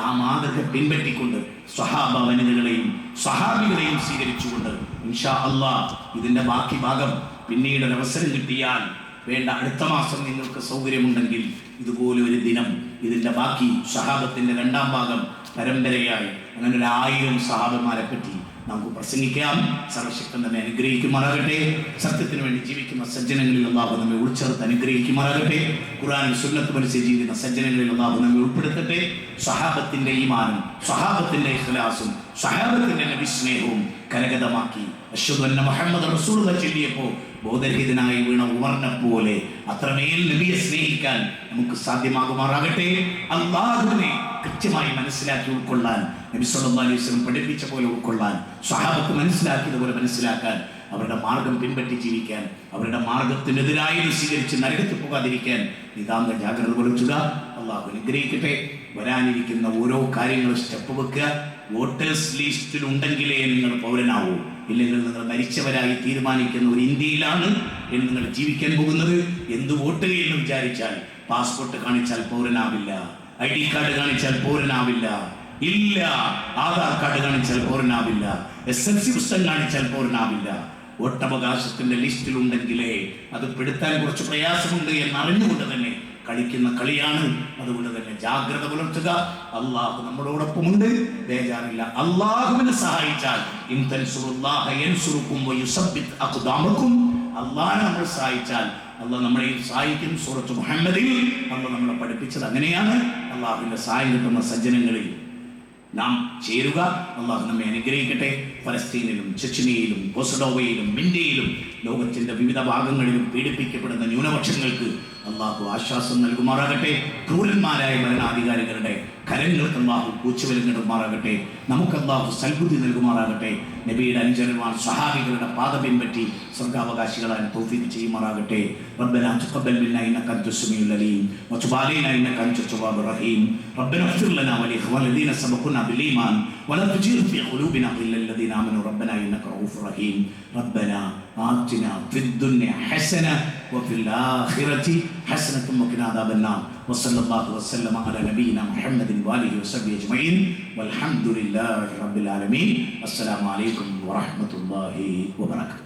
ആ മാതൃക പിൻപറ്റിക്കൊണ്ട് സ്വഹാബ വനിതകളെയും സ്വഹാബികളെയും സ്വീകരിച്ചുകൊണ്ട് ഇൻഷാ അല്ലാഹ് ഇതിന്റെ ബാക്കി ഭാഗം പിന്നീട് ഒരു അവസരം കിട്ടിയാൽ വേണ്ട അടുത്ത മാസം നിങ്ങൾക്ക് സൗകര്യമുണ്ടെങ്കിൽ ഇതുപോലെ ഒരു ദിനം ഇതിന്റെ ബാക്കി സ്വഹാബത്തിന്റെ 2-ാം ഭാഗം പരമ്പരയായി അങ്ങനെ 1000 സ്വഹാബന്മാരെ പറ്റി നമുക്ക് പ്രസംഗിക്കാം. സർവശക്തൻ നമ്മെ അനുഗ്രഹിക്കുമാറാകട്ടെ. സത്യത്തിന് വേണ്ടി ജീവിക്കുന്ന സജ്ജനങ്ങളിൽ അല്ലാഹു നമ്മെ ഉൾച്ചേർത്ത് അനുഗ്രഹിക്കുമാറാകട്ടെ. ഖുർആനിൽ സുന്നത്തും അനുസരിച്ച് ജീവിക്കുന്ന സജ്ജനങ്ങളിൽ അല്ലാഹു നമ്മെ ഉൾപ്പെടുത്തട്ടെ. സ്വഹാബത്തിന്റെ ഈമാനും സ്വഹാബത്തിന്റെ ഇഖ്ലാസും സ്വഹാബത്തിന്റെ നബി സ്നേഹവും കരഗതമാക്കി അശ്ഹദു അന്ന മുഹമ്മദ് റസൂലുള്ളാഹി ചൊല്ലിയപ്പോൾ ബോധരഹിതനായി വീണ ഉമറിനെ പോലെ അത്രമേൽ നബിയെ സ്നേഹിക്കാൻ നമുക്ക് സാധ്യമാകുമാറാകട്ടെ. അല്ലാഹുവിനെ കൃത്യമായി മനസ്സിലാക്കി ഉൾക്കൊള്ളാൻ, നബി സല്ലല്ലാഹു അലൈഹി വസല്ലം പഠിപ്പിച്ച പോലെ ഉൾക്കൊള്ളാൻ, സ്വഹാബത്ത് മനസ്സിലാക്കിയതുപോലെ മനസ്സിലാക്കാൻ, അവരുടെ മാർഗം പിൻപറ്റി ജീവിക്കാൻ, അവരുടെ മാർഗത്തിനെതിരായി സ്വീകരിച്ച് നരകത്തിൽ പോകാതിരിക്കാൻ നിതാന്ത ജാഗ്രത പുലർത്തുക. അല്ലാഹു അനുഗ്രഹിക്കട്ടെ. വരാനിരിക്കുന്ന ഓരോ കാര്യങ്ങളും സ്റ്റെപ്പ് വെക്കുക. വോട്ടേഴ്സ് ലിസ്റ്റിൽ ഉണ്ടെങ്കിലേ നിങ്ങൾ പൗരനാവൂ. ഇല്ലെങ്കിൽ നിങ്ങൾ മരിച്ചവരായി തീരുമാനിക്കുന്ന ഒരു ഇന്ത്യയിലാണ് നിങ്ങൾ ജീവിക്കാൻ പോകുന്നത്. എന്ത് വോട്ട് എന്ന് വിചാരിച്ചാൽ പാസ്പോർട്ട് കാണിച്ചാൽ പൗരനാവില്ല, ID കാർഡ് കാണിച്ചാൽ പൗരനാവില്ല, ഇല്ല, ആധാർ കാർഡ് കാണിച്ചാൽ പൗരനാവില്ല, SLC പുസ്തകം കാണിച്ചാൽ പൗരനാവില്ല. വോട്ടവകാശത്തിന്റെ ലിസ്റ്റിൽ ഉണ്ടെങ്കിലേ അത് പെടുത്താൻ കുറച്ച് പ്രയാസമുണ്ട് എന്നറിഞ്ഞുകൊണ്ട് തന്നെ കളിക്കുന്ന കളിയാണ്. അതുകൊണ്ട് തന്നെ ജാഗ്രത പുലർത്തുക. അള്ളാഹു നമ്മളോടൊപ്പമുണ്ട്, ബേജാറില്ല. അള്ളാഹുവിനെ സഹായിച്ചാൽ അള്ളാഹനെ നമ്മൾ സഹായിച്ചാൽ അള്ളാഹ് നമ്മളെ സഹായിക്കും. സൂറത്ത് മുഹമ്മദിൽ അള്ളാഹ് നമ്മളെ പഠിപ്പിച്ചത് അങ്ങനെയാണ്. അള്ളാഹുവിന്റെ സഹായം കിട്ടുന്ന സജ്ജനങ്ങളിൽ നാം ചേരുക. അള്ളാഹു നമ്മെ അനുഗ്രഹിക്കട്ടെ. ഫലസ്തീനിലും ചെച്ചനിയയിലും കൊസഡോവയിലും ഇന്ത്യയിലും ലോകത്തിന്റെ വിവിധ ഭാഗങ്ങളിലും പീഡിപ്പിക്കപ്പെടുന്ന ന്യൂനപക്ഷങ്ങൾക്ക് അള്ളാഹു ആശ്വാസം നൽകുമാറാകട്ടെ. ക്രൂരന്മാരായ ഭരണാധികാരികളുടെ കരങ്ങൾക്ക് അള്ളാഹു കൂച്ചുവലിടുമാറാകട്ടെ. നമുക്ക് അള്ളാഹു സൽബുദ്ധി നൽകുമാറാകട്ടെ. നബിയുടെ അനുചരന്മാർ സ്വഹാബികളുടെ പാത പിൻപറ്റി സ്വർഗാവകാശികളാൻ തൗഫീഖ് ചെയ്യുമാറാകട്ടെ. റബ്ബനാ തഖബ്ബൽ മിന്നാ ഇന്നക അൻതസ് സമീഉൽ അലീം വതുബ് അലൈനാ ഇന്നക അൻതത് തവ്വാബുർ റഹീം. റബ്ബനാ ഇഗ്ഫിർ ലനാ വലിഇഖ്വാനിനാ സബഖൂനാ ബിൽ ഈമാൻ വലാ തുജിർ ഫീ ഖുലൂബിനാ ഗില്ലൽ ലദീന ആമനൂ റബ്ബനാ ഇന്നക റഊഫുർ റഹീം. റബ്ബനാ ആതിനാ ഫിദ് ദുനിയ ഹസന വഫിൽ ആഖിറതി ഹസനത വഖിനാ അദാബന്നാർ. വസല്ലല്ലാഹു വസല്ലമ അലാ നബിയിനാ മുഹമ്മദിൻ വആലിഹി വസഹ്ബിഹി അജ്മഈൻ വൽഹംദുലില്ലാഹി റബ്ബിൽ ആലമീൻ. അസ്സലാമു അലൈക്കും വറഹ്മത്തുള്ളാഹി വബറകാതുഹു.